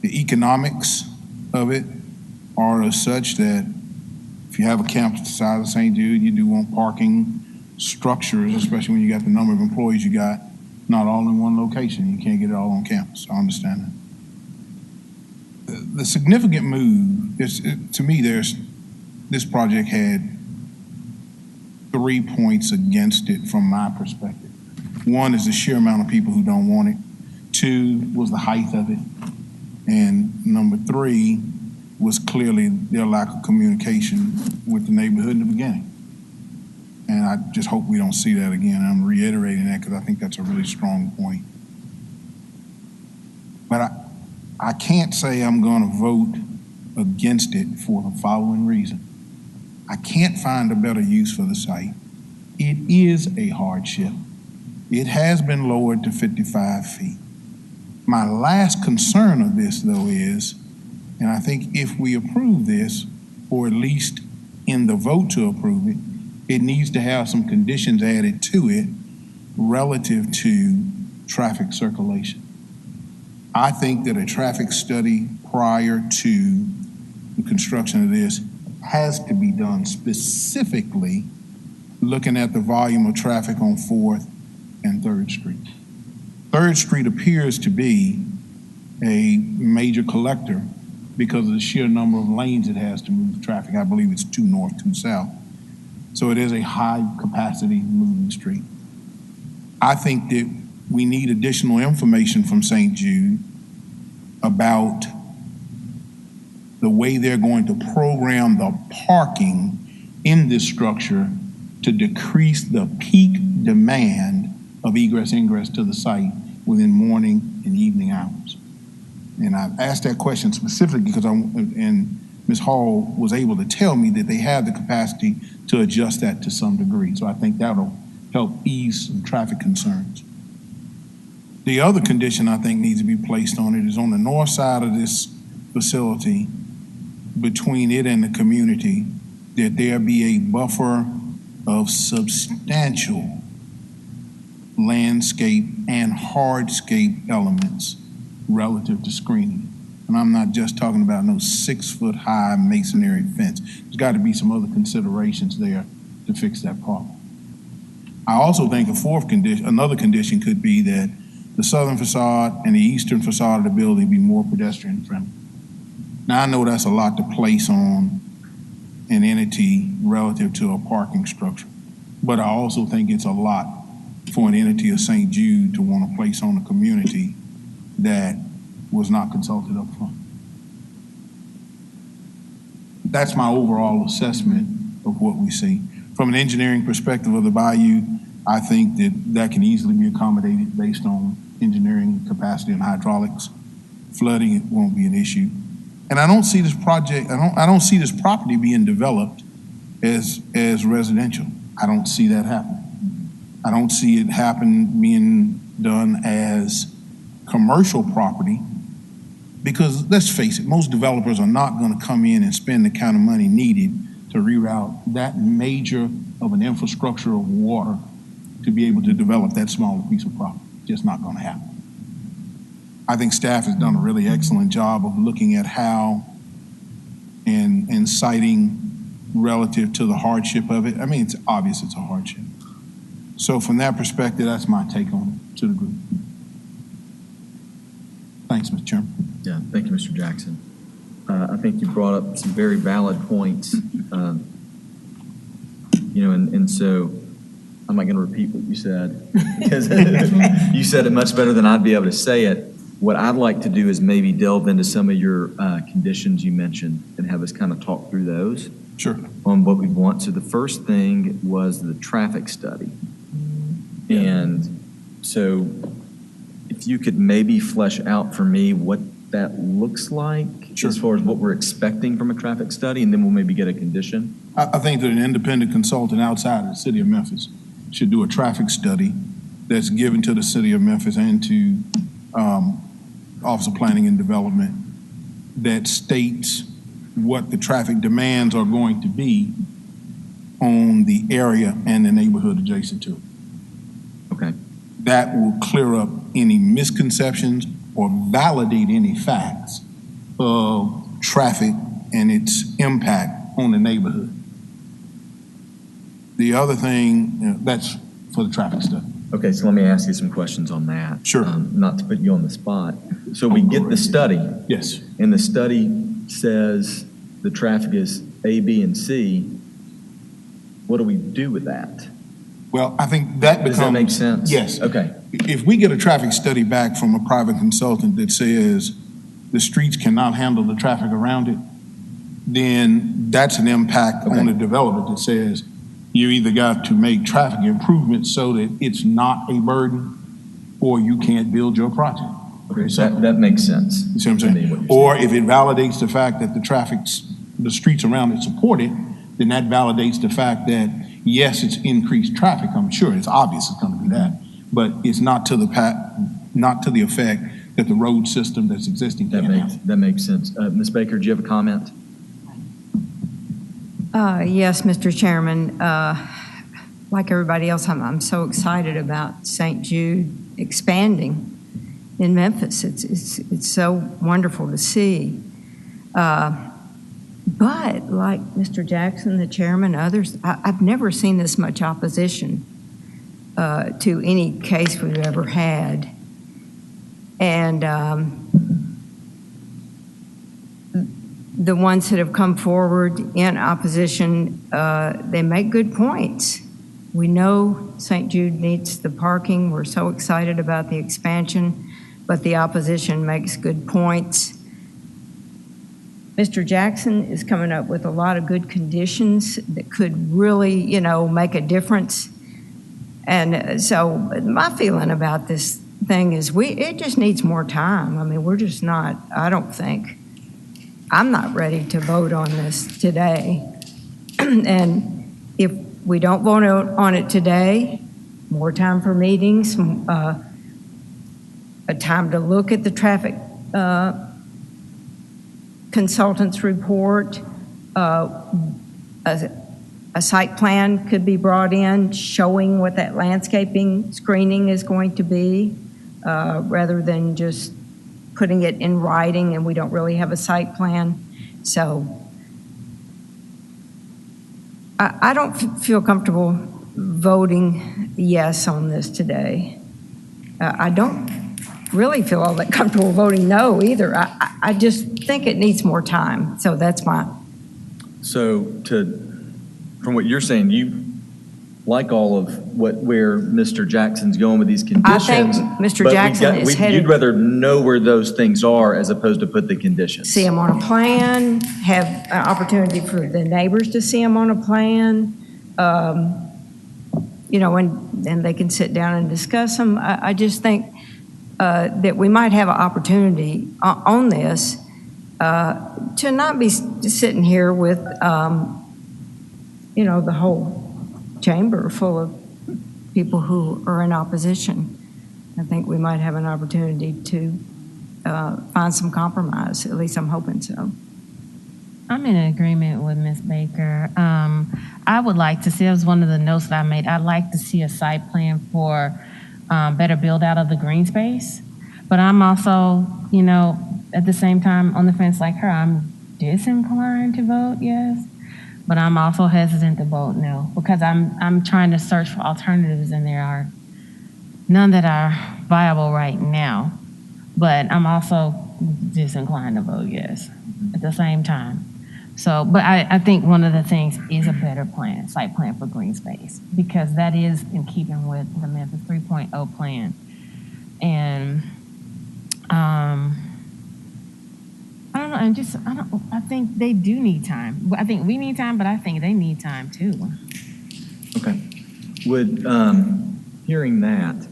The economics of it are as such that if you have a campus the size of St. Jude, you do want parking structures, especially when you got the number of employees you got, not all in one location. You can't get it all on campus. I understand that. The significant move is, to me, this project had 3 points against it from my perspective. One is the sheer amount of people who don't want it. 2 was the height of it. And number 3 was clearly their lack of communication with the neighborhood in the beginning. And I just hope we don't see that again. I'm reiterating that because I think that's a really strong point. But I can't say I'm going to vote against it for the following reason. I can't find a better use for the site. It is a hardship. It has been lowered to 55 feet. My last concern of this, though, is, and I think if we approve this, or at least in the vote to approve it, it needs to have some conditions added to it relative to traffic circulation. I think that a traffic study prior to the construction of this has to be done specifically looking at the volume of traffic on 4th and 3rd Street. 3rd Street appears to be a major collector because of the sheer number of lanes it has to move traffic. I believe it's 2 north, 2 south. So it is a high capacity moving street. I think that we need additional information from St. Jude about the way they're going to program the parking in this structure to decrease the peak demand of egress ingress to the site within morning and evening hours. And I've asked that question specifically because and Ms. Hall was able to tell me that they have the capacity to adjust that to some degree. So I think that'll help ease some traffic concerns. The other condition I think needs to be placed on it is on the north side of this facility, between it and the community, that there be a buffer of substantial landscape and hardscape elements relative to screening. And I'm not just talking about no 6-foot-high masonry fence. There's got to be some other considerations there to fix that problem. I also think another condition could be that the southern facade and the eastern facade of the building be more pedestrian friendly. Now, I know that's a lot to place on an entity relative to a parking structure, but I also think it's a lot for an entity of St. Jude to want to place on a community that was not consulted up front. That's my overall assessment of what we see. From an engineering perspective of the bayou, I think that can easily be accommodated based on engineering capacity and hydraulics. Flooding, it won't be an issue. And I don't see this project, I don't see this property being developed as residential. I don't see that happening. I don't see it being done as commercial property Because let's face it, most developers are not going to come in and spend the kind of money needed to reroute that major of an infrastructure of water to be able to develop that smaller piece of property. Just not going to happen. I think staff has done a really excellent job of looking at how and citing relative to the hardship of it. I mean, it's obvious it's a hardship. So from that perspective, that's my take on it to the group. Thanks, Mr. Chairman. Yeah, thank you, Mr. Jackson. I think you brought up some very valid points. And so I'm not going to repeat what you said because you said it much better than I'd be able to say it. What I'd like to do is maybe delve into some of your conditions you mentioned and have us kind of talk through those. Sure. On what we want. So the first thing was the traffic study. And so if you could maybe flesh out for me what that looks like as far as what we're expecting from a traffic study, and then we'll maybe get a condition. I think that an independent consultant outside of the city of Memphis should do a traffic study that's given to the city of Memphis and to Office of Planning and Development that states what the traffic demands are going to be on the area and the neighborhood adjacent to it. Okay. That will clear up any misconceptions or validate any facts of traffic and its impact on the neighborhood. The other thing, that's for the traffic study. Okay, so let me ask you some questions on that. Sure. Not to put you on the spot. So we get the study. Yes. And the study says the traffic is A, B, and C. What do we do with that? Well, I think that becomes... Does that make sense? Yes. Okay. If we get a traffic study back from a private consultant that says the streets cannot handle the traffic around it, then that's an impact on the developer that says you either got to make traffic improvements so that it's not a burden or you can't build your project. Okay, so that makes sense. You see what I'm saying? Or if it validates the fact that the streets around it support it, then that validates the fact that, yes, it's increased traffic. I'm sure it's obvious it's going to be that, but it's not to the effect that the road system that's existing can handle. That makes sense. Ms. Baker, do you have a comment? Yes, Mr. Chairman. Like everybody else, I'm so excited about St. Jude expanding in Memphis. It's so wonderful to see. But like Mr. Jackson, the chairman, others, I've never seen this much opposition to any case we've ever had. And the ones that have come forward in opposition, they make good points. We know St. Jude needs the parking. We're so excited about the expansion, but the opposition makes good points. Mr. Jackson is coming up with a lot of good conditions that could really, make a difference. And so my feeling about this thing is it just needs more time. I mean, we're just not, I'm not ready to vote on this today. And if we don't vote on it today, more time for meetings, a time to look at the traffic consultant's report, a site plan could be brought in showing what that landscaping screening is going to be, rather than just putting it in writing and we don't really have a site plan. So I don't feel comfortable voting yes on this today. I don't really feel all that comfortable voting no either. I just think it needs more time. So that's my... So from what you're saying, you like all of where Mr. Jackson's going with these conditions. I think Mr. Jackson is headed... You'd rather know where those things are as opposed to put the conditions. See them on a plan, have an opportunity for the neighbors to see them on a plan, and they can sit down and discuss them. I just think that we might have an opportunity on this to not be sitting here with, the whole chamber full of people who are in opposition. I think we might have an opportunity to find some compromise. At least I'm hoping so. I'm in agreement with Ms. Baker. I would like to see, that was one of the notes that I made, I'd like to see a site plan for better build out of the green space. But I'm also, at the same time on the fence like her, I'm disinclined to vote yes, but I'm also hesitant to vote no because I'm trying to search for alternatives and there are none that are viable right now. But I'm also disinclined to vote yes at the same time. So, but I think one of the things is a better plan, site plan for green space, because that is in keeping with the Memphis 3.0 plan. And I don't know, I think they do need time. I think we need time, but I think they need time too. Okay. Would, hearing that,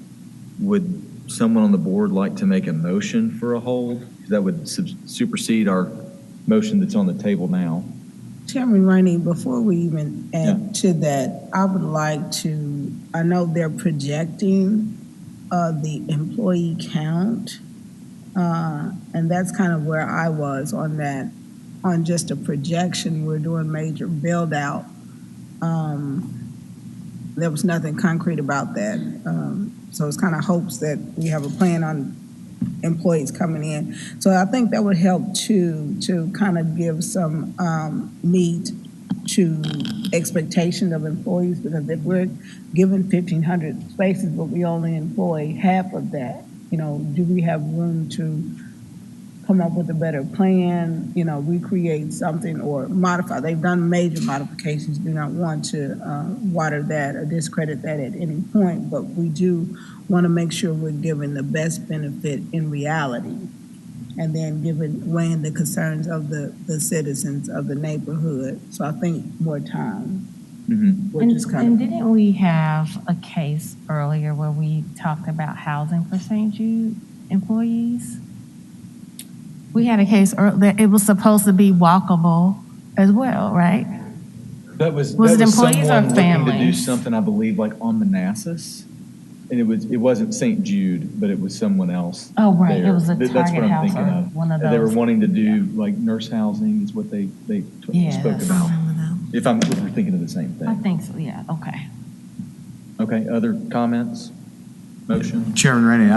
would someone on the board like to make a motion for a hold? That would supersede our motion that's on the table now. Chairman Rainey, before we even add to that, I would like to, I know they're projecting the employee count, and that's kind of where I was on that, on just a projection. We're doing major build out. There was nothing concrete about that. So it's kind of hopes that we have a plan on employees coming in. So I think that would help to kind of give some meat to expectation of employees, because if we're given 1,500 spaces, but we only employ half of that, do we have room to come up with a better plan, recreate something or modify? They've done major modifications, do not want to water that or discredit that at any point, but we do want to make sure we're giving the best benefit in reality, and then weighing the concerns of the citizens of the neighborhood. So I think more time. Mm-hmm. And didn't we have a case earlier where we talked about housing for St. Jude employees? We had a case that it was supposed to be walkable as well, right? That was it employees or someone families? looking to do something, I believe, like on Manassas. And it wasn't St. Jude, but it was someone else. Oh, right. There. It was a That's Target what I'm house thinking or of. one of those. They were wanting to do like nurse housing is what they spoke about. If we're thinking of the same thing. I think so, yeah, okay. Okay, other comments? Motion? Chairman Rainey,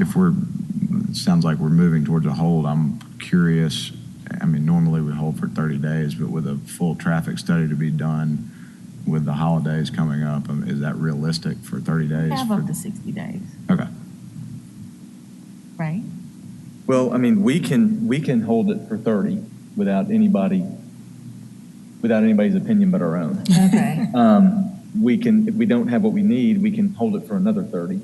it sounds like we're moving towards a hold. I'm curious, normally we hold for 30 days, but with a full traffic study to be done with the holidays coming up, is that realistic for 30 days? We have up to 60 days. Okay. Right? Well, we can hold it for 30 without anybody's opinion but our own. Okay. If we don't have what we need, we can hold it for another 30.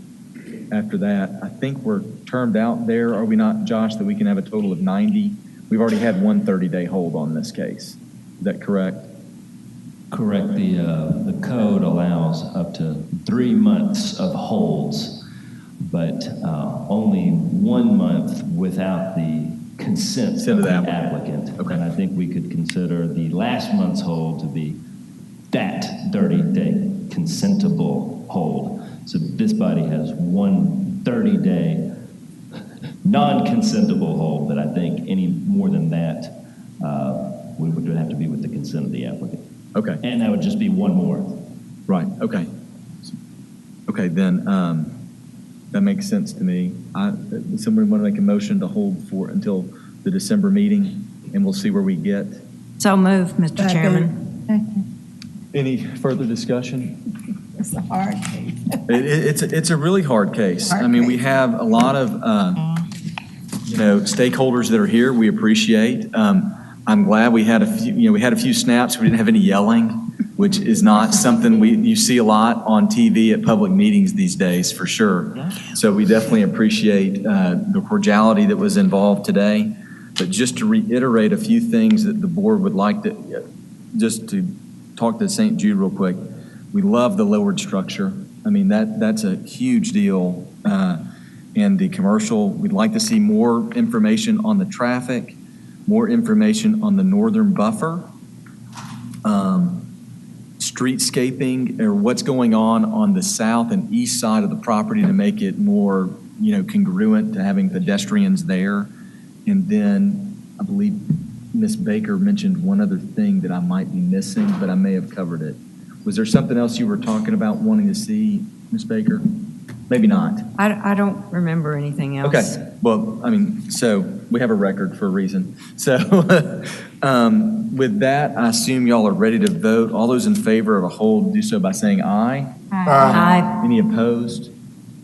After that, I think we're termed out there, are we not, Josh, that we can have a total of 90? We've already had one 30-day hold on this case. Is that correct? Correct. The code allows up to 3 months of holds, but only 1 month without the consent of the applicant. Okay. And I think we could consider the last month's hold to be that 30-day consentable hold. So this body has one 30-day non-consentable hold, but I think any more than that would have to be with the consent of the applicant. Okay. And that would just be one more. Right, okay. Okay, then that makes sense to me. Somebody want to make a motion to hold until the December meeting, and we'll see where we get. So moved, Mr. Chairman. Any further discussion? It's a hard case. It's a really hard case. We have a lot of stakeholders that are here. We appreciate. I'm glad we had a few snaps. We didn't have any yelling, which is not something you see a lot on TV at public meetings these days, for sure. So we definitely appreciate the cordiality that was involved today. But just to reiterate a few things that the board would like to, just to talk to St. Jude real quick. We love the lowered structure. That's a huge deal. And the commercial, we'd like to see more information on the traffic, more information on the northern buffer, streetscaping, or what's going on the south and east side of the property to make it more, congruent to having pedestrians there. And then I believe Ms. Baker mentioned one other thing that I might be missing, but I may have covered it. Was there something else you were talking about wanting to see, Ms. Baker? Maybe not. I don't remember anything else. Okay, well, I mean, so we have a record for a reason. So with that, I assume y'all are ready to vote. All those in favor of a hold, do so by saying aye. Aye. Any opposed?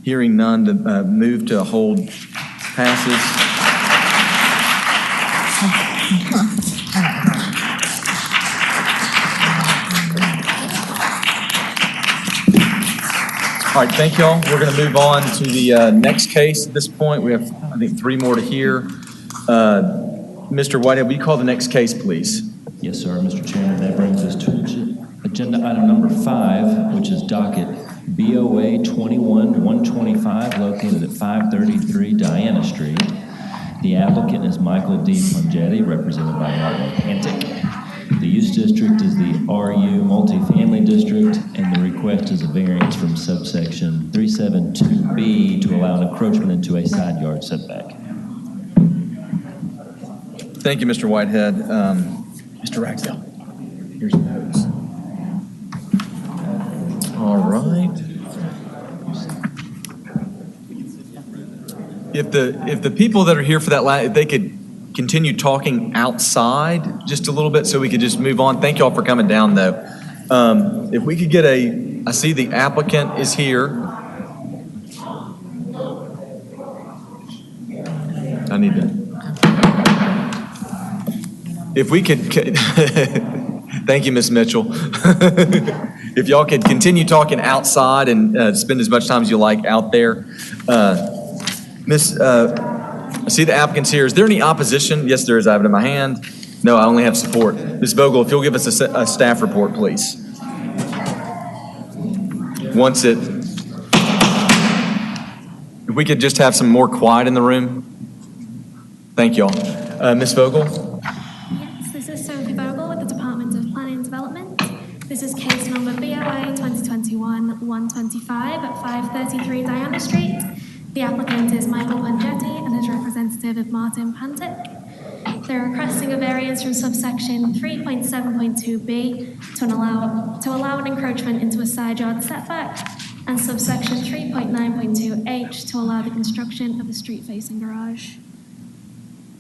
Hearing none, the move to a hold passes. All right, thank y'all. We're going to move on to the next case. At this point, we have, I think, 3 more to hear. Mr. Whitehead, will you call the next case, please? Yes, sir, Mr. Chairman. That brings us to agenda item number 5, which is docket BOA 21-125, located at 533 Diana Street. The applicant is Michael D. Pongetti, represented by Martin Pantic. The use district is the RU multifamily district, and the request is a variance from subsection 372B to allow an encroachment into a side yard setback. Thank you, Mr. Whitehead. Mr. Ragsdale, here's your notes. All right. If the people that are here for that, if they could continue talking outside just a little bit so we could just move on. Thank you all for coming down, though. If we could get I see the applicant is here. I need to. If we could, thank you, Ms. Mitchell. If y'all could continue talking outside and spend as much time as you like out there. I see the applicants here. Is there any opposition? Yes, there is. I have it in my hand. No, I only have support. Ms. Vogel, if you'll give us a staff report, please. If we could just have some more quiet in the room. Thank y'all. Ms. Vogel? Yes, this is Sophie Vogel with the Department of Planning and Development. This is case number BOA 2021-125 at 533 Diana Street. The applicant is Michael Pongetti and is representative of Martin Pantic. They're requesting a variance from subsection 3.7.2b to allow an encroachment into a side yard setback, and subsection 3.9.2h to allow the construction of a street-facing garage.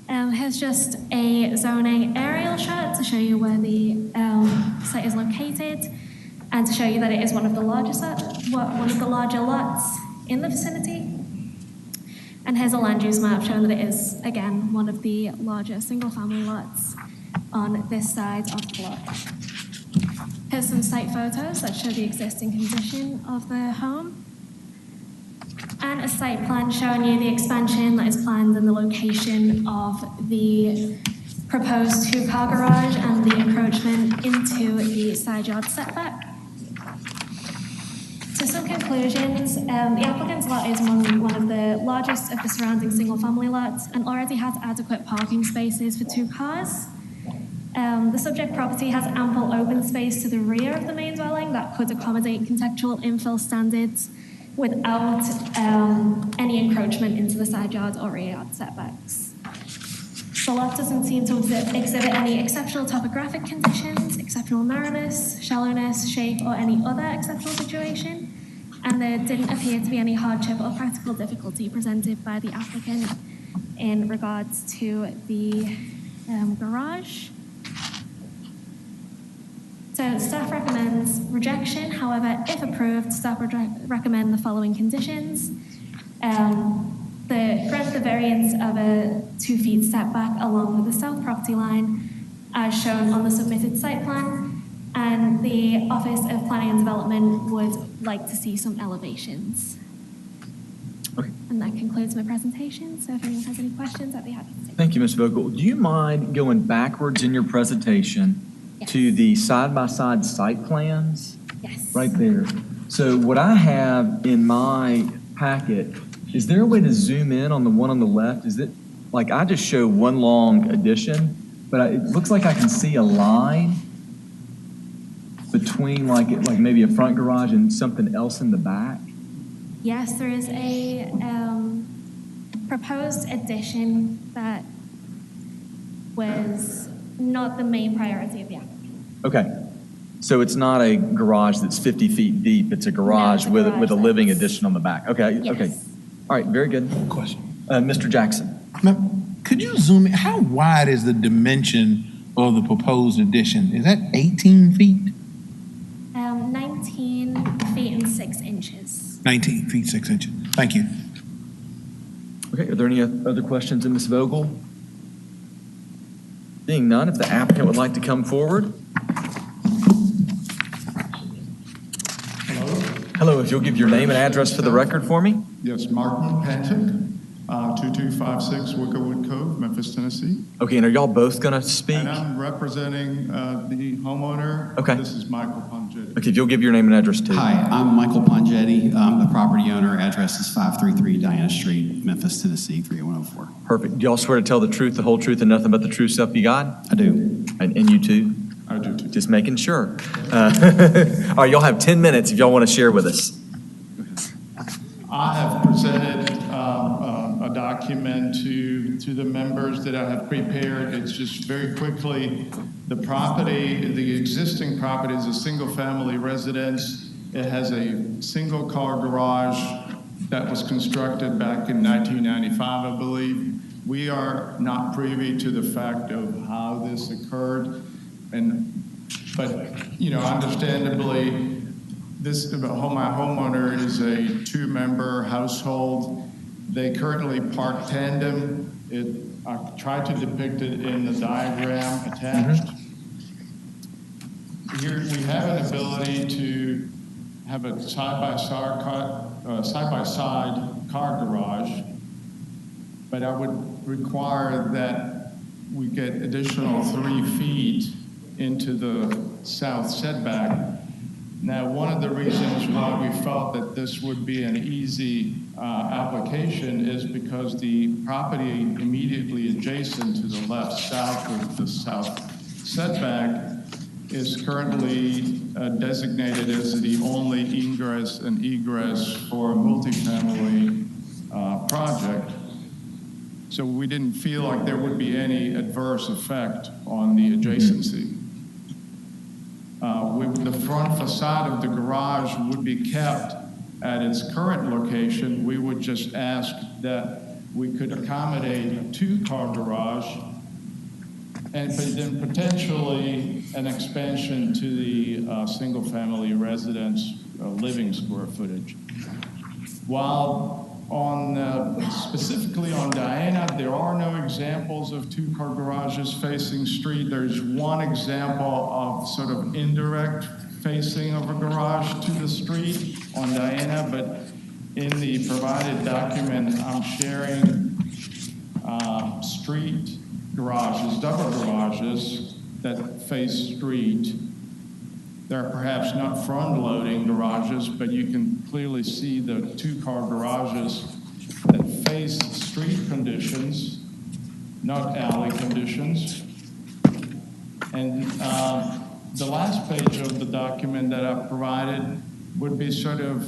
Here's just a zoning aerial shot to show you where the site is located, and to show you that it is one of the larger lots in the vicinity. And here's a land use map showing that it is, again, one of the larger single-family lots on this side of the block. Here's some site photos that show the existing condition of the home. And a site plan showing you the expansion that is planned and the location of the proposed 2-car garage and the encroachment into the side yard setback. So some conclusions, the applicant's lot is one of the largest of the surrounding single-family lots and already has adequate parking spaces for 2 cars. The subject property has ample open space to the rear of the main dwelling that could accommodate contextual infill standards without any encroachment into the side yard or rear yard setbacks. The lot doesn't seem to exhibit any exceptional topographic conditions, exceptional narrowness, shallowness, shape, or any other exceptional situation, and there didn't appear to be any hardship or practical difficulty presented by the applicant in regards to the garage. So staff recommends rejection. However, if approved, staff would recommend the following conditions. Grant the variance of a 2 feet setback along with the south property line as shown on the submitted site plan, and the Office of Planning and Development would like to see some elevations. Okay. And that concludes my presentation, so if anyone has any questions, I'd be happy to take. Thank you, Ms. Vogel. Do you mind going backwards in your presentation to the side-by-side site plans? Yes. Right there. So what I have in my packet, is there a way to zoom in on the one on the left? Is it, like, I just show one long addition, but it looks like I can see a line between like maybe a front garage and something else in the back. Yes, there is a proposed addition that was not the main priority of the applicant. Okay. So it's not a garage that's 50 feet deep. It's a garage, No, it's a garage with a living that's- addition on the back. Okay. Yes. Okay. All right. Very good. Question. Mr. Jackson. Ma'am, could you zoom in? How wide is the dimension of the proposed addition? Is that 18 feet? 19 feet and 6 inches. 19 feet, 6 inches. Thank you. Okay. Are there any other questions of Ms. Vogel? Seeing none, if the applicant would like to come forward. Hello, if you'll give your name and address for the record for me. Yes, Martin Pantic, 2256 Wickerwood Cove, Memphis, Tennessee. Okay, and are y'all both going to speak? And I'm representing the homeowner. Okay. This is Michael Pongetti. Okay, if you'll give your name and address too. Hi, I'm Michael Pongetti. I'm the property owner. Address is 533 Diana Street, Memphis, Tennessee, 38104. Perfect. Do y'all swear to tell the truth, the whole truth, and nothing but the true self you got? I do. And you too? I do too. Just making sure. All right, y'all have 10 minutes if y'all want to share with us. I have presented a document to the members that I have prepared. It's just very quickly, the property, the existing property is a single-family residence. It has a single-car garage that was constructed back in 1995, I believe. We are not privy to the fact of how this occurred, but you know, understandably, my homeowner is a two-member household. They currently park tandem. I tried to depict it in the diagram attached. Here we have an ability to have a side-by-side car garage, but I would require that we get additional 3 feet into the south setback. Now, one of the reasons why we felt that this would be an easy application is because the property immediately adjacent to the left south of the south setback is currently designated as the only ingress and egress for a multifamily project. So we didn't feel like there would be any adverse effect on the adjacency. The front facade of the garage would be kept at its current location. We would just ask that we could accommodate a two-car garage but then potentially an expansion to the single-family residence living square footage. While specifically on Diana, there are no examples of two-car garages facing street. There's one example of sort of indirect facing of a garage to the street on Diana, but in the provided document, I'm sharing street garages, double garages that face street. They're perhaps not front-loading garages, but you can clearly see the two-car garages that face street conditions, not alley conditions. And the last page of the document that I provided would be sort of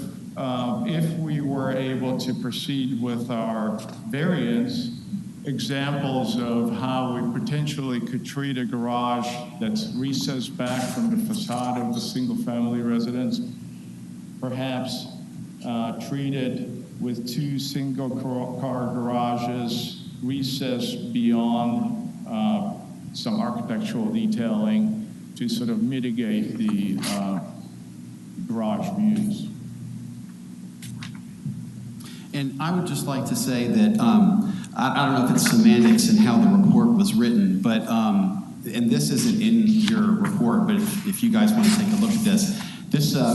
if we were able to proceed with our variance, examples of how we potentially could treat a garage that's recessed back from the facade of the single-family residence, perhaps treated with two single-car garages recessed beyond some architectural detailing to sort of mitigate the garage views. And I would just like to say that I don't know if it's semantics and how the report was written, but, and this isn't in your report, but if you guys want to take a look at this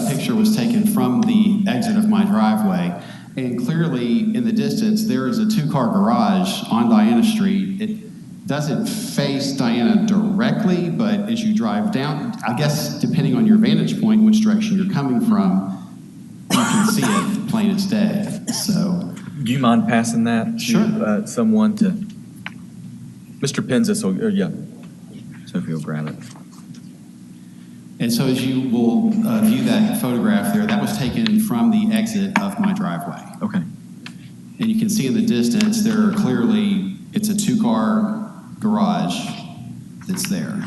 picture was taken from the exit of my driveway, and clearly in the distance, there is a two-car garage on Diana Street. It doesn't face Diana directly, but as you drive down, I guess depending on your vantage point, which direction you're coming from, you can see it plain as day, so. Do you mind passing that to someone to, Mr. Penzis, or yeah, Sophie will grab it. And so as you will view that photograph there, that was taken from the exit of my driveway. Okay. And you can see in the distance, there are clearly, it's a two-car garage that's there.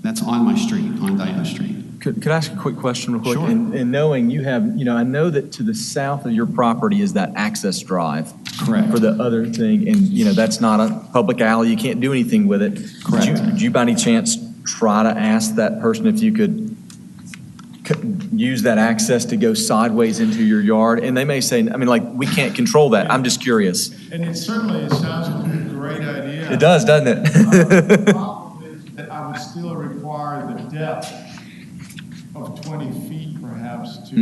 That's on my street, on Diana Street. Could I ask a quick question real quick? Sure. And knowing you have, I know that to the south of your property is that access drive. Correct. For the other thing, and that's not a public alley, you can't do anything with it. Correct. Did you by any chance try to ask that person if you could use that access to go sideways into your yard? And they may say, we can't control that. I'm just curious. And it sounds like a great idea. It does, doesn't it? The problem is that I would still require the depth of 20 feet perhaps to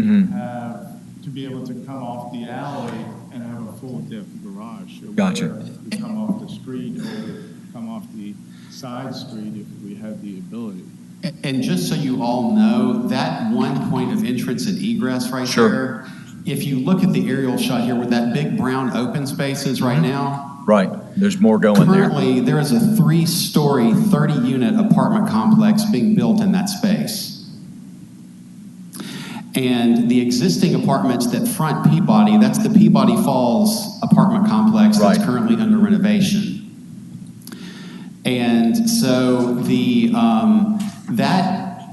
to be able to come off the alley and have a full depth garage. So Gotcha. we come off the street or come off the side street if we have the ability. And just so you all know, that one point of entrance and egress right there, if you look at the aerial shot here where that big brown open space is right now. Right, there's more going there. Currently, there is a 3-story, 30-unit apartment complex being built in that space. And the existing apartments that front Peabody, that's the Peabody Falls apartment complex that's currently under renovation. And so the that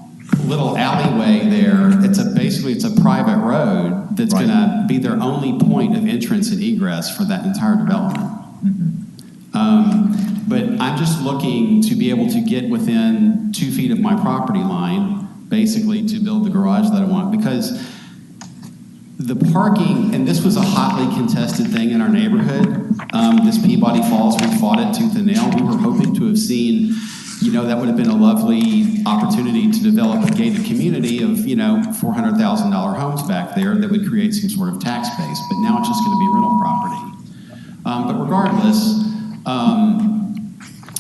little alleyway there, it's a private road that's going to be their only point of entrance and egress for that entire development. But I'm just looking to be able to get within 2 feet of my property line, basically to build the garage that I want, because the parking, and this was a hotly contested thing in our neighborhood, this Peabody Falls, we fought it tooth and nail. We were hoping to have seen, that would have been a lovely opportunity to develop a gated community of, $400,000 homes back there that would create some sort of tax base, but now it's just going to be rental property. But regardless,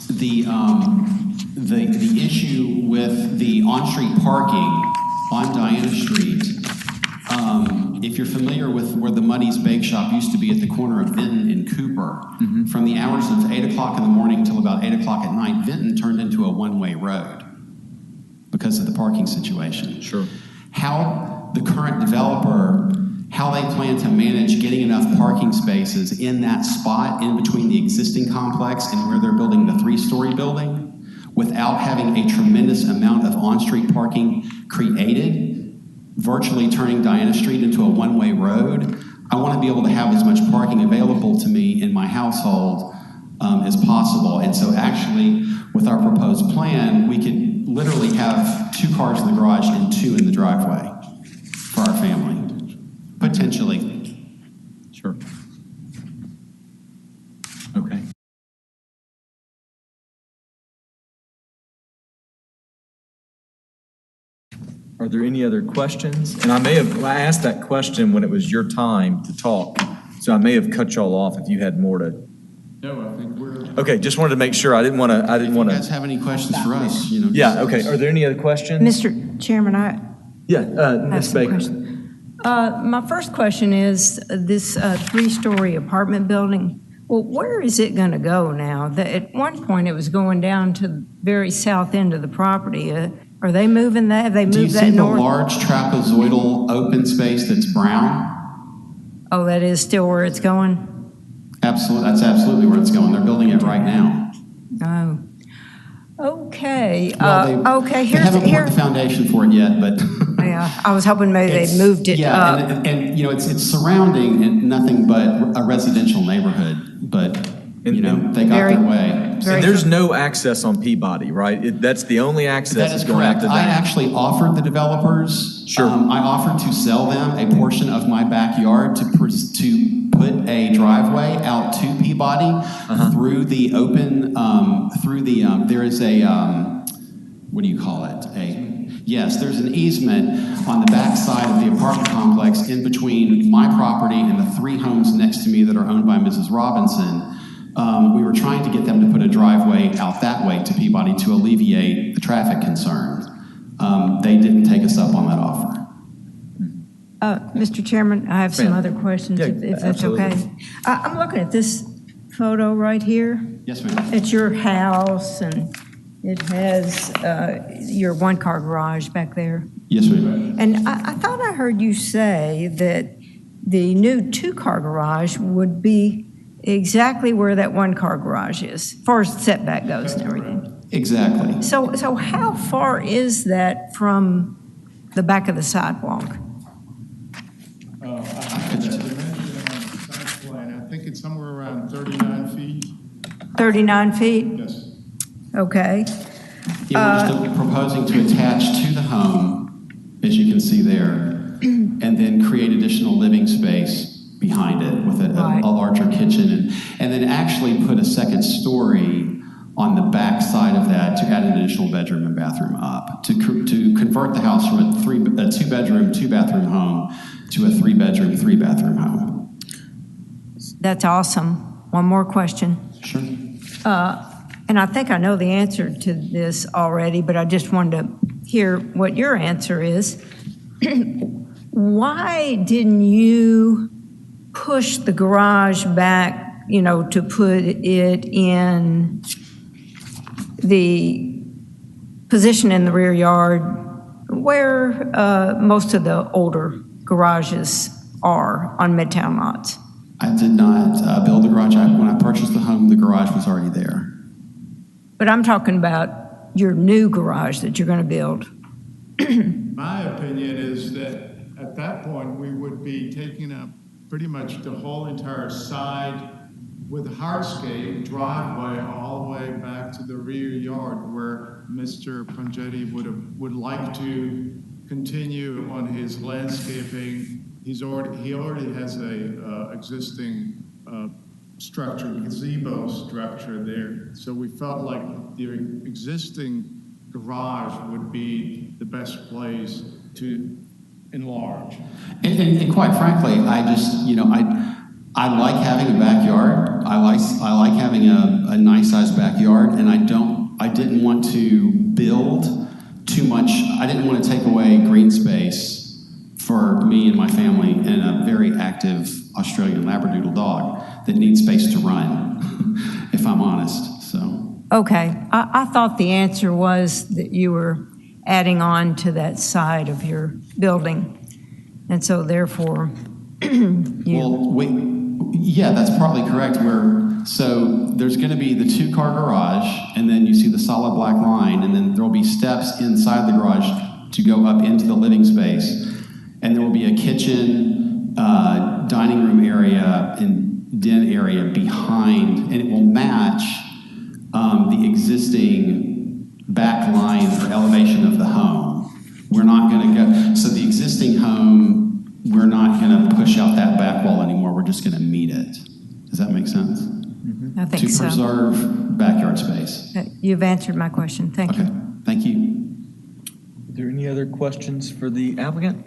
the issue with the on-street parking on Diana Street, if you're familiar with where the Muddy's Bake Shop used to be at the corner of Vinton and Cooper, from the hours of 8 o'clock in the morning until about 8 o'clock at night, Vinton turned into a one-way road because of the parking situation. Sure. How the current developer, how they plan to manage getting enough parking spaces in that spot in between the existing complex and where they're building the 3-story building without having a tremendous amount of on-street parking created, virtually turning Diana Street into a one-way road. I want to be able to have as much parking available to me in my household as possible. And so actually, with our proposed plan, we could literally have 2 cars in the garage and 2 in the driveway for our family, potentially. Sure. Okay. Are there any other questions? And I asked that question when it was your time to talk, so I may have cut y'all off if you had more to. No, I think we're. Okay, just wanted to make sure. I didn't want to. If you guys have any questions for us, Yeah. Okay. Are there any other questions? Mr. Chairman, Ms. Baker. My first question is this 3-story apartment building. Well, where is it going to go now? At one point, it was going down to the very south end of the property. Are they moving that? Have they moved that north? Do you see the large trapezoidal open space that's brown? Oh, that is still where it's going? Absolutely. That's absolutely where it's going. They're building it right now. Oh. Okay. Well, they haven't poured the foundation for it yet, but yeah, I was hoping maybe they'd moved it up. And it's surrounding and nothing but a residential neighborhood, but they got their way. And there's no access on Peabody, right? That's the only access. That is going correct. after that. I actually offered the developers. Sure. I offered to sell them a portion of my backyard to put a driveway out to Peabody through the open, there is a, what do you call it? Yes, there's an easement on the back side of the apartment complex in between my property and the 3 homes next to me that are owned by Mrs. Robinson. We were trying to get them to put a driveway out that way to Peabody to alleviate the traffic concerns. They didn't take us up on that offer. Mr. Chairman, I have some other questions, if that's okay. I'm looking at this photo right here. Yes, ma'am. It's your house, and it has your 1-car garage back there. Yes, ma'am. And I thought I heard you say that the new 2-car garage would be exactly where that one-car garage is, as far as setback goes and everything. Exactly. So how far is that from the back of the sidewalk? I think it's somewhere around 39 feet. 39 feet? Yes. Okay. Yeah, we're still proposing to attach to the home, as you can see there, and then create additional living space behind it with a larger kitchen, and then actually put a second story on the back side of that to add an additional bedroom and bathroom up, to convert the house from a two-bedroom, two-bathroom home to a three-bedroom, three-bathroom home. That's awesome. One more question. Sure. And I think I know the answer to this already, but I just wanted to hear what your answer is. Why didn't you push the garage back, to put it in the position in the rear yard where most of the older garages are on Midtown lots? I did not build the garage. When I purchased the home, the garage was already there. But I'm talking about your new garage that you're going to build. My opinion is that at that point, we would be taking up pretty much the whole entire side with hardscape driveway all the way back to the rear yard where Mr. Pangetti would like to continue on his landscaping. He already has a existing structure, gazebo structure there. So we felt like the existing garage would be the best place to enlarge. And quite frankly, I just, I like having a backyard. I like having a nice sized backyard, and I didn't want to build too much. I didn't want to take away green space for me and my family and a very active Australian Labradoodle dog that needs space to run, if I'm honest. So. Okay. I thought the answer was that you were adding on to that side of your building. And so therefore, yeah, that's probably correct. So there's going to be the two-car garage, and then you see the solid black line, and then there will be steps inside the garage to go up into the living space. And there will be a kitchen, dining room area, and den area behind, and it will match the existing back line or elevation of the home. We're not going to go, so the existing home, we're not going to push out that back wall anymore. We're just going to meet it. Does that make sense? Mm-hmm. I think so. To preserve backyard space. You've answered my question. Thank you. Thank you. Are there any other questions for the applicant?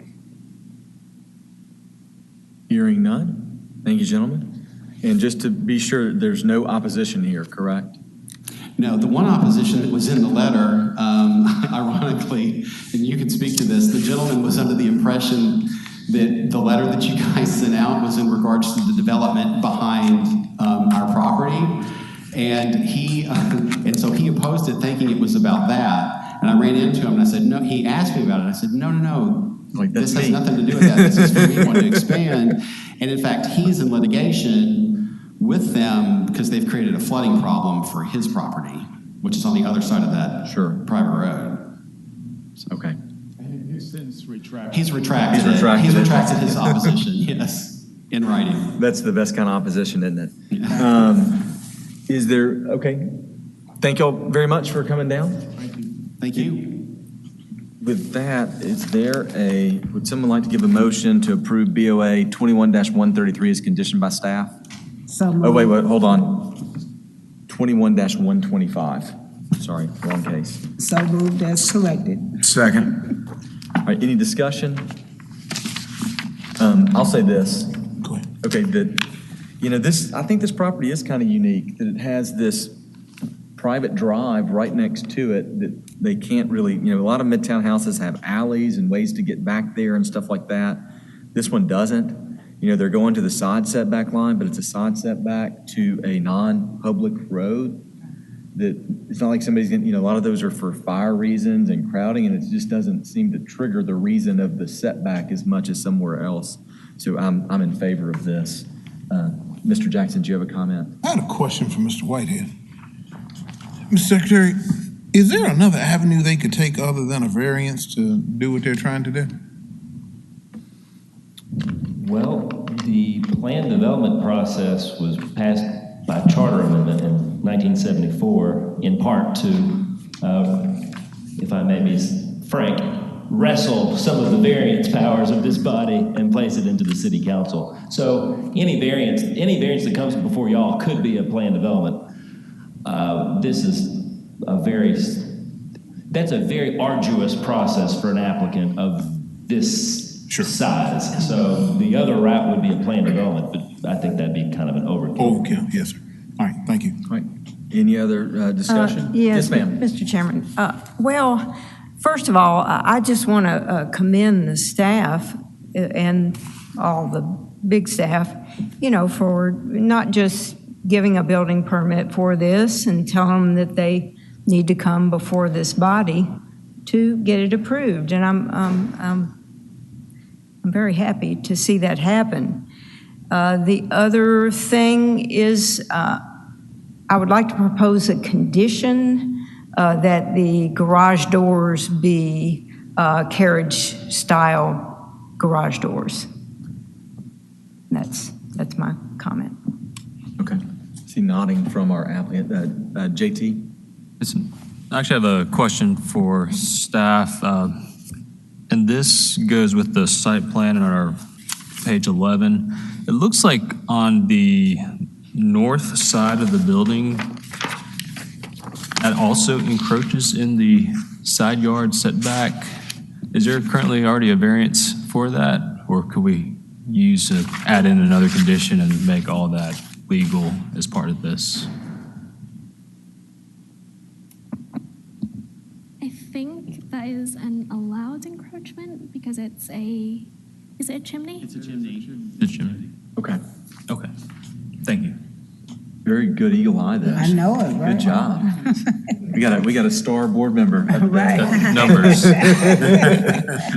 Hearing none. Thank you, gentlemen. And just to be sure, there's no opposition here, correct? No, the one opposition that was in the letter, ironically, and you can speak to this, the gentleman was under the impression that the letter that you guys sent out was in regards to the development behind our property. And so he opposed it thinking it was about that. And I ran into him and I said, no, he asked me about it. I said, no. Like, this has nothing to do with that. This is for me wanting to expand. And in fact, he's in litigation with them because they've created a flooding problem for his property, which is on the other side of that private road. So. Okay. He's since retracted. He's retracted his opposition, yes, in writing. That's the best kind of opposition, isn't it? Yeah. Okay. Thank y'all very much for coming down. Thank you. Thank you. With that, would someone like to give a motion to approve BOA 21-133 as conditioned by staff? Oh, wait, hold on. 21-125. Sorry, wrong case. So moved as corrected. Second. All right, any discussion? I'll say this. Go ahead. Okay, I think this property is kind of unique, that it has this private drive right next to it that they can't really, a lot of Midtown houses have alleys and ways to get back there and stuff like that. This one doesn't. They're going to the side setback line, but it's a side setback to a non-public road. That it's not like somebody's getting, a lot of those are for fire reasons and crowding, and it just doesn't seem to trigger the reason of the setback as much as somewhere else. So I'm in favor of this. Mr. Jackson, do you have a comment? I had a question for Mr. Whitehead. Mr. Secretary, is there another avenue they could take other than a variance to do what they're trying to do? Well, the plan development process was passed by charter amendment in 1974, in part to, if I may be frank, wrestle some of the variance powers of this body and place it into the city council. So any variance that comes before y'all could be a plan development. That's a very arduous process for an applicant of this size. So the other route would be a plan development, but I think that'd be kind of an overkill. Overkill, yes, sir. All right, thank you. All right. Any other discussion? Yes, ma'am. Mr. Chairman. Well, first of all, I just want to commend the staff and all the big staff, for not just giving a building permit for this and tell them that they need to come before this body to get it approved. And I'm very happy to see that happen. The other thing is I would like to propose a condition that the garage doors be carriage-style garage doors. That's my comment. Okay. See nodding from our applicant, JT. I actually have a question for staff, and this goes with the site plan on our page 11. It looks like on the north side of the building, that also encroaches in the side yard setback. Is there currently already a variance for that, or could we add in another condition and make all that legal as part of this? I think that is an allowed encroachment because is it a chimney? It's a chimney. Okay. Okay. Thank you. Very good eagle eye there. I know it, right? Good job. we got a star board member. Right. Numbers.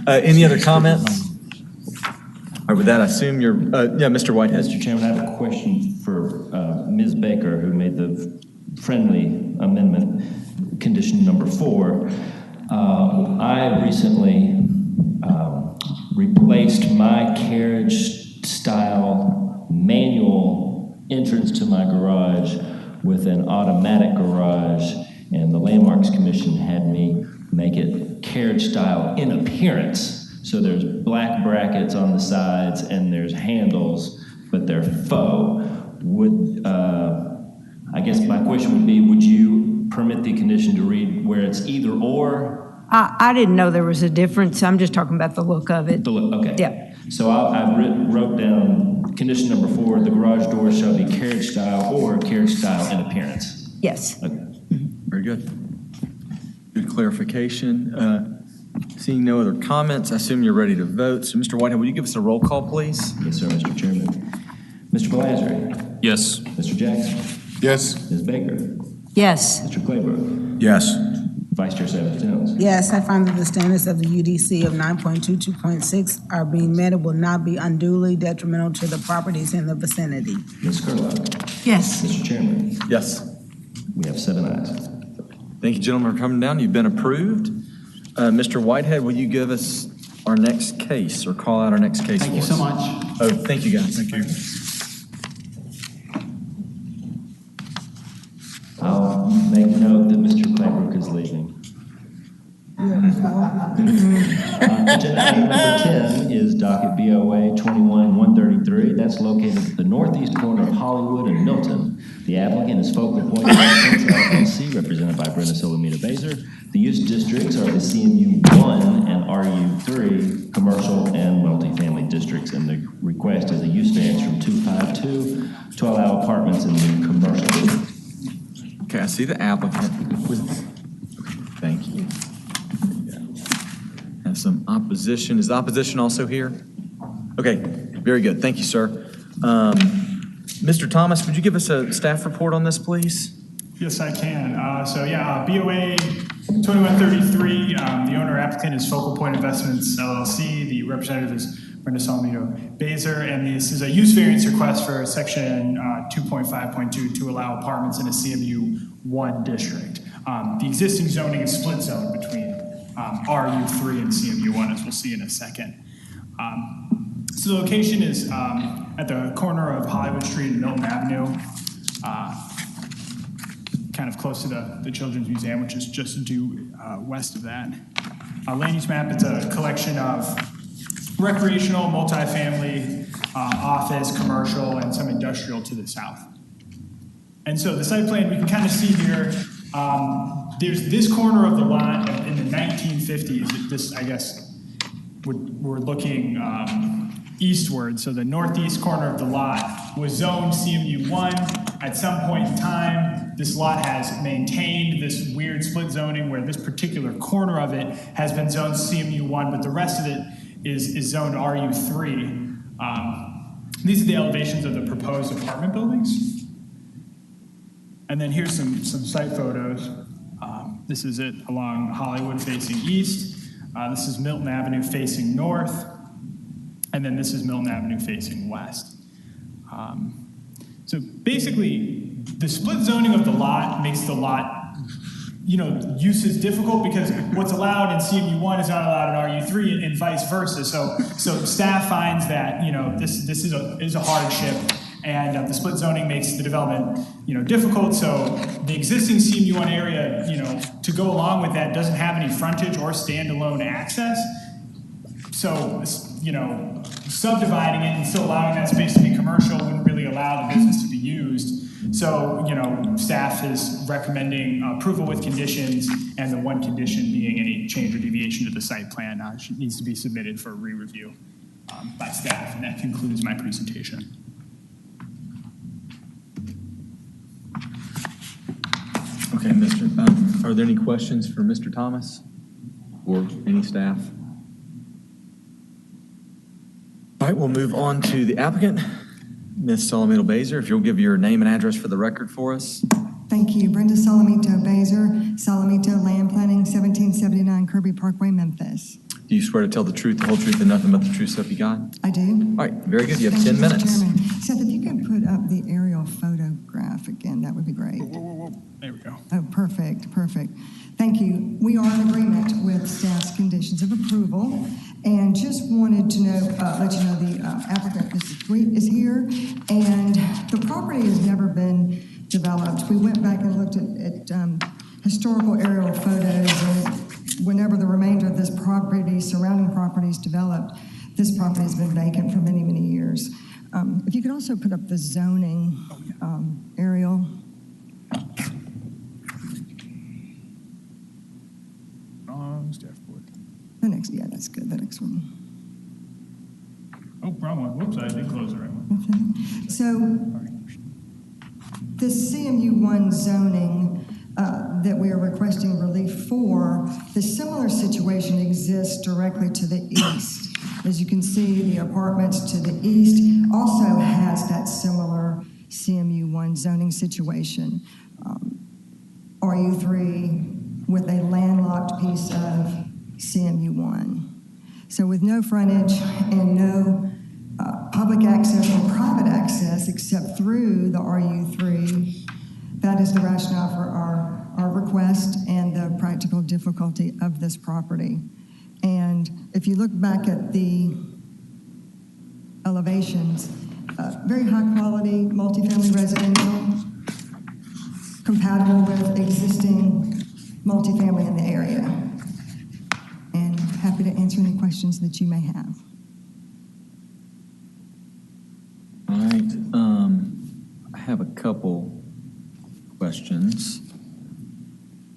Any other comments? All right, with that, I assume you're, Mr. Whitehead. Mr. Chairman, I have a question for Ms. Baker, who made the friendly amendment, condition number 4. I recently replaced my carriage-style manual entrance to my garage with an automatic garage, and the Landmarks Commission had me make it carriage-style in appearance. So there's black brackets on the sides and there's handles, but they're faux. I guess my question would be, would you permit the condition to read where it's either or? I didn't know there was a difference. I'm just talking about the look of it. The look, okay. Yeah. So I wrote down condition number 4, the garage door shall be carriage style or carriage style in appearance. Yes. Okay. Very good. Good clarification. Seeing no other comments, I assume you're ready to vote. So, Mr. Whitehead, will you give us a roll call, please? Yes, sir, Mr. Chairman. Mr. Melasry? Yes. Mr. Jackson? Yes. Ms. Baker? Yes. Mr. Claybrook? Yes. Vice Chair Savage-Jones? Yes, I find that the standards of the UDC of 9.22.6 are being met and will not be unduly detrimental to the properties in the vicinity. Ms. Curlock? Yes. Mr. Chairman? Yes. We have 7 ayes. Thank you, gentlemen, for coming down. You've been approved. Mr. Whitehead, will you give us our next case or call out our next case Thank for you us? so much. Oh, thank you, guys. Thank you. I'll make note that Mr. Claybrook is leaving. Agenda item number 10 is docket BOA 21-133. That's located at the northeast corner of Hollywood and Milton. The applicant is Focal Point Investments, LLC, represented by Brenda Solomita-Baser. The use districts are the CMU 1 and RU3 commercial and multifamily districts, and the request is a use variance from 252 to allow apartments in the commercial district. Okay, I see the applicant. Thank you. Have some opposition. Is the opposition also here? Okay, very good. Thank you, sir. Mr. Thomas, would you give us a staff report on this, please? Yes, I can. BOA 2133, the owner applicant is Focal Point Investments, LLC. The representative is Brenda Salamito Baser, and this is a use variance request for section 2.5.2 to allow apartments in a CMU 1 district. The existing zoning is split zone between RU3 and CMU 1, as we'll see in a second. So the location is at the corner of Hollywood Street and Milton Avenue, kind of close to the Children's Museum, which is just due west of that. Land use map, it's a collection of recreational, multifamily, office, commercial, and some industrial to the south. And so the site plan, we can kind of see here, there's this corner of the lot in the 1950s. This, I guess, we're looking eastward. So the northeast corner of the lot was zoned CMU1. At some point in time, this lot has maintained this weird split zoning where this particular corner of it has been zoned CMU1, but the rest of it is zoned RU3. These are the elevations of the proposed apartment buildings. And then here's some site photos. This is it along Hollywood facing east. This is Milton Avenue facing north. And then this is Milton Avenue facing west. So basically, the split zoning of the lot makes the lot, uses difficult because what's allowed in CMU1 is not allowed in RU3 and vice versa. So staff finds that, this is a hardship, and the split zoning makes the development, difficult. So the existing CMU1 area, to go along with that doesn't have any frontage or standalone access. So, subdividing it and still allowing that space to be commercial wouldn't really allow the business to be used. So, staff is recommending approval with conditions, and the one condition being any change or deviation to the site plan needs to be submitted for re-review by staff. And that concludes my presentation. Okay, are there any questions for Mr. Thomas or any staff? All right, we'll move on to the applicant, Ms. Salamito Baser. If you'll give your name and address for the record for us. Thank you. Brenda Salamito Baser, Salamito Land Planning, 1779 Kirby Parkway, Memphis. Do you swear to tell the truth, the whole truth, and nothing but the truth, so help you God? I do. All right, very good. You have 10 minutes. Chairman. Seth, if you could put up the aerial photograph again, that would be great. There we go. Oh, perfect. Thank you. We are in agreement with staff's conditions of approval, and just wanted to let you know the applicant, Mr. Sweet, is here, and the property has never been developed. We went back and looked at historical aerial photos, and whenever the remainder of this property, surrounding properties developed, this property has been vacant for many, many years. If you could also put up the zoning aerial. Staff board. That's good. The next one. Oh, wrong one. Whoops, I did close the right one. Okay. So the CMU1 zoning that we are requesting relief for, the similar situation exists directly to the east. As you can see, the apartments to the east also has that similar CMU1 zoning situation. RU3 with a landlocked piece of CMU1. So with no frontage and no public access or private access except through the RU3, that is the rationale for our request and the practical difficulty of this property. And if you look back at the elevations, very high quality multifamily residential, compatible with existing multifamily in the area. And happy to answer any questions that you may have. All right, I have a couple questions,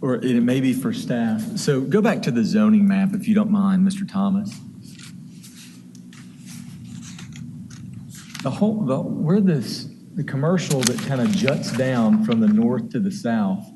or it may be for staff. So go back to the zoning map, if you don't mind, Mr. Thomas. The commercial that kind of juts down from the north to the south,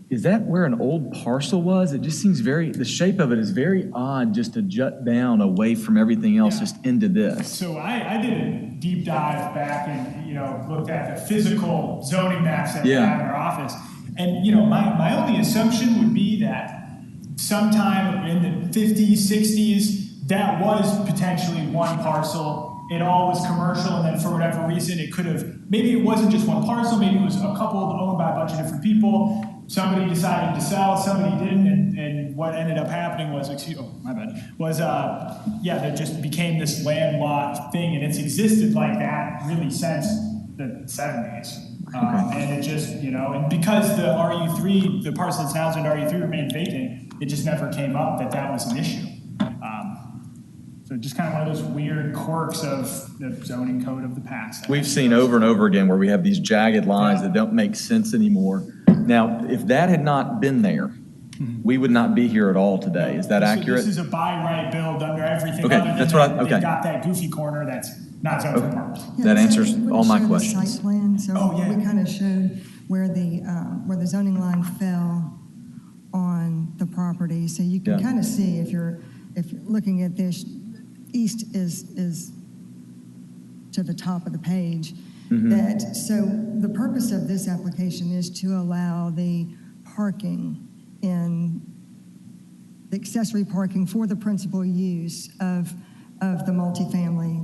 is that where an old parcel was? It just seems the shape of it is very odd just to jut down away from everything else, just into this. So I did a deep dive back and, looked at the physical zoning maps that we have in our office. And, my only assumption would be that sometime in the 50s, 60s, that was potentially one parcel. It all was commercial, and then for whatever reason, it could have, maybe it wasn't just one parcel, maybe it was a couple owned by a bunch of different people. Somebody decided to sell, somebody didn't, and what ended up happening was, there just became this landlocked thing, and it's existed like that really since the 70s. And it just, and because the RU3, the parcel that's now zoned RU3 remained vacant, it just never came up that was an issue. So just kind of one of those weird quirks of the zoning code of the past. We've seen over and over again where we have these jagged lines that don't make sense anymore. Now, if that had not been there, we would not be here at all today. Is that accurate? This is a buy, right, build under everything. Okay, other than that's what they've got that goofy corner that's not zoned for parks. That answers all my questions. Site plan, so we kind of showed where the zoning line fell on the property, so you can kind of see if you're looking at this. East is to the top of the page. So the purpose of this application is to allow the parking in the accessory parking for the principal use of the multifamily,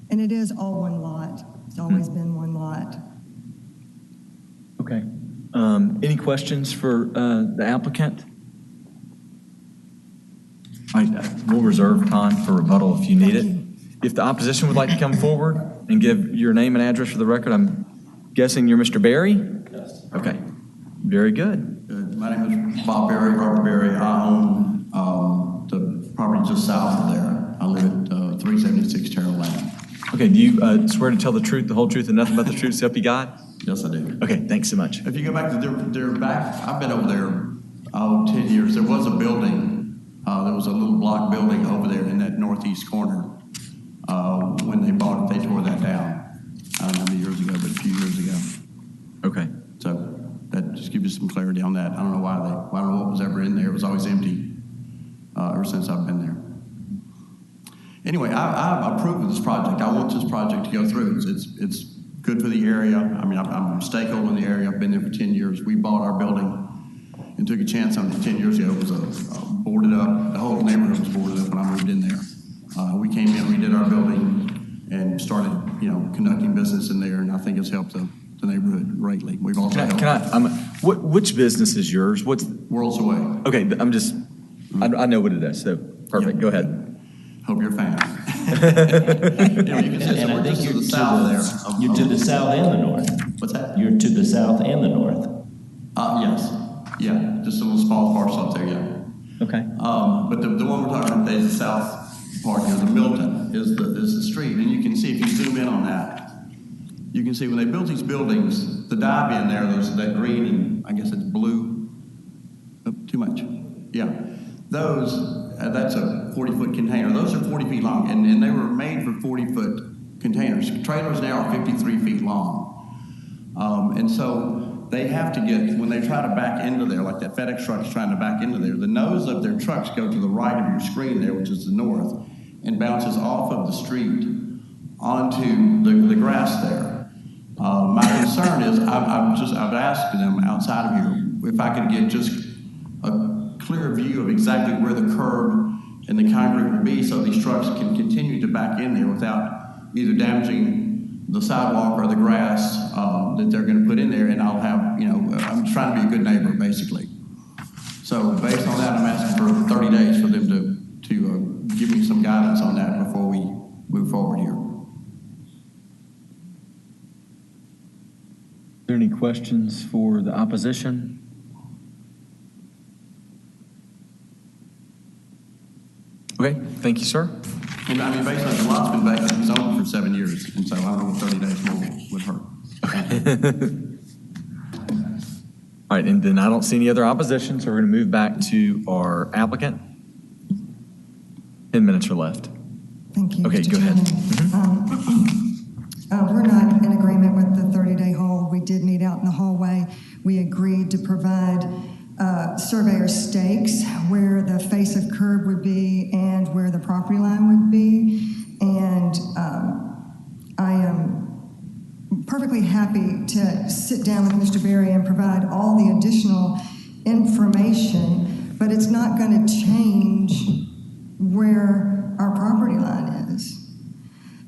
and it is all one lot. It's always been one lot. Okay. Any questions for the applicant? All right, we'll reserve time for rebuttal if you need it. If the opposition would like to come forward and give your name and address for the record, I'm guessing you're Mr. Berry? Yes. Okay, very good. My name is Bob Berry, Robert Berry. I own the property just south of there. I live at 376 Terrell Lane. Okay, do you swear to tell the truth, the whole truth, and nothing but the truth, so help you God? Yes, I do. Okay, thanks so much. If you go back to their back, I've been over there 10 years. There was a building. There was a little block building over there in that northeast corner. When they bought it, they tore that down. I don't know how many years ago, but a few years ago. Okay. So that just gives you some clarity on that. I don't know I don't know what was ever in there. It was always empty ever since I've been there. Anyway, I approve of this project. I want this project to go through. It's good for the area. I mean, I'm a stakeholder in the area. I've been there for 10 years. We bought our building and took a chance on it 10 years ago. It was boarded up. The whole neighborhood was boarded up when I moved in there. We came in, redid our building, and started, conducting business in there, and I think it's helped the neighborhood greatly. We've also which business is yours? What's Worlds Away? Okay, I know what it is. So perfect. Yep. Go ahead. Hope you're a fan. You can see And I think you're to the south there. You're to the south and the north. What's that? You're to the south and the north. Yes. Yeah, just a little small parcel up there, yeah. Okay. But the one we're talking about today is the south part here, the Milton is the street. And you can see, if you zoom in on that, you can see when they built these buildings, the dye in there, that green and I guess it's blue, too much. Yeah. Those, that's a 40-foot container. Those are 40 feet long, and they were made for 40-foot containers. Trailers now are 53 feet long. And so they have to get, when they try to back into there, like that FedEx truck's trying to back into there, the nose of their trucks go to the right of your screen there, which is the north, and bounces off of the street onto the grass there. My concern is, I've asked them outside of here if I could get just a clear view of exactly where the curb and the concrete will be, so these trucks can continue to back in there without either damaging the sidewalk or the grass that they're going to put in there. And I'll have, I'm trying to be a good neighbor, basically. So based on that, I'm asking for 30 days for them to give me some guidance on that before we move forward here. Are there any questions for the opposition? Okay, thank you, sir. And I mean, based on the lot's been vacant, it's owned for 7 years, and so I don't know what 30 days more would hurt. All right, and then I don't see any other opposition, so we're going to move back to our applicant. 10 minutes are left. Thank you. Okay, Mr. go ahead. We're not in agreement with the 30-day hold. We did meet out in the hallway. We agreed to provide surveyor stakes where the face of curb would be and where the property line would be. And I am perfectly happy to sit down with Mr. Berry and provide all the additional information, but it's not going to change where our property line is.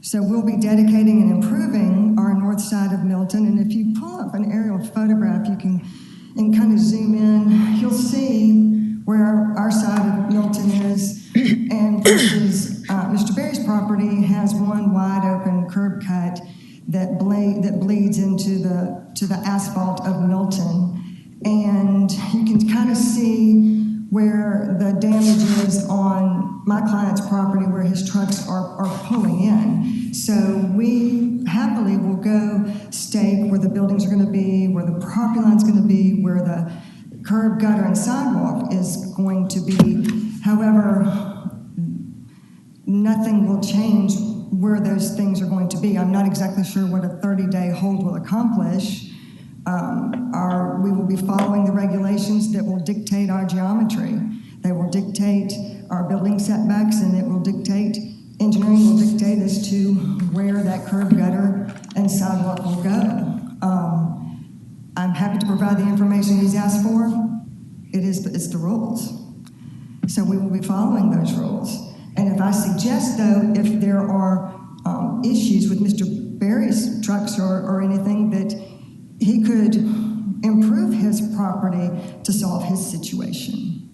So we'll be dedicating and improving our north side of Milton, and if you pull up an aerial photograph, you can, and kind of zoom in, you'll see where our side of Milton is, and versus Mr. Berry's property has one wide open curb cut that bleeds into the asphalt of Milton, and you can kind of see where the damage is on my client's property where his trucks are pulling in. So we happily will go stake where the buildings are going to be, where the property line's going to be, where the curb, gutter, and sidewalk is going to be. However, nothing will change where those things are going to be. I'm not exactly sure what a 30-day hold will accomplish. We will be following the regulations that will dictate our geometry. They will dictate our building setbacks, and it will dictate, engineering will dictate as to where that curb, gutter, and sidewalk will go. I'm happy to provide the information he's asked for. It's the rules. So we will be following those rules. And if I suggest, though, if there are issues with Mr. Berry's trucks or anything, that he could improve his property to solve his situation.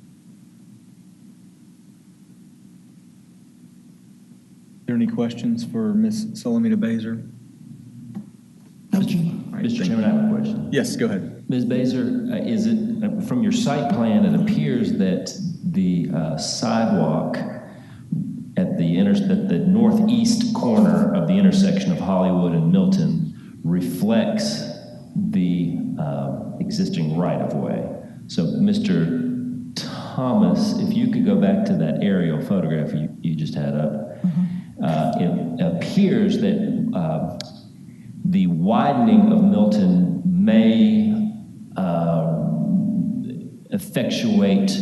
Are there any questions for Ms. Solomita Baser? Thank you. Mr. Chairman, I have a question. Yes, go ahead. Ms. Baser, is it, from your site plan, it appears that the sidewalk at the northeast corner of the intersection of Hollywood and Milton reflects the existing right-of-way. So, Mr. Thomas, if you could go back to that aerial photograph you just had up, it appears that the widening of Milton may effectuate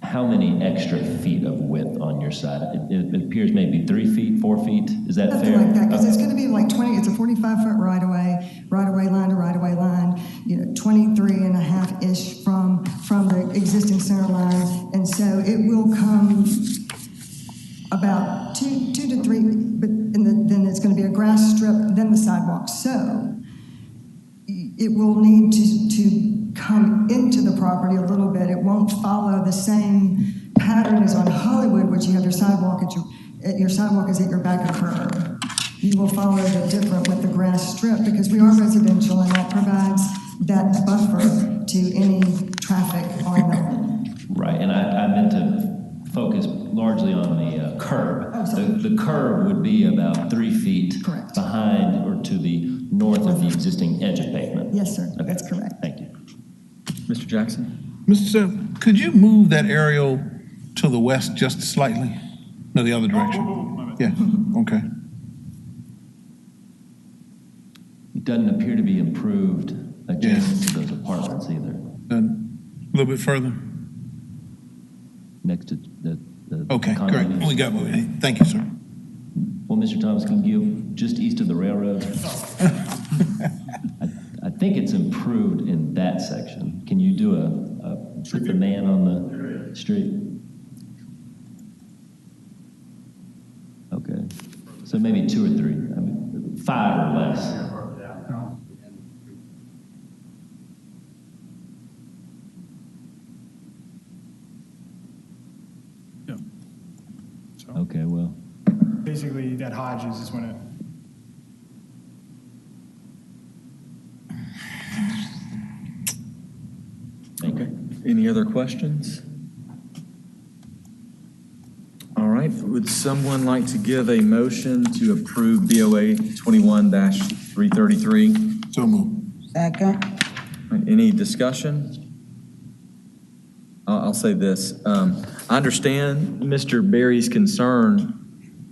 how many extra feet of width on your side? It appears maybe 3 feet, 4 feet. Is that Something fair? like that, because it's going to be like 20, it's a 45-foot right-of-way line to right-of-way line, 23 and a half-ish from the existing center line. And so it will come about 2 to 3, but then it's going to be a grass strip, then the sidewalk. So it will need to come into the property a little bit. It won't follow the same pattern as on Hollywood, which you have your sidewalk your sidewalk is at your back of curb. You will follow the different with the grass strip because we are residential, and that provides that buffer to any traffic on Milton. Right, and I meant to focus largely on the curb. The curb would be about 3 feet behind or to the north of the existing edge of pavement. Yes, sir. Okay. That's correct. Thank you. Mr. Jackson? Mr. Sir, could you move that aerial to the west just slightly? No, the other direction. Yeah, okay. It doesn't appear to be improved adjacent to those apartments either. A little bit further? Next to the Okay, great. condominiums. We got it. Thank you, sir. Well, Mr. Thomas, can you, just east of the railroad? I think it's improved in that section. Can you do put the man on the street? Okay, so maybe 2 or 3, 5 or less. Okay, well. Basically, that Hodges is when it. Okay. Any other questions? All right. Would someone like to give a motion to approve BOA 21-333? So moved. Second. Any discussion? I'll say this. I understand Mr. Berry's concern,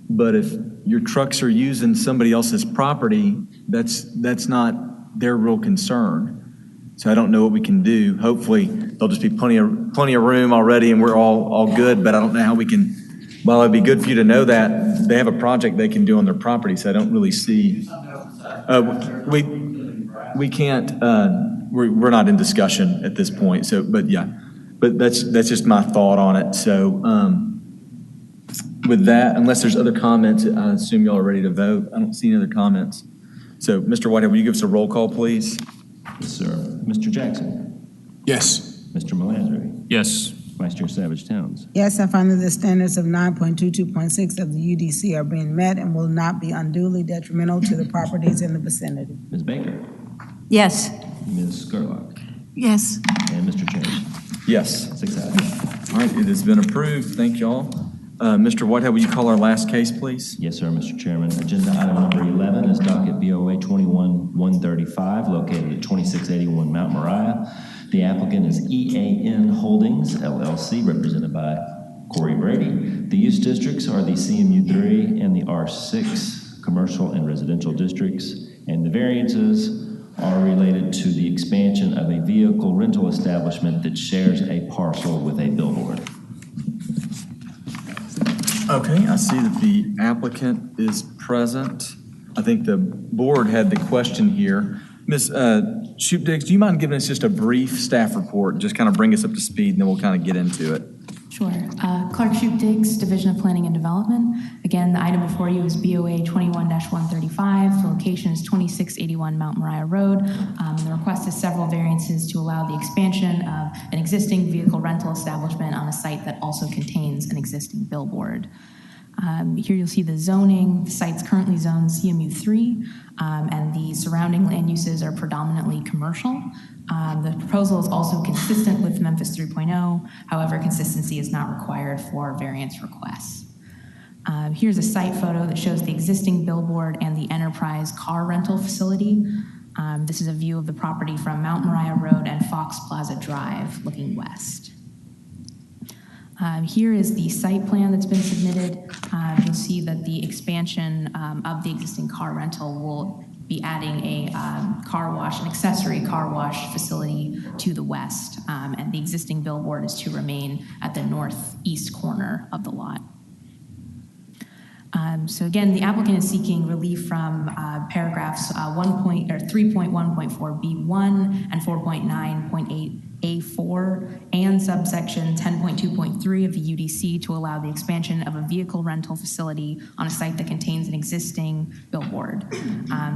but if your trucks are using somebody else's property, that's not their real concern. So I don't know what we can do. Hopefully, there'll just be plenty of room already, and we're all good. But I don't know how we can. Well, it'd be good for you to know that they have a project they can do on their property. So I don't really see. We can't. We're not in discussion at this point. So, but yeah. But that's just my thought on it. So With that, unless there's other comments, I assume y'all are ready to vote. I don't see any other comments. So, Mr. Whitehead, will you give us a roll call, please? Yes, sir. Mr. Jackson? Yes. Mr. Melandri? Yes. Vice Chair Savage Towns? Yes, I find that the standards of 9.22.6 of the UDC are being met and will not be unduly detrimental to the properties in the vicinity. Ms. Baker? Yes. Ms. Gerlach? Yes. And Mr. Chambers? Yes. 6 ayes. All right, it has been approved. Thank y'all. Mr. Whitehead, will you call our last case, please? Yes, sir, Mr. Chairman. Agenda item number 11 is docket BOA 21-135, located at 2681 Mount Moriah. The applicant is EAN Holdings, LLC, represented by Corey Brady. The use districts are the CMU3 and the R6 commercial and residential districts, and the variances are related to the expansion of a vehicle rental establishment that shares a parcel with a billboard. Okay, I see that the applicant is present. I think the board had the question here. Ms. Shoopdiggs, do you mind giving us just a brief staff report, just kind of bring us up to speed, and then we'll kind of get into it? Sure. Clark Shoopdiggs, Division of Planning and Development. Again, the item before you is BOA 21-135. The location is 2681 Mount Moriah Road. The request is several variances to allow the expansion of an existing vehicle rental establishment on a site that also contains an existing billboard. Here you'll see the zoning. The site's currently zoned CMU3, and the surrounding land uses are predominantly commercial. The proposal is also consistent with Memphis 3.0. However, consistency is not required for variance requests. Here's a site photo that shows the existing billboard and the enterprise car rental facility. This is a view of the property from Mount Moriah Road and Fox Plaza Drive, looking west. Here is the site plan that's been submitted. You'll see that the expansion of the existing car rental will be adding a car wash, an accessory car wash facility to the west, and the existing billboard is to remain at the northeast corner of the lot. So again, the applicant is seeking relief from paragraphs 3.1.4B1 and 4.9.8A4 and subsection 10.2.3 of the UDC to allow the expansion of a vehicle rental facility on a site that contains an existing billboard.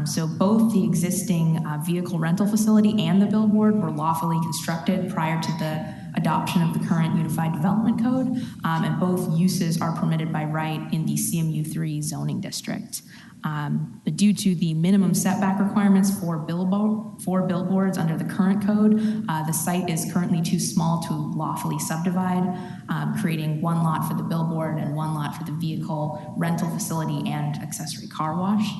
So both the existing vehicle rental facility and the billboard were lawfully constructed prior to the adoption of the current Unified Development Code, and both uses are permitted by right in the CMU3 zoning district. But due to the minimum setback requirements for billboards under the current code, the site is currently too small to lawfully subdivide, creating one lot for the billboard and one lot for the vehicle rental facility and accessory car wash.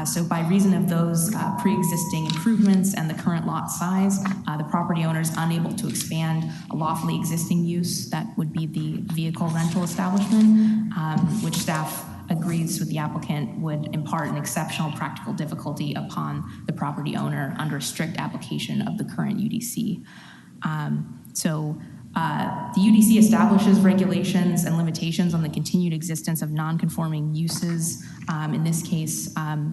So by reason of those pre-existing improvements and the current lot size, the property owner is unable to expand a lawfully existing use that would be the vehicle rental establishment, which staff agrees with the applicant would impart an exceptional practical difficulty upon the property owner under a strict application of the current UDC. The UDC establishes regulations and limitations on the continued existence of non-conforming uses. In this case,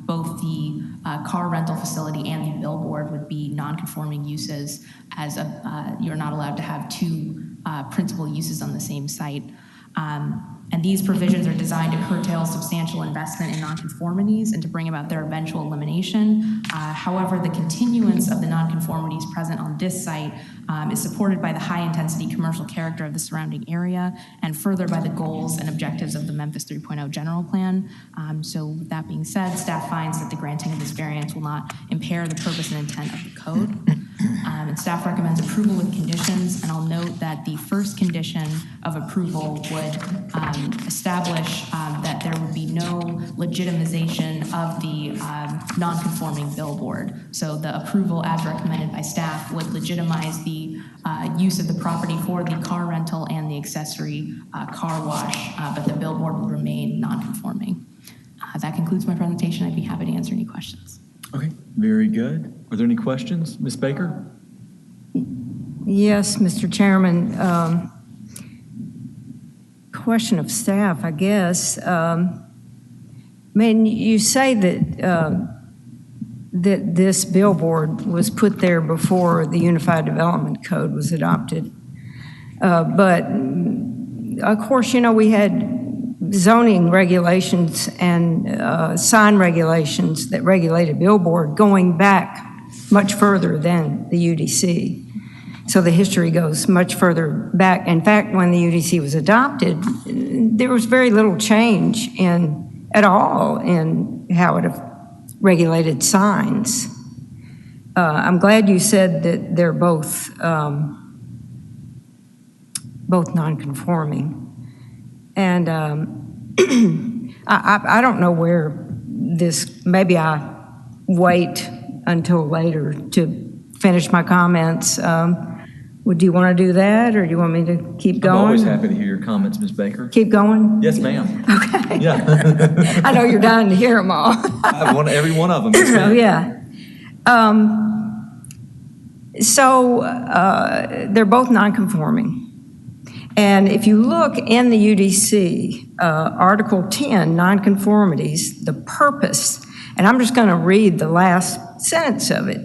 both the car rental facility and the billboard would be non-conforming uses, as you're not allowed to have two principal uses on the same site. And these provisions are designed to curtail substantial investment in nonconformities and to bring about their eventual elimination. However, the continuance of the nonconformities present on this site is supported by the high-intensity commercial character of the surrounding area and further by the goals and objectives of the Memphis 3.0 general plan. So with that being said, staff finds that the granting of this variance will not impair the purpose and intent of the code. And staff recommends approval with conditions, and I'll note that the first condition of approval would establish that there would be no legitimization of the non-conforming billboard. So the approval as recommended by staff would legitimize the use of the property for the car rental and the accessory car wash, but the billboard would remain non-conforming. That concludes my presentation. I'd be happy to answer any questions. Okay, very good. Are there any questions? Ms. Baker? Yes, Mr. Chairman. Question of staff, I guess. You say that that this billboard was put there before the Unified Development Code was adopted. But of course, we had zoning regulations and sign regulations that regulate a billboard going back much further than the UDC. So the history goes much further back. In fact, when the UDC was adopted, there was very little change at all in how it regulated signs. I'm glad you said that they're both non-conforming. And I don't know where this, maybe I wait until later to finish my comments. Do you want to do that, or do you want me to keep going? I'm always happy to hear your comments, Ms. Baker. Keep going? Yes, ma'am. Okay. Yeah. I know you're dying to hear them all. I have every one of them. Yes, Oh, ma'am. yeah. So they're both non-conforming. And if you look in the UDC, Article 10, nonconformities, the purpose, and I'm just going to read the last sentence of it.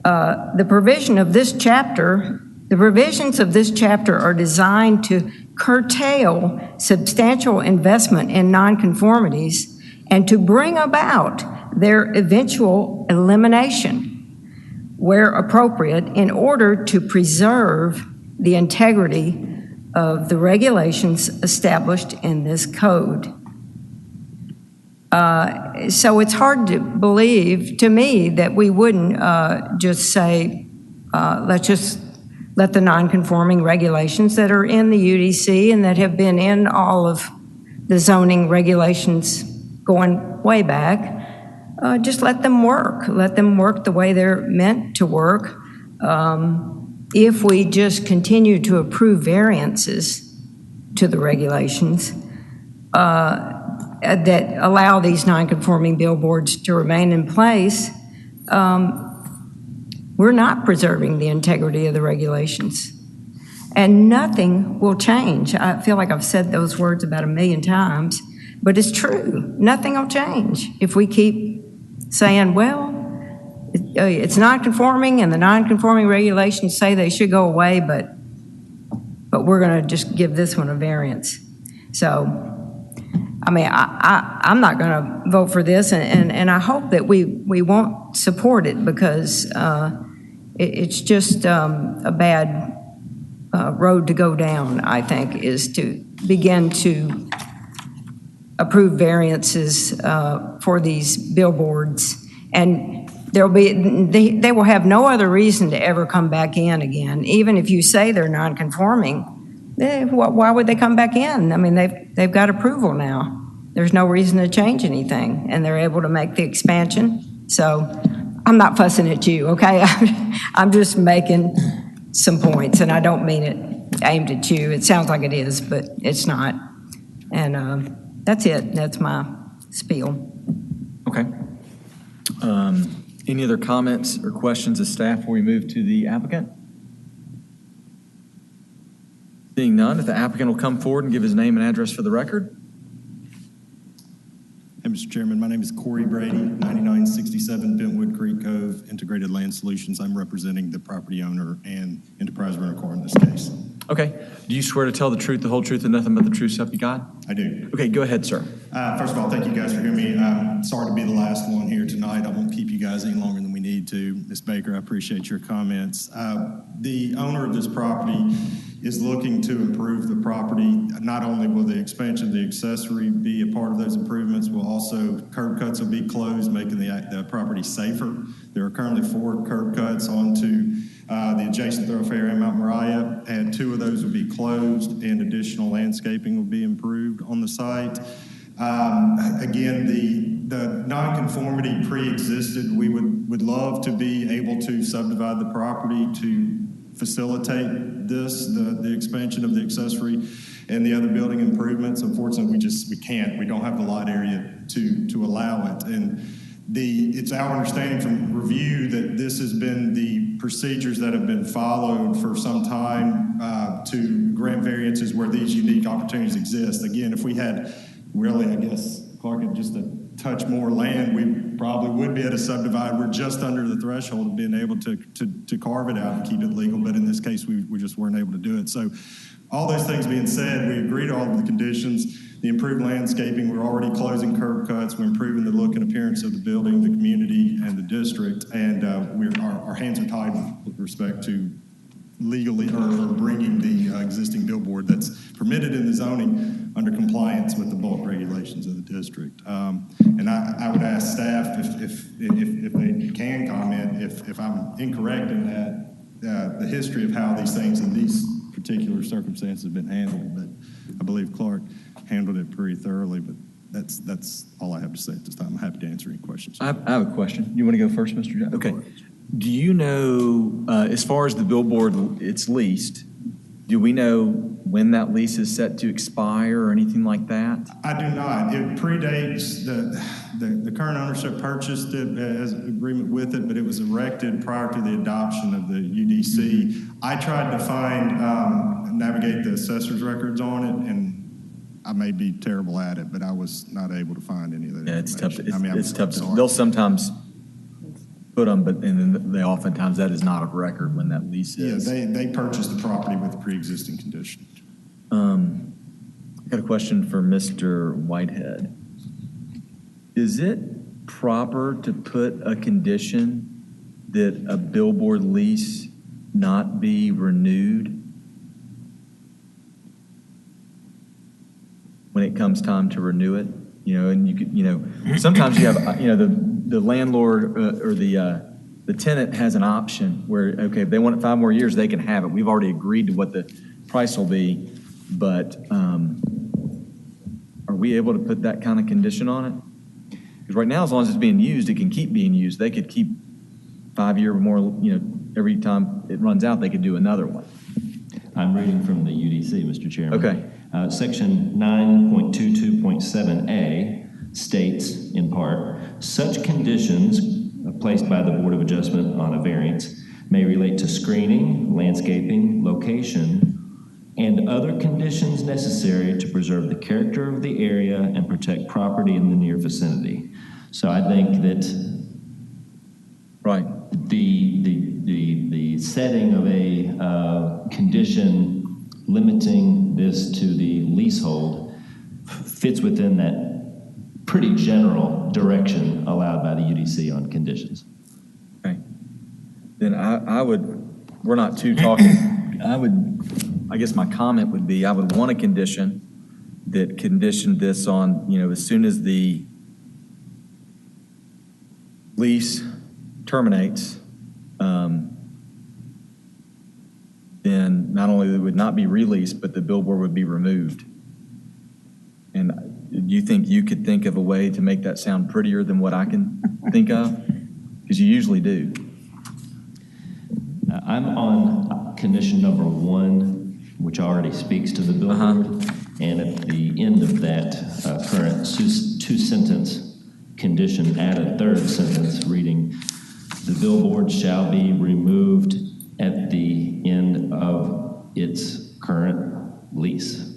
The provisions of this chapter are designed to curtail substantial investment in nonconformities and to bring about their eventual elimination, where appropriate, in order to preserve the integrity of the regulations established in this code. So it's hard to believe, to me, that we wouldn't just say, let's just let the non-conforming regulations that are in the UDC and that have been in all of the zoning regulations going way back, just let them work. Let them work the way they're meant to work. If we just continue to approve variances to the regulations that allow these non-conforming billboards to remain in place, we're not preserving the integrity of the regulations. And nothing will change. I feel like I've said those words about 1 million times, but it's true. Nothing will change if we keep saying, well, it's non-conforming and the non-conforming regulations say they should go away, but we're going to just give this one a variance. So, I mean, I'm not going to vote for this, and I hope that we won't support it, because it's just a bad road to go down, I think, is to begin to approve variances for these billboards, and they will have no other reason to ever come back in again. Even if you say they're non-conforming, why would they come back in? I mean, they've got approval now. There's no reason to change anything, and they're able to make the expansion. So I'm not fussing at you, okay? I'm just making some points, and I don't mean it aimed at you. It sounds like it is, but it's not. And that's it. That's my spiel. Okay. Any other comments or questions of staff before we move to the applicant? Seeing none, if the applicant will come forward and give his name and address for the record. Hey, Mr. Chairman, my name is Corey Brady, 9967 Bentwood Creek Cove, Integrated Land Solutions. I'm representing the property owner and Enterprise Rent-A-Car in this case. Okay. Do you swear to tell the truth, the whole truth, and nothing but the truth, so help you God? I do. Okay, go ahead, sir. First of all, thank you guys for hearing me. I'm sorry to be the last one here tonight. I won't keep you guys any longer than we need to. Ms. Baker, I appreciate your comments. The owner of this property is looking to improve the property. Not only will the expansion of the accessory be a part of those improvements, will also curb cuts will be closed, making the property safer. There are currently 4 curb cuts onto the adjacent thoroughfare in Mount Moriah, and 2 of those will be closed, and additional landscaping will be improved on the site. Again, the nonconformity pre-existed. We would love to be able to subdivide the property to facilitate this, the expansion of the accessory and the other building improvements. Unfortunately, we can't. We don't have the lot area to allow it. And it's our understanding from review that this has been the procedures that have been followed for some time to grant variances where these unique opportunities exist. Again, if we had really, I guess, Clark, just a touch more land, we probably would be able to subdivide. We're just under the threshold of being able to carve it out and keep it legal, but in this case, we just weren't able to do it. So all those things being said, we agreed to all of the conditions. The improved landscaping, we're already closing curb cuts, we're improving the look and appearance of the building, the community, and the district, and our hands are tied with respect to legally or bringing the existing billboard that's permitted in the zoning under compliance with the bulk regulations of the district. And I would ask staff if they can comment, if I'm incorrect in that, the history of how these things in these particular circumstances have been handled, but I believe Clark handled it pretty thoroughly, but that's all I have to say at this time. I'm happy to answer any questions. I have a question. You want to go first, Mr. John? Okay. Do you know, as far as the billboard, it's leased, do we know when that lease is set to expire or anything like that? I do not. It predates the current ownership purchased it as an agreement with it, but it was erected prior to the adoption of the UDC. I tried to navigate the assessor's records on it, and I may be terrible at it, but I was not able to find any of that. Yeah, it's tough. information. It's tough. I'm sorry. They'll sometimes put them, but and then they oftentimes that is not a record when that lease is. Yeah, they purchased the property with the pre-existing condition. I got a question for Mr. Whitehead. Is it proper to put a condition that a billboard lease not be renewed when it comes time to renew it? You know, and you could, you know, sometimes you have, you know, the landlord or the tenant has an option where, okay, if they want it 5 more years, they can have it. We've already agreed to what the price will be, but are we able to put that kind of condition on it? Because right now, as long as it's being used, it can keep being used. They could keep 5 year or more, you know, every time it runs out, they could do another one. I'm reading from the UDC, Mr. Chairman. Okay. Section 9.22.7A states, in part, such conditions placed by the Board of Adjustment on a variance may relate to screening, landscaping, location, and other conditions necessary to preserve the character of the area and protect property in the near vicinity. So I think that the setting of a condition limiting this to the leasehold fits within that pretty general direction allowed by the UDC on conditions. Okay. Then I would, we're not too talking, I guess my comment would be, I would want a condition that conditioned this on, you know, as soon as the lease terminates, then not only it would not be released, but the billboard would be removed. And do you think you could think of a way to make that sound prettier than what I can think of? Because you usually do. I'm on condition number 1, which already speaks to the billboard. And at the end of that current 2-sentence condition, add a 3rd sentence reading, the billboard shall be removed at the end of its current lease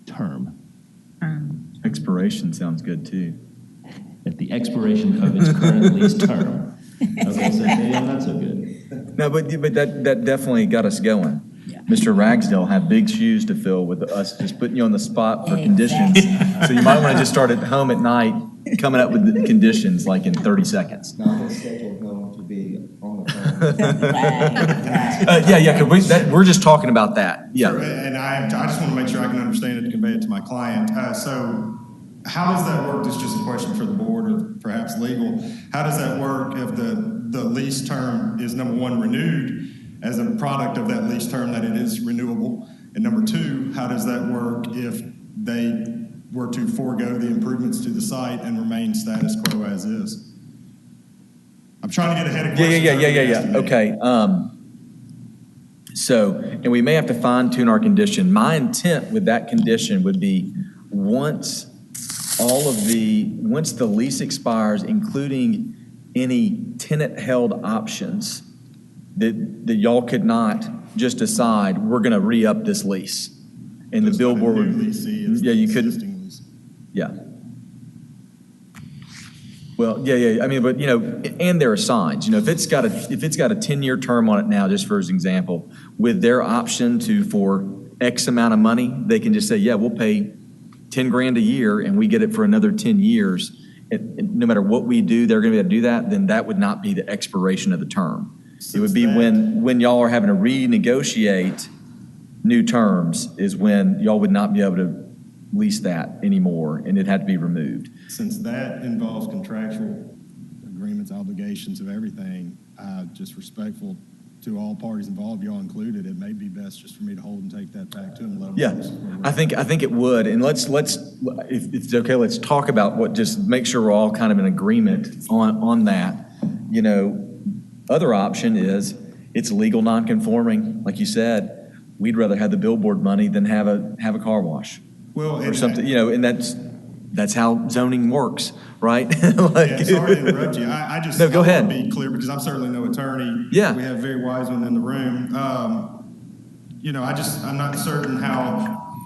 term. Expiration sounds good too. At the expiration of its current lease term. Okay, so maybe I'm not so good. No, but that definitely got us going. Mr. Ragsdale had big shoes to fill with us just putting you on the spot for conditions. So you might want to just start at home at night coming up with the conditions like in 30 seconds. Not the schedule going to be on the phone. Because we're just talking about that. Yeah. And I just want to make sure I can understand it to convey it to my client. So how does that work? This is just a question for the board or perhaps legal. How does that work if the lease term is, number 1, renewed as a product of that lease term, that it is renewable? And number 2, how does that work if they were to forego the improvements to the site and remain status quo as is? I'm trying to get ahead of questions. Yeah. Okay. So, and we may have to fine tune our condition. My intent with that condition would be once the lease expires, including any tenant-held options, that y'all could not just decide we're going to re-up this lease. And the billboard would, newly see as yeah, the you couldn't, existing ones. yeah. Well, yeah, I mean, but, and there are signs, if it's got a 10-year term on it now, just for example, with their option for X amount of money, they can just say, yeah, we'll pay 10 grand a year and we get it for another 10 years. And no matter what we do, they're going to be able to do that, then that would not be the expiration of the term. It would be when y'all are having to renegotiate new terms is when y'all would not be able to lease that anymore, and it had to be removed. Since that involves contractual agreements, obligations of everything, just respectful to all parties involved, y'all included, it may be best just for me to hold and take that back to them. And let them Yeah, I think it would. And let's if it's okay, let's talk about just make sure we're all kind of in agreement on that. Other option is it's legal non-conforming. Like you said, we'd rather have the billboard money than have a car wash. Well, or something, and that's how zoning works, right? Yeah, sorry to interrupt you. I just go ahead. Want to be clear because I'm certainly no attorney. Yeah. We have very wise one in the room. I'm not certain how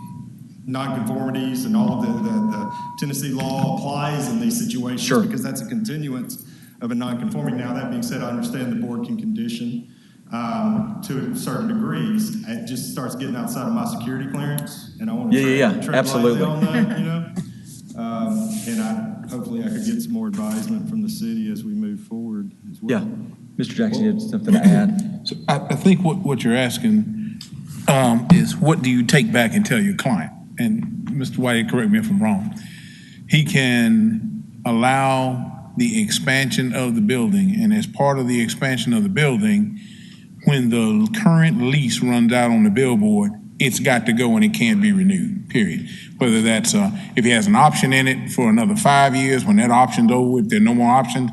nonconformities and all of the Tennessee law applies in these situations. Sure. Because that's a continuance of a nonconforming. Now, that being said, I understand the board can condition to certain degrees. It just starts getting outside of my security clearance, and I want to tread absolutely lightly on that, and hopefully I could get some more advisement from the city as we move forward as well. Yeah. Mr. Jackson, you have something to add? So I think what you're asking is what do you take back and tell your client? And Mr. White, correct me if I'm wrong. He can allow the expansion of the building, and as part of the expansion of the building, when the current lease runs out on the billboard, it's got to go and it can't be renewed, period. Whether that's, if he has an option in it for another 5 years, when that option's over, if there are no more options,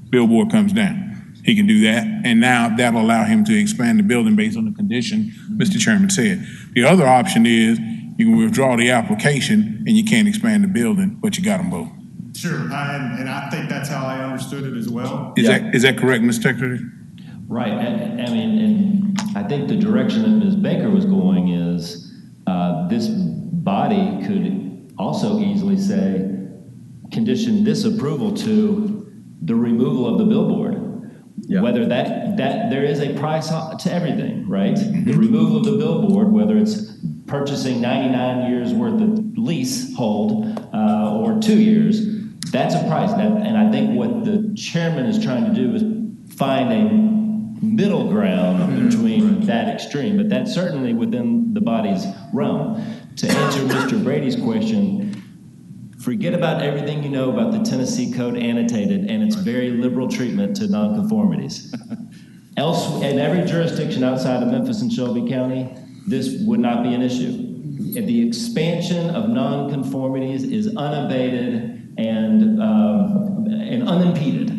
billboard comes down. He can do that, and now that'll allow him to expand the building based on the condition Mr. Chairman said. The other option is you can withdraw the application and you can't expand the building, but you got them both. Sure, and I think that's how I understood it as well. Is that correct, Mr. Secretary? Right. I mean, and I think the direction that Ms. Baker was going is this body could also easily say, condition this approval to the removal of the billboard. Yeah. Whether that there is a price to everything, right? The removal of the billboard, whether it's purchasing 99 years worth of leasehold or 2 years, that's a price. And I think what the chairman is trying to do is find a middle ground between that extreme, but that's certainly within the body's realm. To answer Mr. Brady's question, forget about everything you know about the Tennessee Code annotated and its very liberal treatment to nonconformities. Else, in every jurisdiction outside of Memphis and Shelby County, this would not be an issue. And the expansion of nonconformities is unabated and unimpeded.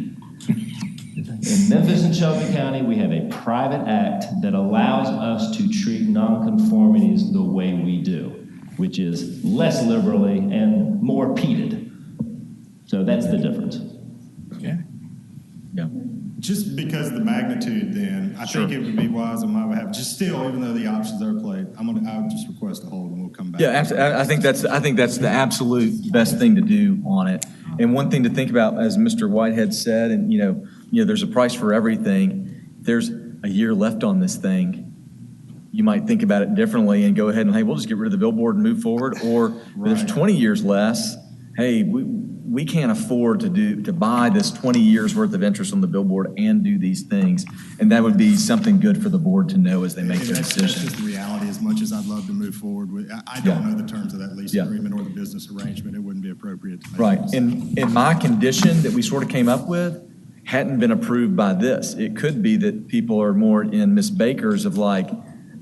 In Memphis and Shelby County, we have a private act that allows us to treat nonconformities the way we do, which is less liberally and more peded. So that's the difference. Okay. Yeah. Just because of the magnitude, then I think it would be wise on my behalf. Just still, even though the options are played, I would just request a hold, and we'll come back. Yeah, I think that's the absolute best thing to do on it. And one thing to think about, as Mr. Whitehead said, and there's a price for everything. There's a year left on this thing. You might think about it differently and go ahead and, hey, we'll just get rid of the billboard and move forward. Or there's 20 years less. Hey, we can't afford to buy this 20 years worth of interest on the billboard and do these things. And that would be something good for the board to know as they make their decision. That's just the reality. As much as I'd love to move forward with, I don't know the terms of that lease agreement or the business arrangement. It wouldn't be appropriate to make right. And my condition that we sort of came up with hadn't been approved by this. It could be that people are more in Ms. Baker's of like,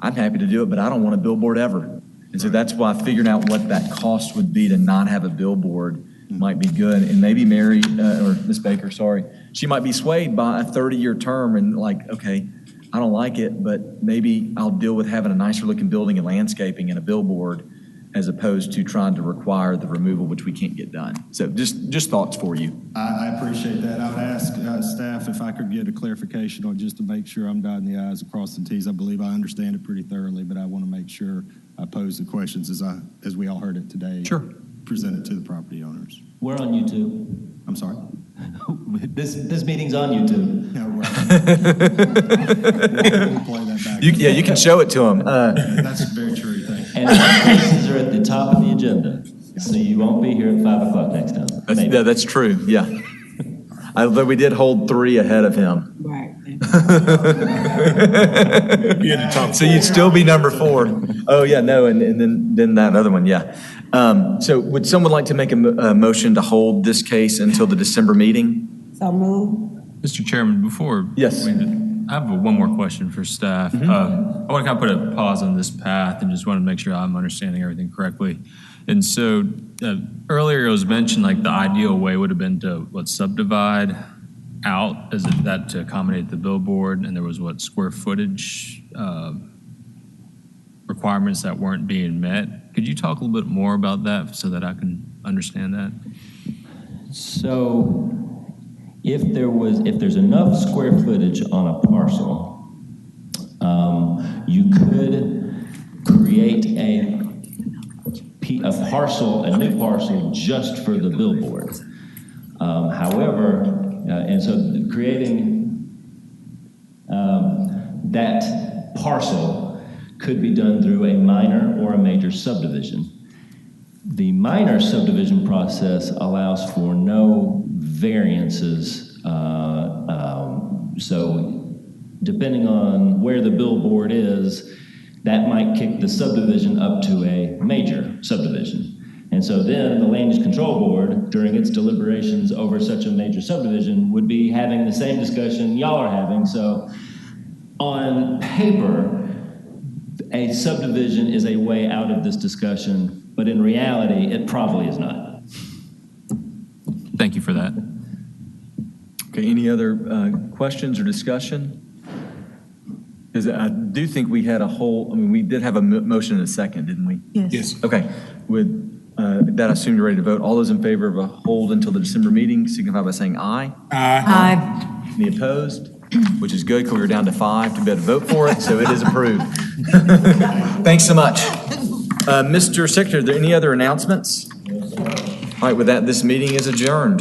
I'm happy to do it, but I don't want a billboard ever. And so that's why figuring out what that cost would be to not have a billboard might be good. And maybe Mary, or Ms. Baker, sorry, she might be swayed by a 30-year term and like, okay, I don't like it, but maybe I'll deal with having a nicer looking building and landscaping and a billboard as opposed to trying to require the removal, which we can't get done. So just thoughts for you. I appreciate that. I would ask staff if I could get a clarification on just to make sure I'm dotting the I's across the T's. I believe I understand it pretty thoroughly, but I want to make sure pose the questions as we all heard it today. Sure. Present it to the property owners. We're on YouTube. I'm sorry? This meeting's on YouTube. Yeah, right. We'll play that back. You can show it to them. That's very true, thank you. And our cases are at the top of the agenda, so you won't be here at 5 o'clock next time. That's true, yeah. Although we did hold 3 ahead of him. Right. So you'd still be number 4. Oh, yeah, no, and then that other one, yeah. So would someone like to make a motion to hold this case until the December meeting? So move. Mr. Chairman, before. Yes. I have one more question for staff. I want to kind of put a pause on this path and just want to make sure I'm understanding everything correctly. And so earlier it was mentioned like the ideal way would have been to subdivide out as that to accommodate the billboard, and there was square footage requirements that weren't being met. Could you talk a little bit more about that so that I can understand that? So if there's enough square footage on a parcel, you could create a new parcel just for the billboard. However, and so creating that parcel could be done through a minor or a major subdivision. The minor subdivision process allows for no variances. So depending on where the billboard is, that might kick the subdivision up to a major subdivision. And so then the Land Use Control Board, during its deliberations over such a major subdivision, would be having the same discussion y'all are having. So on paper, a subdivision is a way out of this discussion, but in reality, it probably is not. Thank you for that. Okay, any other questions or discussion? Because I do think we had we did have a motion and a second, didn't we? Yes. Okay, with that, I assume you're ready to vote. All those in favor of a hold until the December meeting signify by saying aye. Aye. Any opposed? Which is good because we were down to 5 to be able to vote for it, so it is approved. Thanks so much. Mr. Secretary, are there any other announcements? All right, with that, this meeting is adjourned.